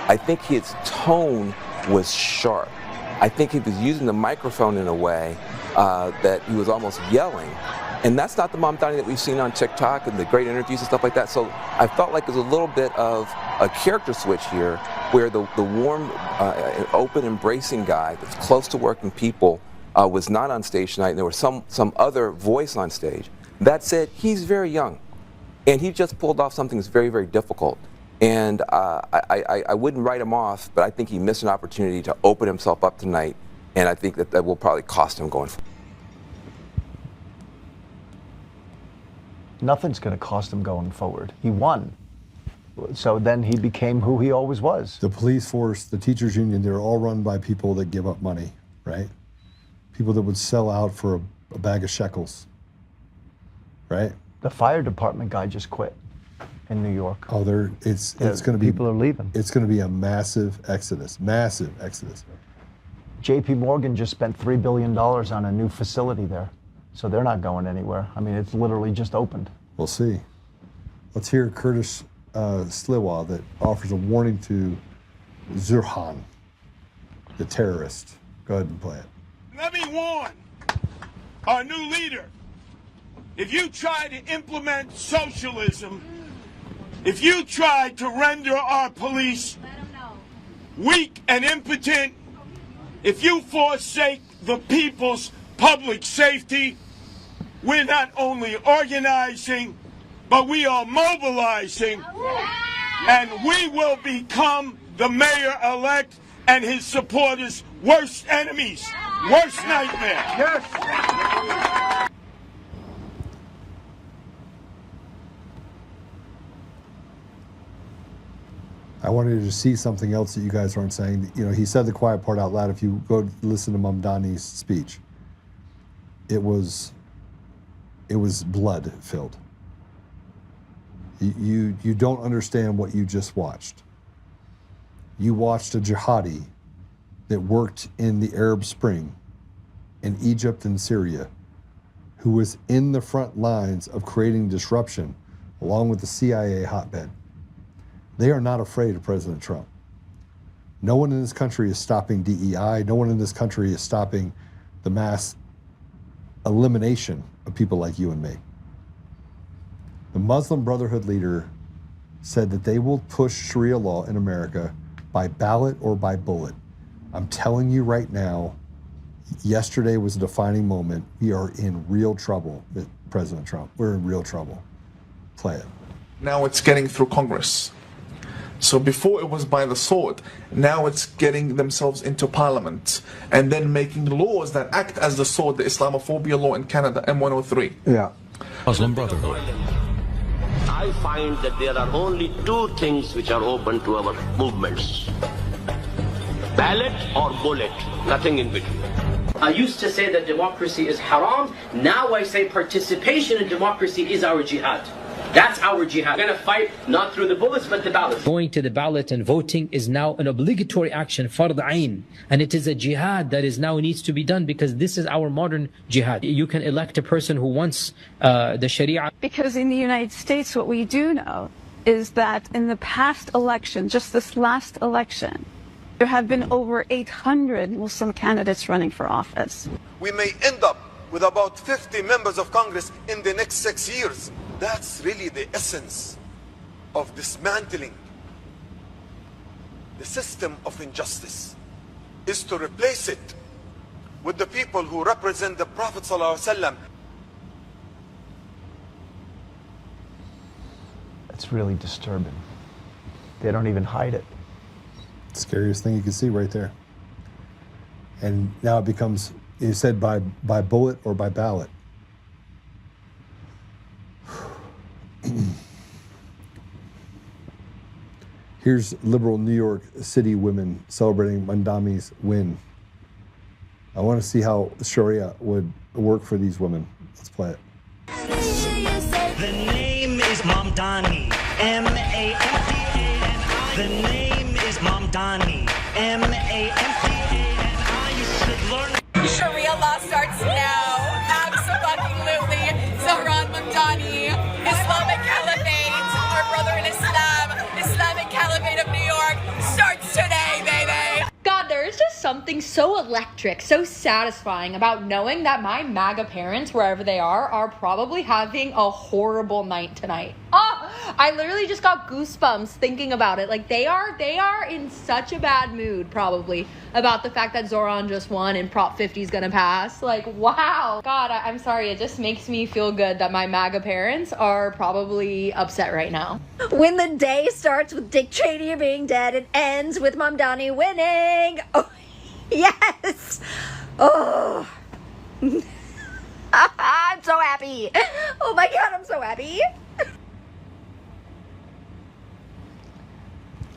I think his tone was sharp. I think he was using the microphone in a way that he was almost yelling. And that's not the Mamdani that we've seen on TikTok and the great interviews and stuff like that. So I felt like there's a little bit of a character switch here where the warm, open, embracing guy that's close to working people was not on stage tonight, and there was some other voice on stage. That said, he's very young, and he just pulled off something that's very, very difficult. And I wouldn't write him off, but I think he missed an opportunity to open himself up tonight, and I think that will probably cost him going forward. Nothing's going to cost him going forward. He won. So then he became who he always was. The police force, the teachers union, they're all run by people that give up money, right? People that would sell out for a bag of shekels, right? The fire department guy just quit in New York. Oh, it's going to be, people are leaving. It's going to be a massive exodus, massive exodus. JP Morgan just spent $3 billion on a new facility there. So they're not going anywhere. I mean, it's literally just opened. We'll see. Let's hear Curtis Sliwa that offers a warning to Zohran, the terrorist. Go ahead and play it. Let me warn our new leader. If you try to implement socialism, if you try to render our police weak and impotent, if you forsake the people's public safety, we're not only organizing, but we are mobilizing, and we will become the mayor-elect and his supporters' worst enemies, worst nightmare. Yes. I wanted you to see something else that you guys aren't saying. You know, he said the quiet part out loud. If you go listen to Mamdani's speech, it was blood-filled. You don't understand what you just watched. You watched a jihadi that worked in the Arab Spring in Egypt and Syria, who was in the front lines of creating disruption along with the CIA hotbed. They are not afraid of President Trump. No one in this country is stopping DEI. No one in this country is stopping the mass elimination of people like you and me. The Muslim Brotherhood leader said that they will push Sharia law in America by ballot or by bullet. I'm telling you right now, yesterday was a defining moment. We are in real trouble with President Trump. We're in real trouble. Play it. Now it's getting through Congress. So before it was by the sword, now it's getting themselves into parliament and then making laws that act as the sword, the Islamophobia law in Canada, M103. Yeah. Muslim Brotherhood. I find that there are only two things which are open to our movements. Ballot or bullet, nothing in between. I used to say that democracy is haram. Now I say participation in democracy is our jihad. That's our jihad. We're going to fight not through the bullets, but the ballot. Going to the ballot and voting is now an obligatory action, fard ayn. And it is a jihad that is now needs to be done because this is our modern jihad. You can elect a person who wants the Sharia. Because in the United States, what we do know is that in the past election, just this last election, there have been over 800 Muslim candidates running for office. We may end up with about 50 members of Congress in the next 6 years. That's really the essence of dismantling the system of injustice, is to replace it with the people who represent the Prophet ﷺ. It's really disturbing. They don't even hide it. Scariest thing you can see right there. And now it becomes, you said by bullet or by ballot. Here's liberal New York City women celebrating Mamdani's win. I want to see how Sharia would work for these women. Let's play it. The name is Mamdani, M-A-M-D-A-N-I. The name is Mamdani, M-A-M-D-A-N-I. You should learn. Sharia law starts now. Absolutely. Zohran Mamdani, Islamic Caliphate, our brother in Islam, Islamic Caliphate of New York, starts today, baby. God, there is just something so electric, so satisfying about knowing that my MAGA parents, wherever they are probably having a horrible night tonight. Oh, I literally just got goosebumps thinking about it. Like they are in such a bad mood probably about the fact that Zohran just won and Prop 50 is gonna pass. Like, wow. God, I'm sorry. It just makes me feel good that my MAGA parents are probably upset right now. When the day starts with Dick Cheney being dead, it ends with Mamdani winning. Oh, yes. Oh. I'm so happy. Oh my God, I'm so happy.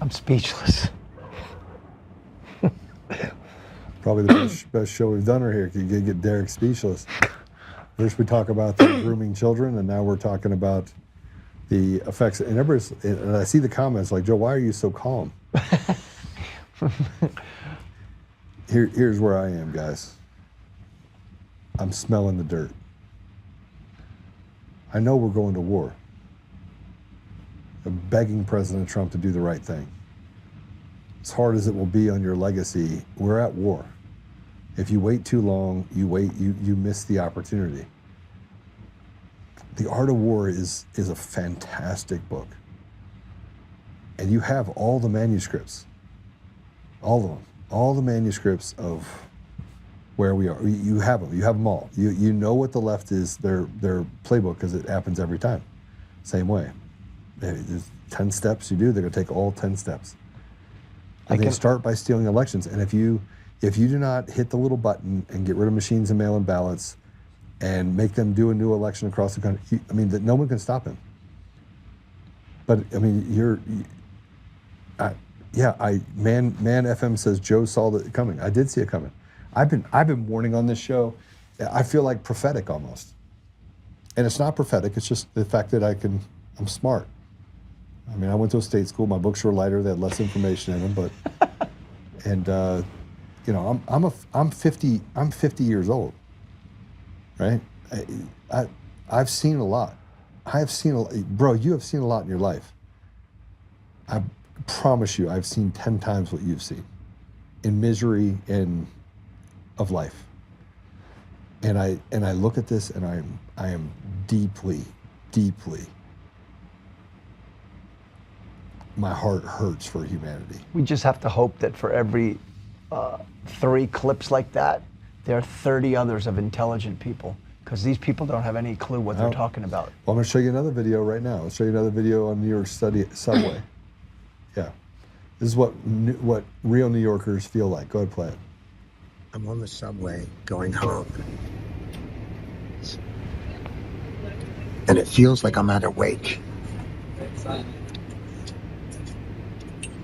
I'm speechless. Probably the best show we've done right here. You get Derek speechless. First we talk about the grooming children, and now we're talking about the effects. And and I see the comments like, Joe, why are you so calm? Here's where I am, guys. I'm smelling the dirt. I know we're going to war. I'm begging President Trump to do the right thing. As hard as it will be on your legacy, we're at war. If you wait too long, you miss the opportunity. The Art of War is a fantastic book. And you have all the manuscripts. All of them. All the manuscripts of where we are. You have them. You have them all. You know what the left is, their playbook, because it happens every time. Same way. There's 10 steps you do, they're going to take all 10 steps. And they start by stealing elections. And if you do not hit the little button and get rid of machines and mail-in ballots and make them do a new election across the country, no one can stop him. But Man FM says Joe saw it coming. I did see it coming. I've been warning on this show. I feel like prophetic almost. And it's not prophetic, it's just the fact that I'm smart. I went to a state school. My books were lighter. They had less information in them, I'm 50 years old, right? I've seen a lot. Bro, you have seen a lot in your life. I promise you, I've seen 10 times what you've seen in misery and of life. And I look at this and I am deeply, my heart hurts for humanity. We just have to hope that for every 3 clips like that, there are 30 others of intelligent people, because these people don't have any clue what they're talking about. Well, I'm going to show you another video right now. I'll show you another video on New York subway. Yeah. This is what real New Yorkers feel like. Go ahead, play it. I'm on the subway going home. And it feels like I'm at a wake.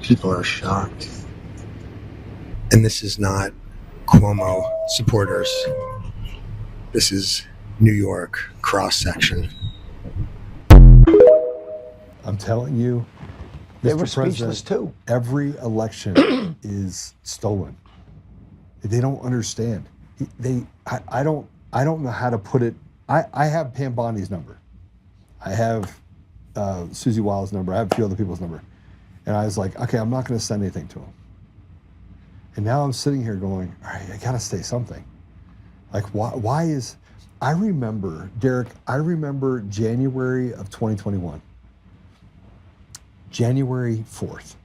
People are shocked. And this is not Cuomo supporters. This is New York cross-section. I'm telling you, They Mr. were President, speechless too. every election is stolen. They don't understand. I don't know how to put it. I have Pam Bondi's number. I have Susie Wild's number. I have a few other people's number. And I was like, okay, I'm not going to send anything to them. And now I'm sitting here going, all right, I got to say something. Like, why is, I remember, Derek, January of 2021. January 4th,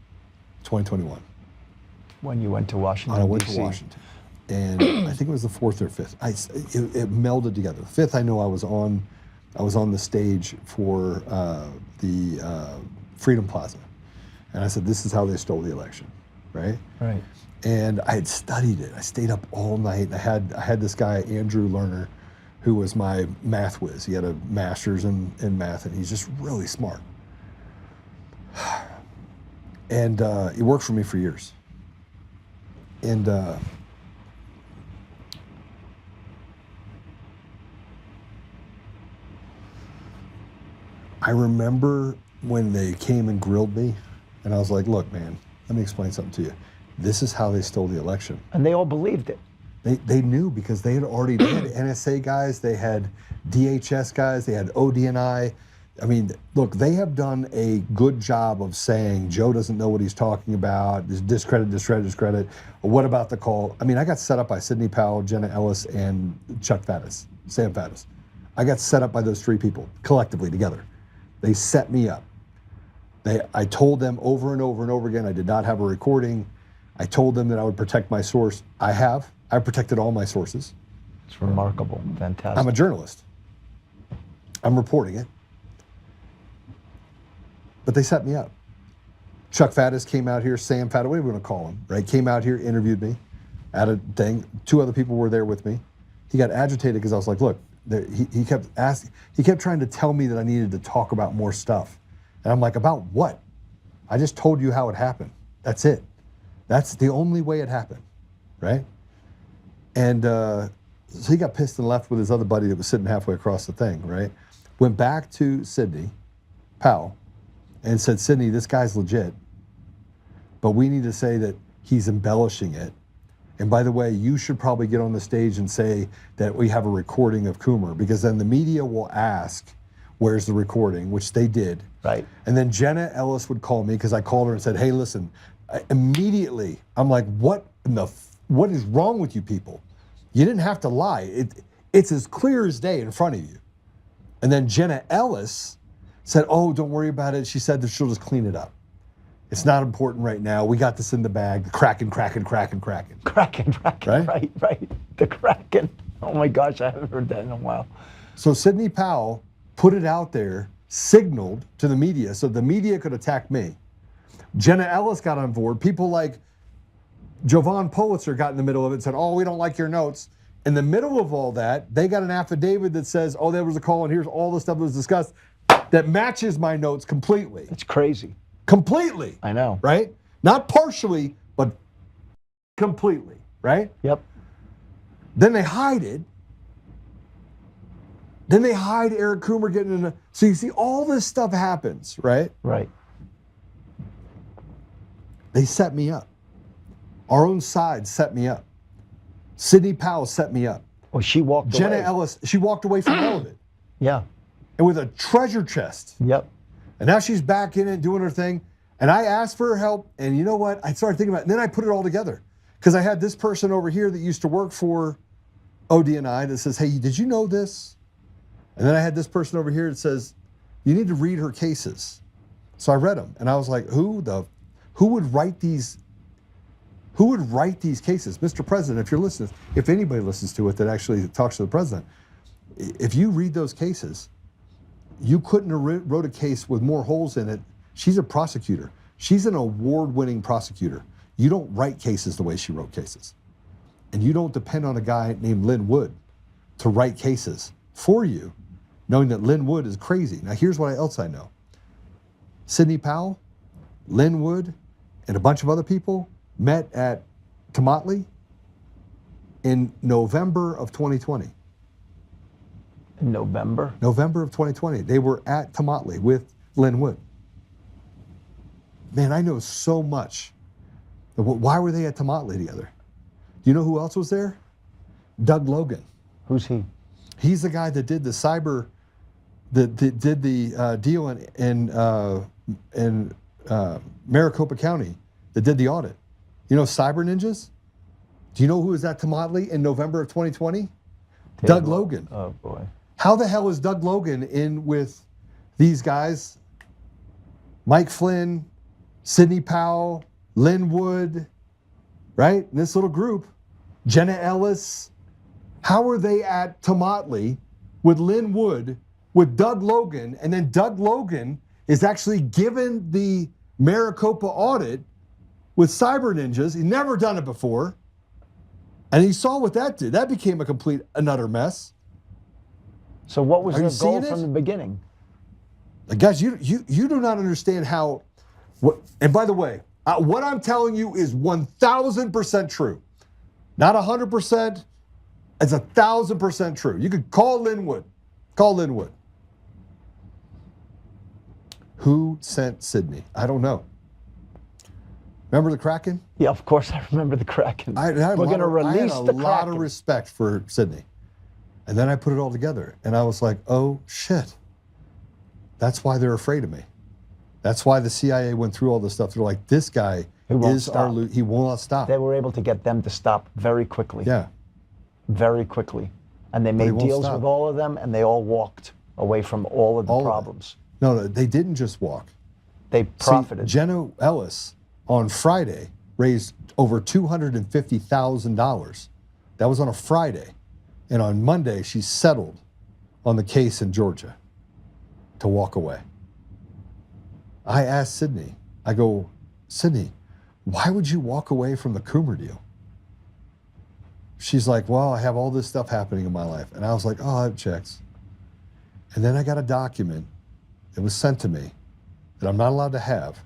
2021. When you went to Washington, I went D.C. to Washington. And I think it was the 4th or 5th. It melded together. The 5th, I know I was on the stage for the Freedom Plaza. And I said, this is how they stole the election, right? Right. And I had studied it. I stayed up all night. I had this guy, Andrew Lerner, who was my math whiz. He had a master's in math, and he's just really smart. And he worked for me for years. And I remember when they came and grilled me, and I was like, look, man, let me explain something to you. This is how they stole the election. And they all believed it. They knew because they had NSA guys, they had DHS guys, they had ODNI. I mean, look, they have done a good job of saying Joe doesn't know what he's talking about, discredit. What about the call? I mean, I got set up by Sidney Powell, Jenna Ellis, and Sam Faddis. I got set up by those three people collectively together. They set me up. I told them over and over and over again I did not have a recording. I told them that I would protect my source. I have. I've protected all my sources. It's remarkable. Fantastic. I'm a journalist. I'm reporting it. But they set me up. Chuck Faddis came out here, Sam Faddis, what are we going to call him, right? Came out here, interviewed me at a thing. 2 other people were there with me. He got agitated because I was like, look, he kept trying to tell me that I needed to talk about more stuff. And I'm like, about what? I just told you how it happened. That's it. That's the only way it happened, right? And so he got pissed and left with his other buddy that was sitting halfway across the thing, right? Went back to Sidney Powell and said, Sidney, this guy's legit, but we need to say that he's embellishing it. And by the way, you should probably get on the stage and say that we have a recording of Coomer, because then the media will ask, where's the recording, which they did. Right. And then Jenna Ellis would call me because I called her and said, hey, listen, immediately, I'm like, what is wrong with you people? You didn't have to lie. It's as clear as day in front of you. And then Jenna Ellis said, oh, don't worry about it. She said that she'll just clean it up. It's not important right now. We got this in the bag. The Kraken. Kraken, right? Right. The Kraken. Oh my gosh, I haven't heard that in a while. So Sidney Powell put it out there, signaled to the media so the media could attack me. Jenna Ellis got on board. People like Jovan Pulitzer got in the middle of it and said, oh, we don't like your notes. In the middle of all that, they got an affidavit that says, oh, there was a call and here's all the stuff that was discussed that matches my notes completely. It's crazy. Completely. I know. Right? Not partially, but completely. Right? Yep. Then they hide it. Then they hide Eric Coomer getting in. So you see, all this stuff happens, right? Right. They set me up. Our own side set me up. Sidney Powell set me up. Well, she walked away. Jenna Ellis, she walked away from all of it. Yeah. And with a treasure chest. Yep. And now she's back in it doing her thing. And I asked for her help. And you know what? I started thinking about it. And then I put it all together. Because I had this person over here that used to work for ODNI that says, hey, did you know this? And then I had this person over here that says, you need to read her cases. So I read them. And I was like, who would write these cases? Mr. President, if you're listening, if anybody listens to it that actually talks to the president, if you read those cases, you couldn't have wrote a case with more holes in it. She's a prosecutor. She's an award-winning prosecutor. You don't write cases the way she wrote cases. And you don't depend on a guy named Lynn Wood to write cases for you, knowing that Lynn Wood is crazy. Now here's what else I know. Sidney Powell, Lynn Wood, and a bunch of other people met at Tamale in November of 2020. November? November of 2020. They were at Tamale with Lynn Wood. man, I know so much. Why were they at Tomatley together? Do you know who else was there? Doug Logan. Who's he? He's the guy that did the cyber, that did the deal in Maricopa County, that did the audit. You know Cyber Ninjas? Do you know who was at Tomatley in November of 2020? Doug Logan. Oh boy. How the hell is Doug Logan in with these guys? Mike Flynn, Sidney Powell, Lynn Wood, right? And this little group, Jenna Ellis. How are they at Tomatley with Lynn Wood, with Doug Logan, and then Doug Logan is actually given the Maricopa audit with Cyber Ninjas. He's never done it before. And he saw what that did. That became a complete and utter mess. So what was their goal from the beginning? Guys, you do not understand how, and by the way, what I'm telling you is 1,000% true. Not 100%, it's 1,000% true. You could call Linwood. Call Linwood. Who sent Sydney? I don't know. Remember the Kraken? Yeah, of course I remember the Kraken. We're going to release the Kraken. I had a lot of respect for Sydney. And then I put it all together. And I was like, oh, shit. That's why they're afraid of me. That's why the CIA went through all this stuff. They're like, this guy he will not stop. They were able to get them to stop very quickly. Yeah. Very quickly. And they made deals with all of them, and they all walked away from all of the problems. No, they didn't just walk. They profited. Jenna Ellis on Friday raised over $250,000. That was on a Friday. And on Monday, she settled on the case in Georgia to walk away. I asked Sydney, I go, Sydney, why would you walk away from the Coomer deal? She's like, well, I have all this stuff happening in my life. And I was like, oh, that checks. And then I got a document that was sent to me that I'm not allowed to have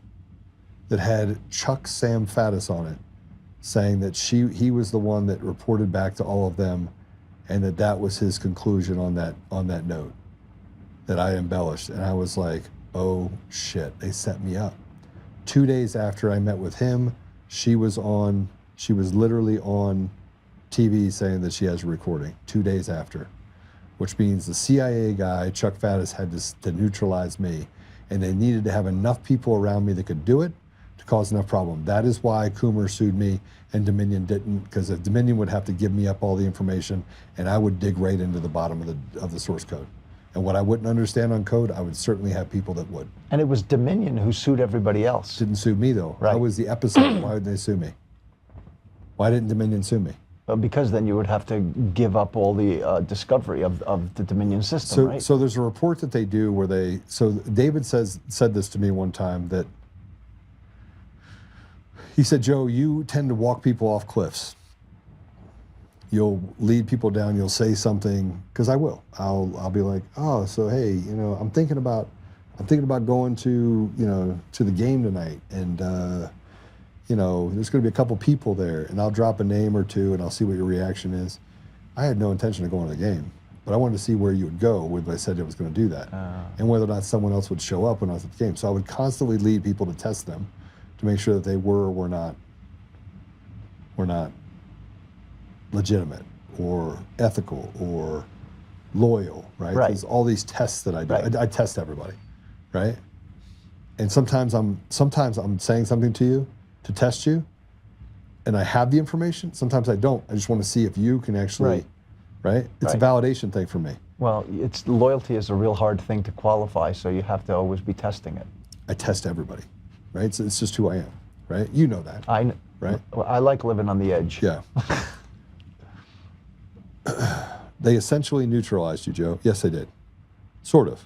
that had Chuck Sam Faddis on it, saying that he was the one that reported back to all of them, and that was his conclusion on that note that I embellished. And I was like, oh shit, they set me up. 2 days after I met with him, she was literally on TV saying that she has a recording. 2 days after, which means the CIA guy, Chuck Faddis, had to neutralize me, and they needed to have enough people around me that could do it to cause enough problem. That is why Coomer sued me and Dominion didn't, because if Dominion would have to give me up all the information, and I would dig right into the bottom of the source code. And what I wouldn't understand on code, I would certainly have people that would. And it was Dominion who sued everybody else. Didn't sue me though. Right. I was the epicenter. Why would they sue me? Why didn't Dominion sue me? Because then you would have to give up all the discovery of the Dominion system, right? So there's a report that they do where David said this to me one time, that he said, Joe, you tend to walk people off cliffs. You'll lead people down, you'll say something, because I will. I'll be like, oh, so hey, I'm thinking about going to the game tonight, and there's going to be a couple people there, and I'll drop a name or two, and I'll see what your reaction is. I had no intention of going to the game, but I wanted to see where you would go when I said I was going to do that, and whether or not someone else would show up when I was at the game. So I would constantly lead people to test them, to make sure that they were or were not legitimate or ethical or loyal, right? There's all these tests that I do. I test everybody, right? And sometimes I'm saying something to you to test you, and I have the information. Sometimes I don't. I just want to see if you can actually, right? It's a validation thing for me. Well, loyalty is a real hard thing to qualify, so you have to always be testing it. I test everybody, right? So it's just who I am, right? You know that. Right? Well, I like living on the edge. Yeah. They essentially neutralized you, Joe. Yes, they did. Sort of.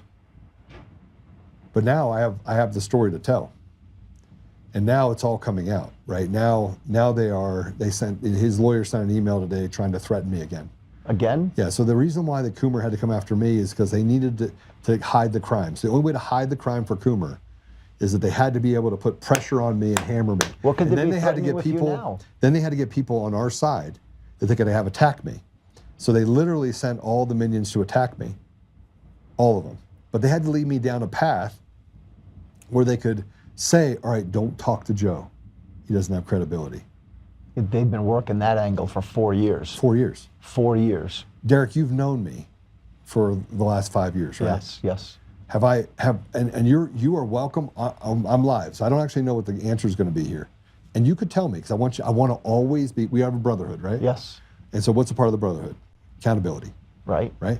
But now I have the story to tell. And now it's all coming out, right? Now his lawyer sent an email today trying to threaten me again. Again? Yeah, so the reason why the Coomer had to come after me is because they needed to hide the crimes. The only way to hide the crime for Coomer is that they had to be able to put pressure on me and hammer me. What could and they then be they had to threatening get with people you now? Then they had to get people on our side that they could have attacked me. So they literally sent all the minions to attack me. All of them. But they had to lead me down a path where they could say, all right, don't talk to Joe. He doesn't have credibility. They've been working that angle for 4 years. 4 years. 4 years. Derek, you've known me for the last 5 years, right? Yes, yes. And you are welcome. I'm live, so I don't actually know what the answer is going to be here. And you could tell me, because I want to always be, we have a brotherhood, right? Yes. And so what's a part of the brotherhood? Accountability. Right. Right?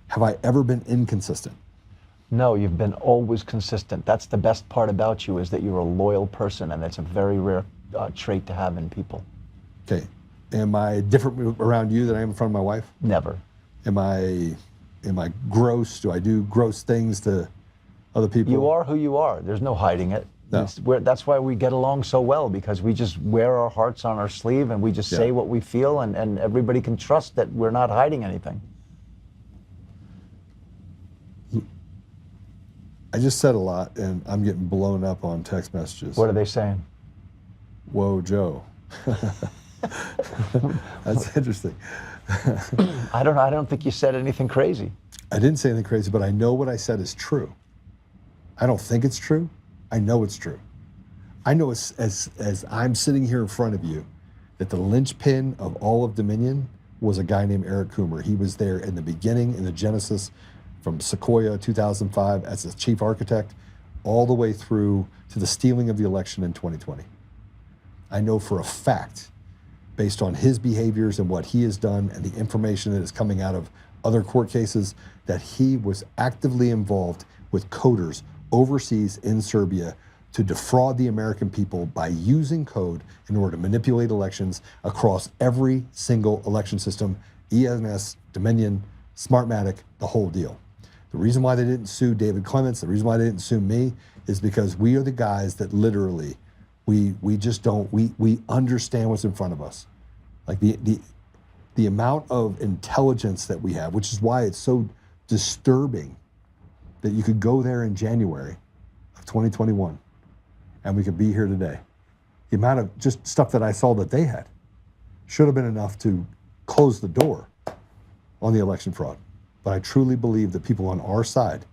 Have I ever been inconsistent? No, you've been always consistent. That's the best part about you, is that you're a loyal person, and it's a very rare trait to have in people. Okay. Am I different around you than I am in front of my wife? Never. Am I gross? Do I do gross things to other people? You are who you are. There's no hiding it. No. That's why we get along so well, because we just wear our hearts on our sleeve and we just say what we feel, and everybody can trust that we're not hiding anything. I just said a lot, and I'm getting blown up on text messages. What are they saying? Whoa, Joe. That's interesting. I don't think you said anything crazy. I didn't say anything crazy, but I know what I said is true. I don't think it's true. I know it's true. I know as I'm sitting here in front of you that the linchpin of all of Dominion was a guy named Eric Coomer. He was there in the beginning, in the genesis, from Sequoia 2005 as the chief architect, all the way through to the stealing of the election in 2020. I know for a fact, based on his behaviors and what he has done and the information that is coming out of other court cases, that he was actively involved with coders overseas in Serbia to defraud the American people by using code in order to manipulate elections across every single election system, ENS, Dominion, Smartmatic, the whole deal. The reason why they didn't sue David Clements, the reason why they didn't sue me, is because we are the guys that literally, we just don't, we understand what's in front of us. Like the amount of intelligence that we have, which is why it's so disturbing that you could go there in January of 2021 and we could be here today. The amount of just stuff that I saw that they had should have been enough to close the door on the election fraud. But I truly believe that people on our side,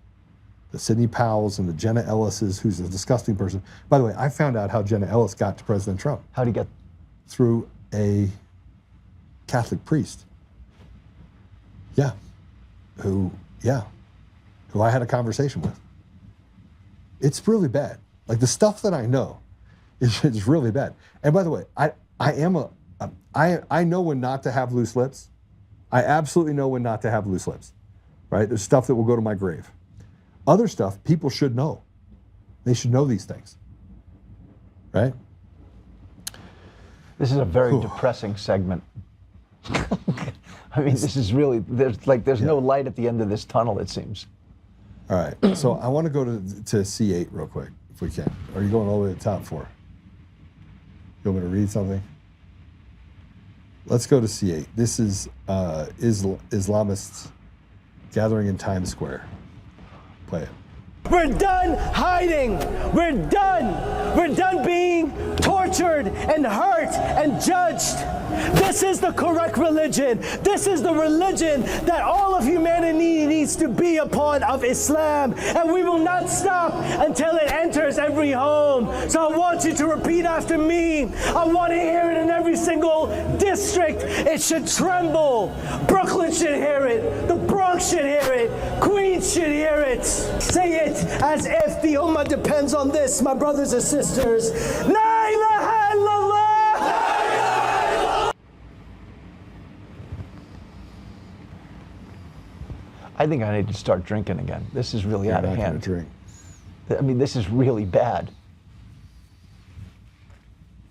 the Sidney Powells and the Jenna Ellises, who's a disgusting person. By the way, I found out how Jenna Ellis got to President Trump. How'd he get? Through a Catholic priest. Yeah. Who I had a conversation with. It's really bad. Like the stuff that I know is really bad. And by the way, I know when not to have loose lips. I absolutely know when not to have loose lips, right? There's stuff that will go to my grave. Other stuff, people should know. They should know these things, right? This is a very depressing segment. I mean, this is really, there's no light at the end of this tunnel, it seems. All right, so I want to go to C8 real quick, if we can. Or are you going all the way to the top 4? You want me to read something? Let's go to C8. This is Islamists gathering in Times Square. Play it. We're done hiding. We're done. We're done being tortured and hurt and judged. This is the correct religion. This is the religion that all of humanity needs to be upon, of Islam. And we will not stop until it enters every home. So I want you to repeat after me. I want to hear it in every single district. It should tremble. Brooklyn should hear it. The Bronx should hear it. Queens should hear it. Say it as if the Ummah depends on this, my brothers and sisters. La ilaha illallah! I think I need to start drinking again. This is really out of hand. Drink. I mean, this is really bad.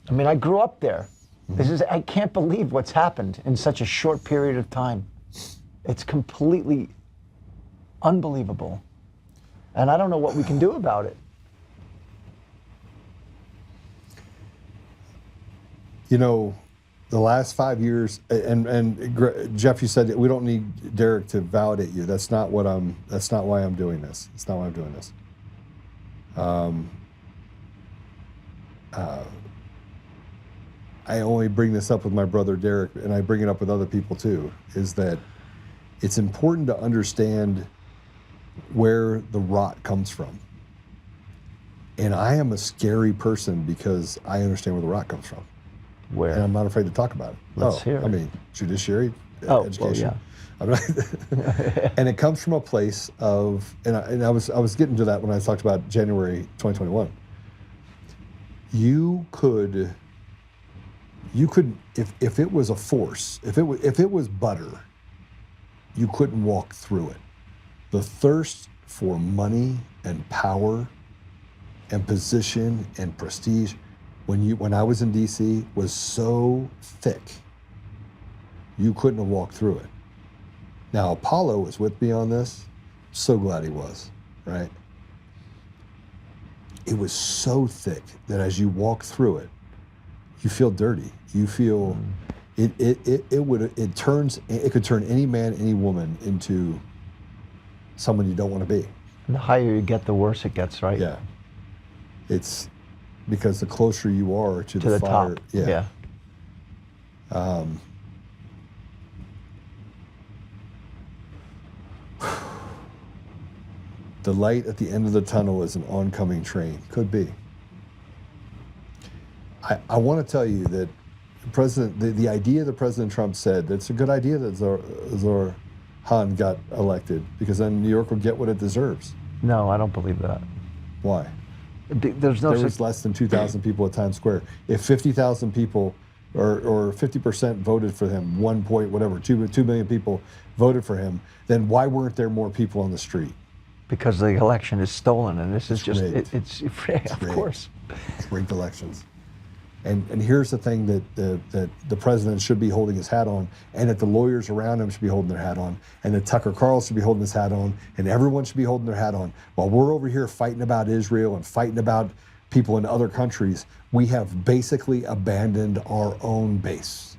I mean, I grew up there. I can't believe what's happened in such a short period of time. It's completely unbelievable. And I don't know what we can do about it. You know, the last 5 years, and Jeff, you said we don't need Derek to validate you. That's not why I'm doing this. It's not why I'm doing this. I only bring this up with my brother Derek, and I bring it up with other people too, is that it's important to understand where the rot comes from. And I am a scary person because I understand where the rock comes from. Where? And I'm not afraid to talk about it. Let's hear it. I mean, judiciary, Well, education. yeah. And it comes from a place of, and I was getting to that when I talked about January 2021. You could, if it was a force, if it was butter, you couldn't walk through it. The thirst for money and power and position and prestige, when I was in DC, was so thick, you couldn't have walked through it. Now, Apollo was with me on this. So glad he was, right? It was so thick that as you walk through it, you feel dirty. You feel it could turn any man, any woman into someone you don't want to be. And the higher you get, the worse it gets, right? Yeah. It's because the closer you are to the top. fire. Yeah. The light at the end of the tunnel is an oncoming train. Could be. I want to tell you that the idea that President Trump said, it's a good idea that Zohran got elected, because then New York will get what it deserves. No, I don't believe that. Why? There was less than 2,000 people at Times Square. If 50,000 people or 50% voted for him, 2 million people voted for him, then why weren't there more people on the street? Because the election is stolen, and this is just, it's of course. It's rigged elections. And here's the thing that the president should be holding his hat on, and that the lawyers around him should be holding their hat on, and that Tucker Carlson should be holding his hat on, and everyone should be holding their hat on. While we're over here fighting about Israel and fighting about people in other countries, we have basically abandoned our own base.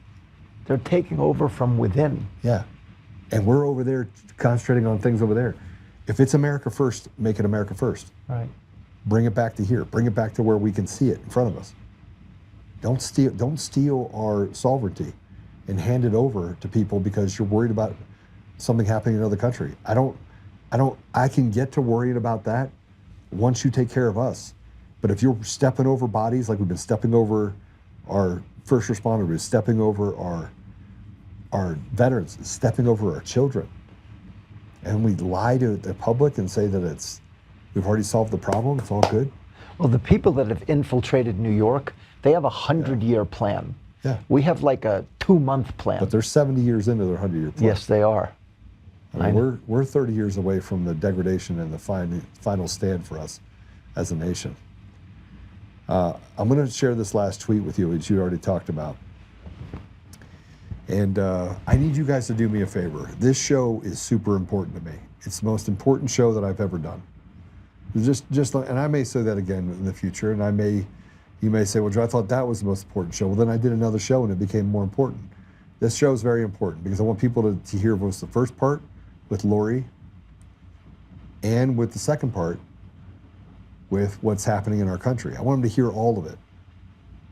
They're taking over from within. Yeah. And we're over there concentrating on things over there. If it's America first, make it America first. Right. Bring it back to here. Bring it back to where we can see it in front of us. Don't steal our sovereignty and hand it over to people because you're worried about something happening in another country. I can get to worrying about that once you take care of us. But if you're stepping over bodies like we've been stepping over our first responders, stepping over our veterans, stepping over our children, and we lie to the public and say that we've already solved the problem, it's all good. Well, the people that have infiltrated New York, they have a 100-year plan. Yeah. We have like a 2-month plan. But they're 70 years into their 100-year plan. Yes, they are. I mean, we're 30 years away from the degradation and the final stand for us as a nation. I'm going to share this last tweet with you, which you already talked about. And I need you guys to do me a favor. This show is super important to me. It's the most important show that I've ever done. And I may say that again in the future, and you may say, well, Joe, I thought that was the most important show. Well, then I did another show and it became more important. This show is very important because I want people to hear both the first part with Lori and with the second part with what's happening in our country. I want them to hear all of it.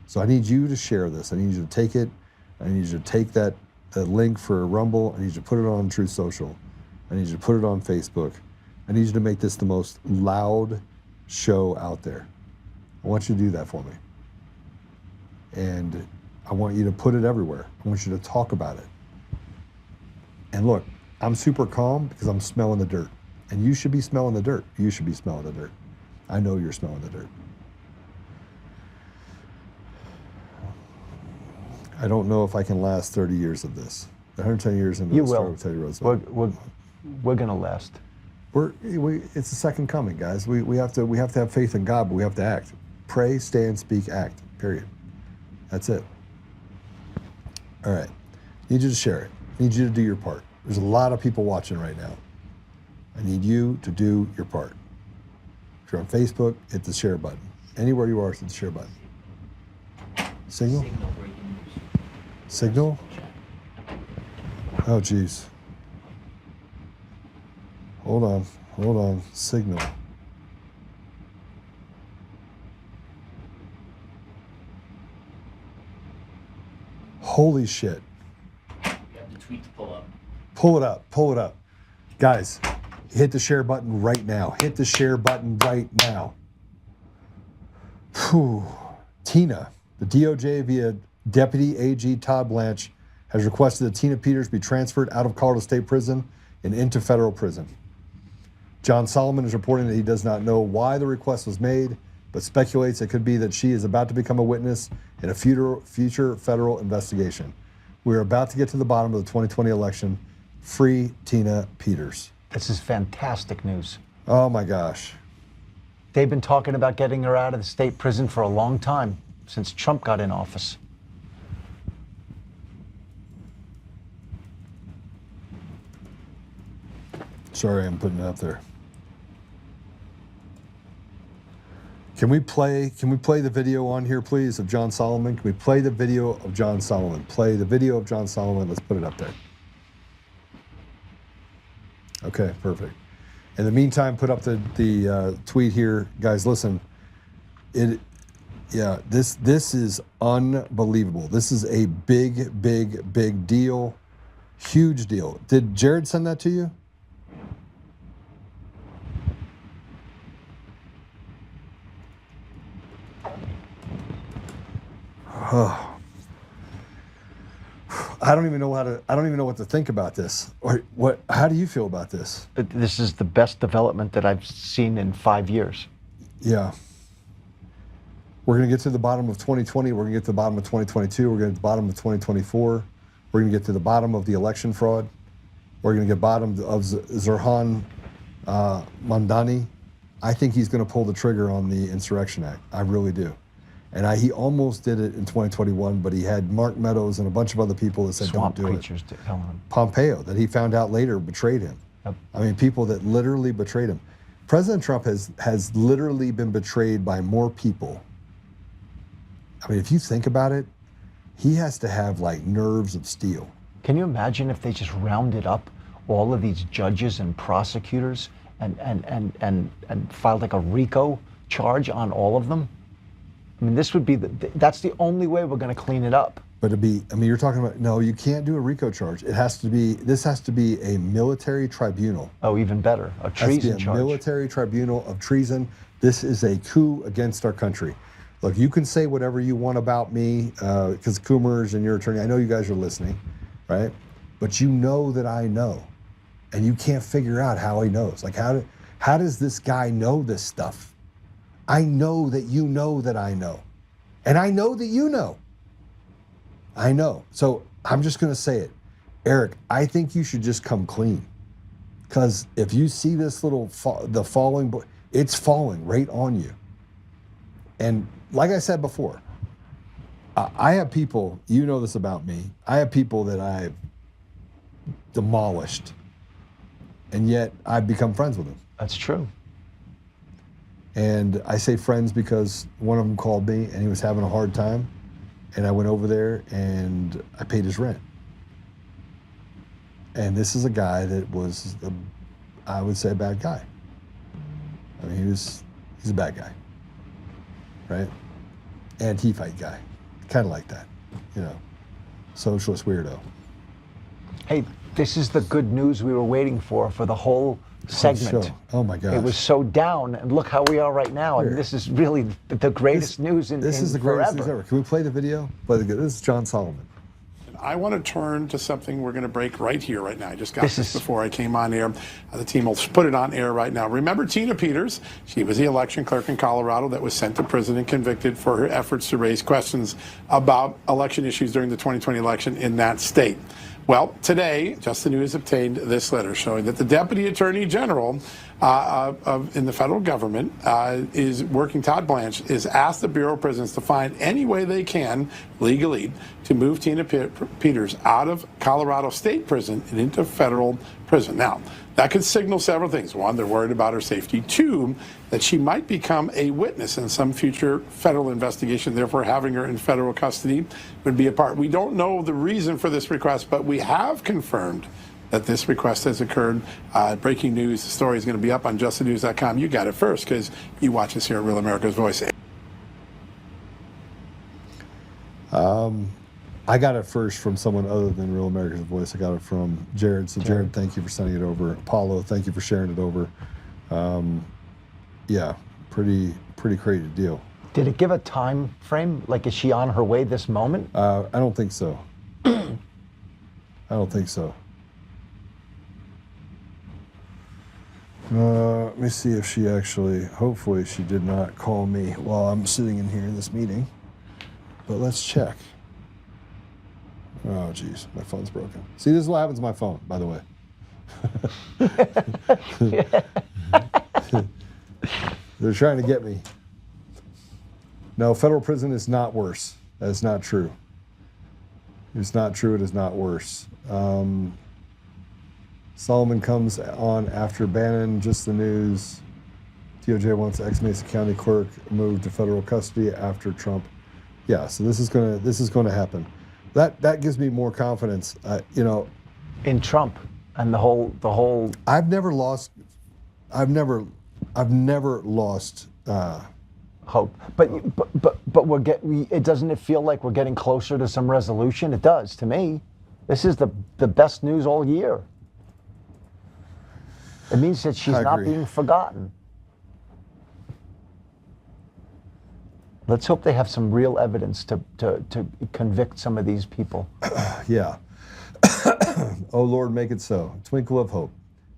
So I need you to share this. I need you to take it. I need you to take the link for Rumble. I need you to put it on Truth Social. I need you to put it on Facebook. I need you to make this the most loud show out there. I want you to do that for me. And I want you to put it everywhere. I want you to talk about it. And look, I'm super calm because I'm smelling the dirt. And you should be smelling the dirt. You should be smelling the dirt. I know you're smelling the dirt. I don't know if I can last 30 years of this. 110 years into the story of Teddy Roosevelt. We're going to last. It's the second coming, guys. We have to have faith in God, but we have to act. Pray, stand, speak, act. Period. That's it. All right. I need you to share it. I need you to do your part. There's a lot of people watching right now. I need you to do your part. If you're on Facebook, hit the share button. Anywhere you are, hit the share button. Signal? Signal? Oh, geez. Hold on. Signal. Holy shit. You have the tweet to pull up. Pull it up. Guys, hit the share button right now. Hit the share button right now. Whew. Tina, the DOJ via Deputy AG Todd Blanche has requested that Tina Peters be transferred out of Colorado State Prison and into federal prison. John Solomon is reporting that he does not know why the request was made, but speculates it could be that she is about to become a witness in a future federal investigation. We are about to get to the bottom of the 2020 election. Free Tina Peters. This is fantastic news. Oh my gosh. They've been talking about getting her out of the state prison for a long time, since Trump got in office. Sorry, I'm putting it up there. Can we play the video on here, please, of John Solomon? Can we play the video of John Solomon? Play the video of John Solomon. Let's put it up there. Okay, perfect. In the meantime, put up the tweet here. Guys, listen. This is unbelievable. This is a big deal. Huge deal. Did Jared send that to you? I don't even know what to think about this. Or what? How do you feel about this? This is the best development that I've seen in 5 years. Yeah. We're going to get to the bottom of 2020. We're going to get to the bottom of 2022. We're going to get to the bottom of 2024. We're going to get to the bottom of the election fraud. We're going to get bottom of Zohran Mamdani. I think he's going to pull the trigger on the Insurrection Act. I really do. And he almost did it in 2021, but he had Mark Meadows and a bunch of other people that said don't do it. Pompeo, that he found out later, betrayed him. Yep. I mean, people that literally betrayed him. President Trump has literally been betrayed by more people. I mean, if you think about it, he has to have like nerves of steel. Can you imagine if they just rounded up all of these judges and prosecutors and filed like a RICO charge on all of them? I mean, this would be that's the only way we're going to clean it up. But you're talking about, no, you can't do a RICO charge. This has to be a military tribunal. Oh, even better, a treason charge. A military tribunal of treason. This is a coup against our country. Look, you can say whatever you want about me, because Coomers and your attorney, I know you guys are listening, right? But you know that I know, and you can't figure out how he knows. Like, how does this guy know this stuff? I know that you know that I know. And I know that you know. I know. So I'm just going to say it. Eric, I think you should just come clean. Because if you see this little, the falling, it's falling right on you. And like I said before, I have people, you know this about me, I have people that I've demolished. And yet I've become friends with them. That's true. And I say friends because one of them called me and he was having a hard time. And I went over there and I paid his rent. And this is a guy that was, I would say, a bad guy. I mean, he's a bad guy, right? Anti-fight guy, kind of like that, you know, socialist weirdo. Hey, this is the good news we were waiting for the whole segment. Oh my gosh. It was so down, and look how we are right now. And this is really the greatest news in This is the greatest news ever. Can we play the video? This is John Solomon. I want to turn to something we're going to break right here, right now. I just got this before I came on air. The team will put it on air right now. Remember Tina Peters? She was the election clerk in Colorado that was sent to prison and convicted for her efforts to raise questions about election issues during the 2020 election in that state. Well, today, Just the News obtained this letter showing that the Deputy Attorney General in the federal government is working, Todd Blanche, is asked the Bureau of Prisons to find any way they can, legally, to move Tina Peters out of Colorado State Prison and into federal prison. Now, that could signal several things. One, they're worried about her safety. Two, that she might become a witness in some future federal investigation. Therefore, having her in federal custody would be a part. We don't know the reason for this request, but we have confirmed that this request has occurred. Breaking news, the story is going to be up on justthenews.com. You got it first because you watch us here at Real America's Voice. I got it first from someone other than Real America's Voice. I got it from Jared. So Jared, thank you for sending it over. Apollo, thank you for sharing it over. Yeah, pretty crazy deal. Did it give a time frame? Like, is she on her way this moment? I don't think so. I don't think so. Let me see if she actually, hopefully she did not call me while I'm sitting in here in this meeting. But let's check. Oh, geez, my phone's broken. See, this is what happens to my phone, by the way. They're trying to get me. No, federal prison is not worse. That's not true. It's not true. It is not worse. Solomon comes on after Bannon, just the news. DOJ wants ex-Mesa County clerk moved to federal custody after Trump. Yeah, so this is gonna happen. That gives me more confidence. In Trump and the whole. I've never lost hope. But it doesn't it feel like we're getting closer to some resolution? It does to me. This is the best news all year. It means that she's not being forgotten. Let's hope they have some real evidence to convict some of these people. Yeah. Oh, Lord, make it so. Twinkle of hope.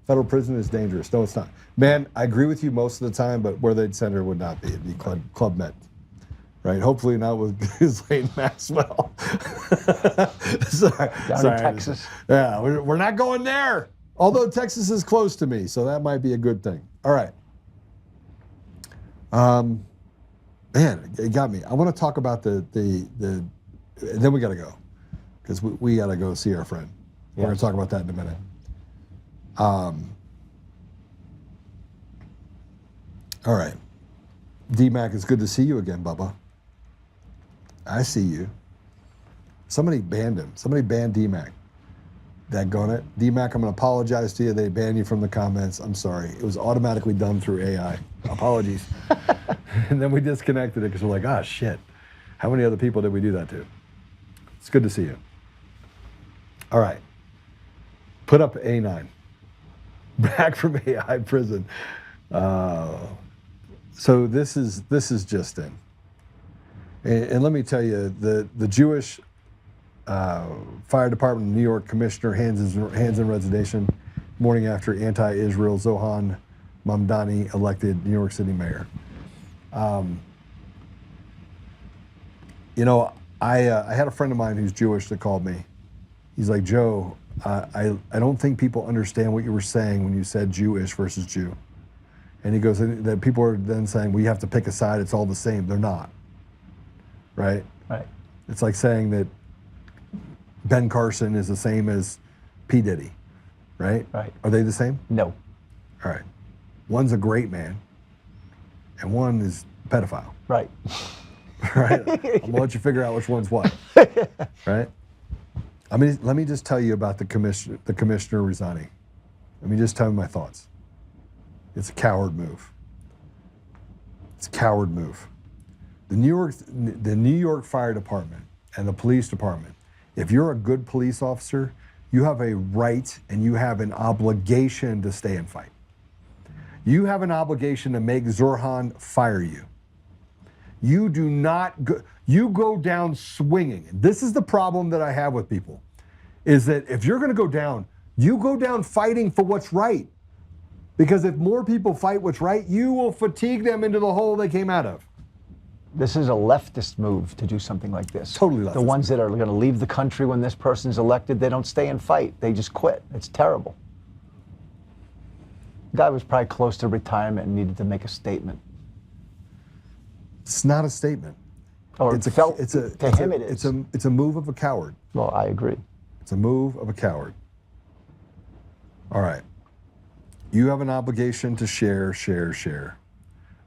Federal prison is dangerous. No, it's not. Man, I agree with you most of the time, but where they'd send her would not be. It'd be Club Med. Right? Hopefully not with Ghislaine Maxwell. Sorry. Down in Texas. Yeah, we're not going there. Although Texas is close to me, so that might be a good thing. All right. Man, it got me. I want to talk about the and then we got to go because we got to go see our friend. We're going to talk about that in a minute. All right. D-Mac, it's good to see you again, Bubba. I see you. Somebody banned him. Somebody banned D-Mac. Daggone it. D-Mac, I'm going to apologize to you. They banned you from the comments. I'm sorry. It was automatically done through AI. Apologies. And then we disconnected it because we're like, ah, shit. How many other people did we do that to? It's good to see you. All right. Put up A9. Back from AI prison. So this is just in. And let me tell you, the Jewish Fire Department New York Commissioner hands in resignation morning after anti-Israel Zohran Mamdani elected New York City mayor. I had a friend of mine who's Jewish that called me. He's like, Joe, I don't think people understand what you were saying when you said Jewish versus Jew. And he goes, that people are then saying, well, you have to pick a side, it's all the same. They're not. Right? Right. It's like saying that Ben Carson is the same as P. Diddy, right? Right. Are they the same? No. All right. One's a great man, and one is a pedophile. Right. Right? I'm gonna let you figure out which one's what. Right? I mean, let me just tell you about the commissioner resigning. Let me just tell you my thoughts. It's a coward move. It's a coward move. The New York Fire Department and the police department, if you're a good police officer, you have a right and you have an obligation to stay and fight. You have an obligation to make Zohran fire you. You do not go, you go down swinging. This is the problem that I have with people, is that if you're gonna go down, you go down fighting for what's right. Because if more people fight what's right, you will fatigue them into the hole they came out of. This is a leftist move to do something like this. Totally leftist. The ones that are going to leave the country when this person's elected, they don't stay and fight. They just quit. It's terrible. The guy was probably close to retirement and needed to make a statement. It's not a statement. Or it's a move of a coward. Well, I agree. It's a move of a coward. All right. You have an obligation to share.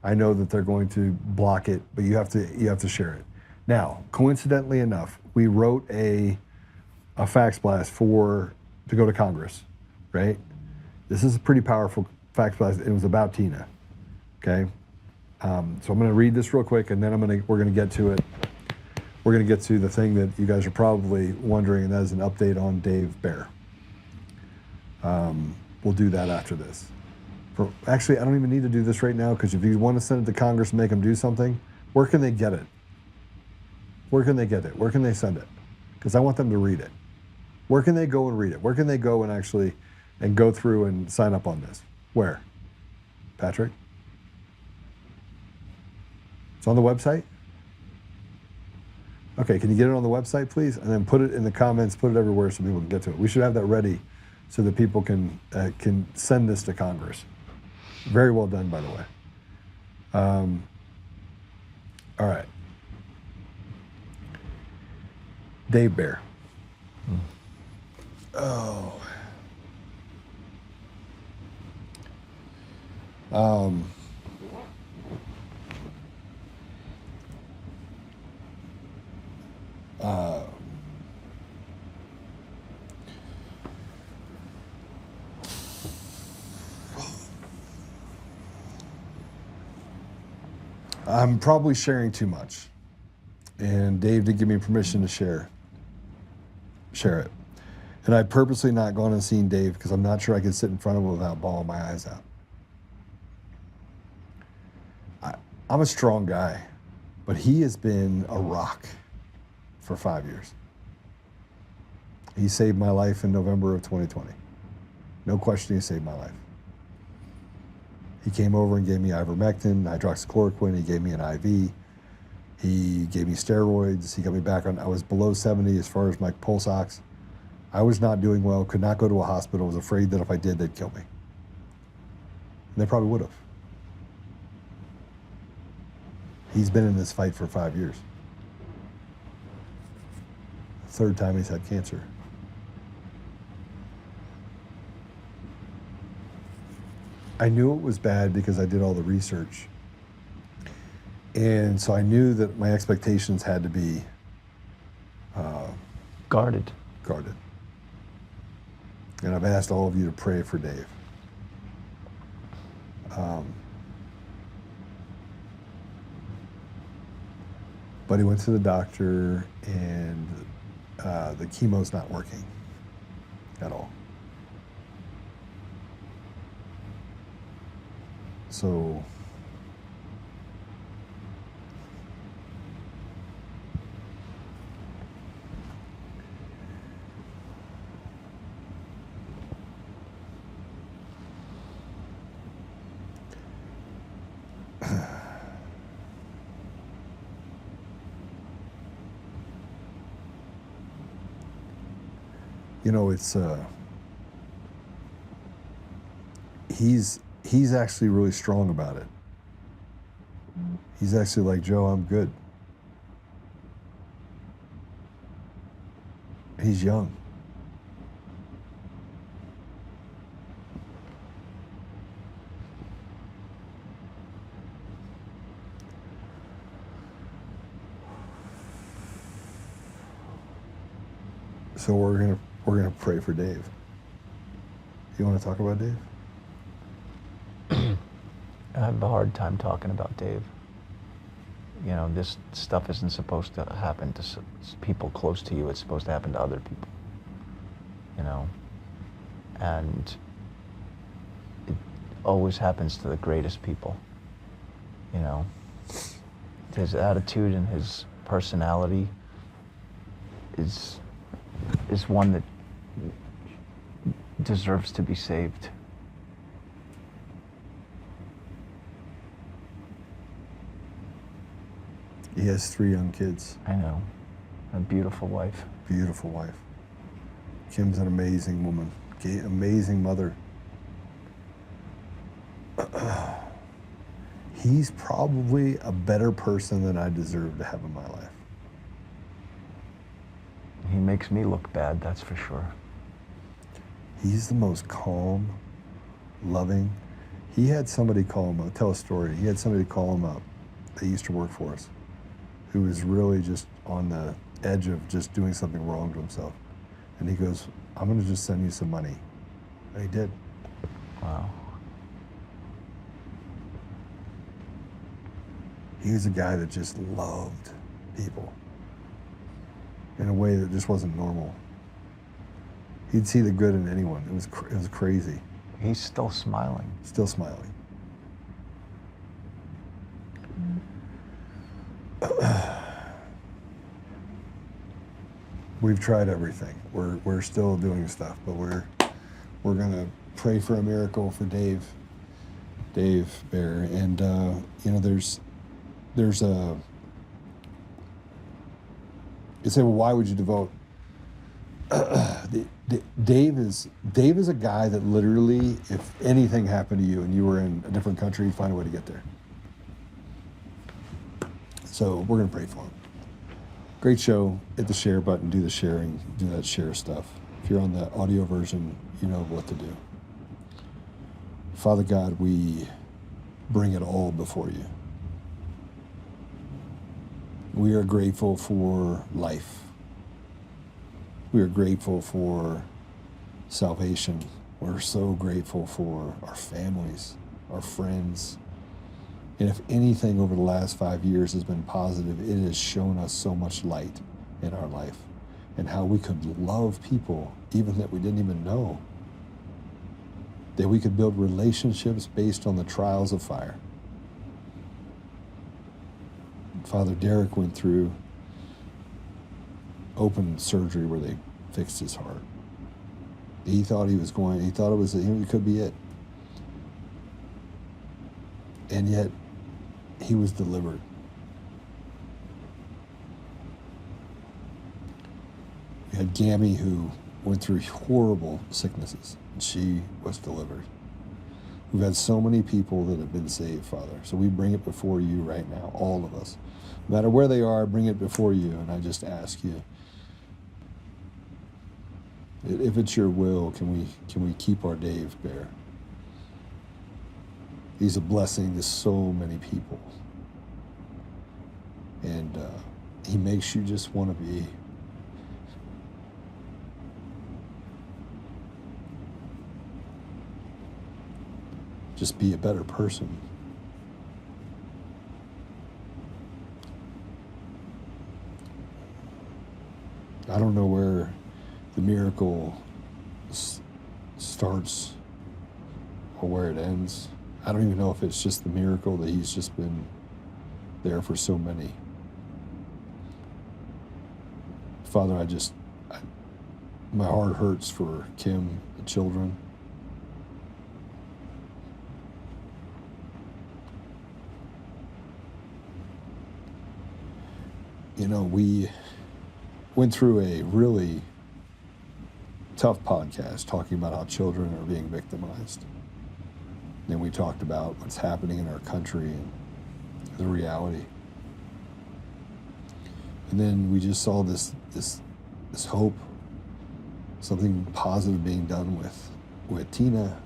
I know that they're going to block it, but you have to share it. Now, coincidentally enough, we wrote a fax blast to go to Congress, right? This is a pretty powerful fax blast. It was about Tina, okay? So I'm going to read this real quick, and then we're going to get to it. We're going to get to the thing that you guys are probably wondering, and that is an update on Dave Bear. We'll do that after this. Actually, I don't even need to do this right now, because if you want to send it to Congress and make them do something, Where can they get it? Where can they get it? Where can they send it? Because I want them to read it. Where can they go and read it? Where can they go and actually and go through and sign up on this? Where? Patrick? It's on the website? Okay, can you get it on the website, please? And then put it in the comments, put it everywhere so people can get to it. We should have that ready so that people can send this to Congress. Very well done, by the way. All right. Dave Bear. Oh. I'm probably sharing too much. And Dave did give me permission to share it. And I purposely not gone and seen Dave because I'm not sure I could sit in front of him without bawling my eyes out. I'm a strong guy, but he has been a rock for 5 years. He saved my life in November of 2020. No question, he saved my life. He came over and gave me ivermectin, hydroxychloroquine. He gave me an IV. He gave me steroids. He got me back on. I was below 70 as far as my pulse ox. I was not doing well, could not go to a hospital, was afraid that if I did, they'd kill me. And they probably would have. He's been in this fight for 5 years. Third time he's had cancer. I knew it was bad because I did all the research. And so I knew that my expectations had to be guarded. And I've asked all of you to pray for Dave. But he went to the doctor and the chemo's not working at all. So you know, it's he's actually really strong about it. He's actually like, Joe, I'm good. He's young. So we're gonna pray for Dave. You want to talk about Dave? I have a hard time talking about Dave. You know, this stuff isn't supposed to happen to people close to you. It's supposed to happen to other people. You know, and it always happens to the greatest people. You know, his attitude and his personality is one that deserves to be saved. He has 3 young kids. I know. A beautiful wife. Beautiful wife. Kim's an amazing woman. Amazing mother. He's probably a better person than I deserve to have in my life. He makes me look bad, that's for sure. He's the most calm, loving. He had somebody call him up, tell a story. He had somebody call him up that used to work for us, who was really just on the edge of just doing something wrong to himself. And he goes, I'm gonna just send you some money. And he did. Wow. He was a guy that just loved people in a way that just wasn't normal. He'd see the good in anyone. It was crazy. He's still smiling. Still smiling. we've tried everything. We're still doing stuff, but we're gonna pray for a miracle for Dave Bear, and you know, there's a. You say, well, why would you devote? Dave is a guy that literally, if anything happened to you and you were in a different country, he'd find a way to get there. So we're gonna pray for him. Great show. Hit the share button, do the sharing, do that share stuff. If you're on the audio version, you know what to do. Father God, we bring it all before you. We are grateful for life. We are grateful for salvation. We're so grateful for our families, our friends. And if anything over the last 5 years has been positive, it has shown us so much light in our life and how we could love people even that we didn't even know. That we could build relationships based on the trials of fire. Father Derek went through open surgery where they fixed his heart. He thought it could be it. And yet, he was delivered. We had Gammy, who went through horrible sicknesses, and she was delivered. We've had so many people that have been saved, Father. So we bring it before you right now, all of us. No matter where they are, bring it before you, and I just ask you, if it's your will, can we keep our Dave Bear? He's a blessing to so many people. And he makes you just want to be a better person. I don't know where the miracle starts or where it ends. I don't even know if it's just the miracle that he's just been there for so many. Father, my heart hurts for Kim, the children. You know, we went through a really tough podcast talking about how children are being victimized. Then we talked about what's happening in our country and the reality. And then we just saw this hope, something positive being done with Tina.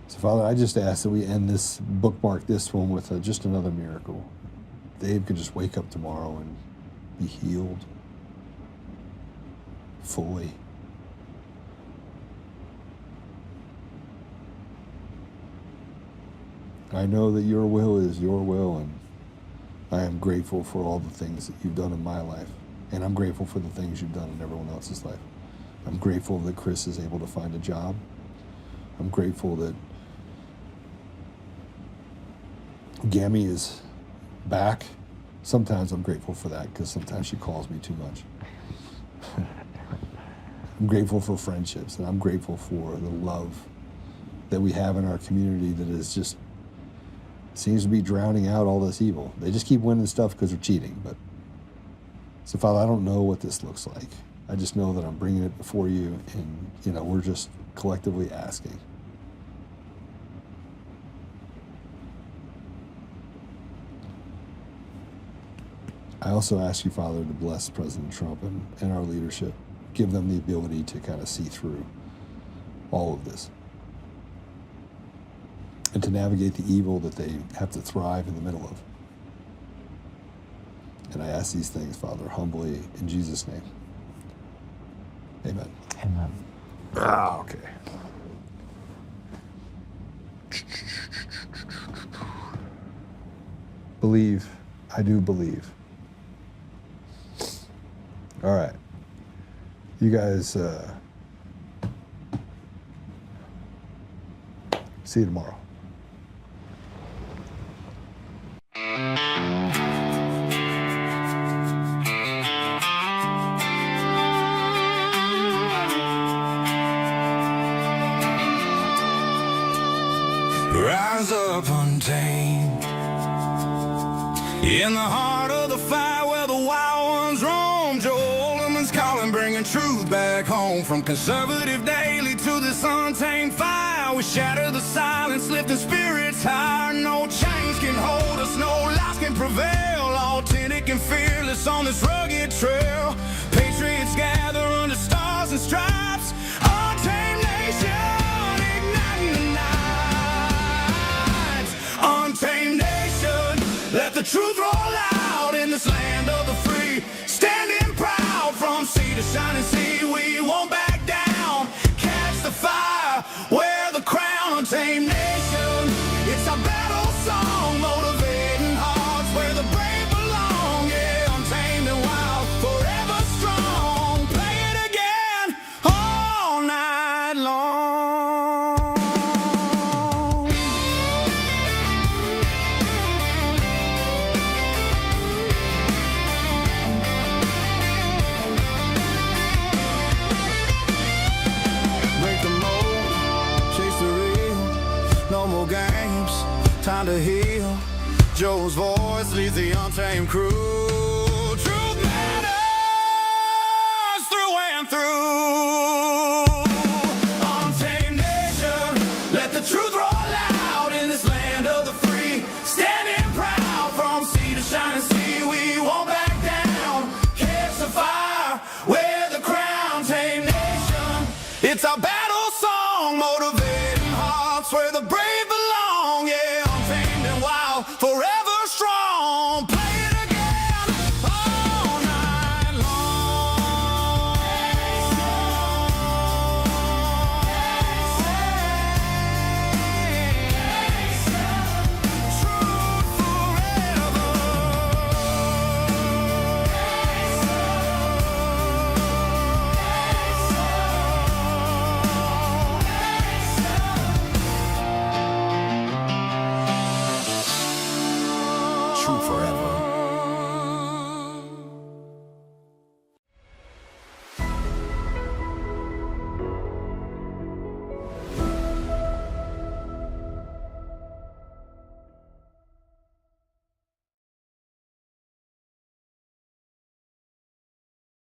So Father, I just ask that we bookmark this one with just another miracle. Dave could just wake up tomorrow and be healed fully. I know that your will is your will, and I am grateful for all the things that you've done in my life, and I'm grateful for the things you've done in everyone else's life. I'm grateful that Chris is able to find a job. I'm grateful that Gammy is back. Sometimes I'm grateful for that because sometimes she calls me too much. I'm grateful for friendships, and I'm grateful for the love that we have in our community that is just seems to be drowning out all this evil. They just keep winning stuff because they're cheating. But so, Father, I don't know what this looks like. I just know that I'm bringing it before you, and we're just collectively asking. I also ask you, Father, to bless President Trump and our leadership. Give them the ability to kind of see through all of this and to navigate the evil that they have to thrive in the middle of. And I ask these things, Father, humbly in Jesus' name. Amen. Amen. Okay. Believe. I do believe. All right. You guys, see you tomorrow. untamed. In the heart of the fight where the wild ones roam, Joe Oltmann's calling, bringing truth back home. From conservative daily to this untamed fire, we shatter the silence, lifting spirits higher. No chains can hold us, no lies can prevail. Authentic and fearless on this rugged trail. Patriots gather under stars and stripes. Untamed nation, igniting the night. Untamed nation, let the truth roll out in this land of the free. Standing proud from sea to shining sea, we won't back down. Catch the fire, wear the crown. Untamed nation, it's our battle song, motivating hearts where the brave belong. Yeah, untamed and wild, forever strong. Play it again all night long. Break the mold, chase the real. No more games, time to heal. Joe's voice leads the untamed crew.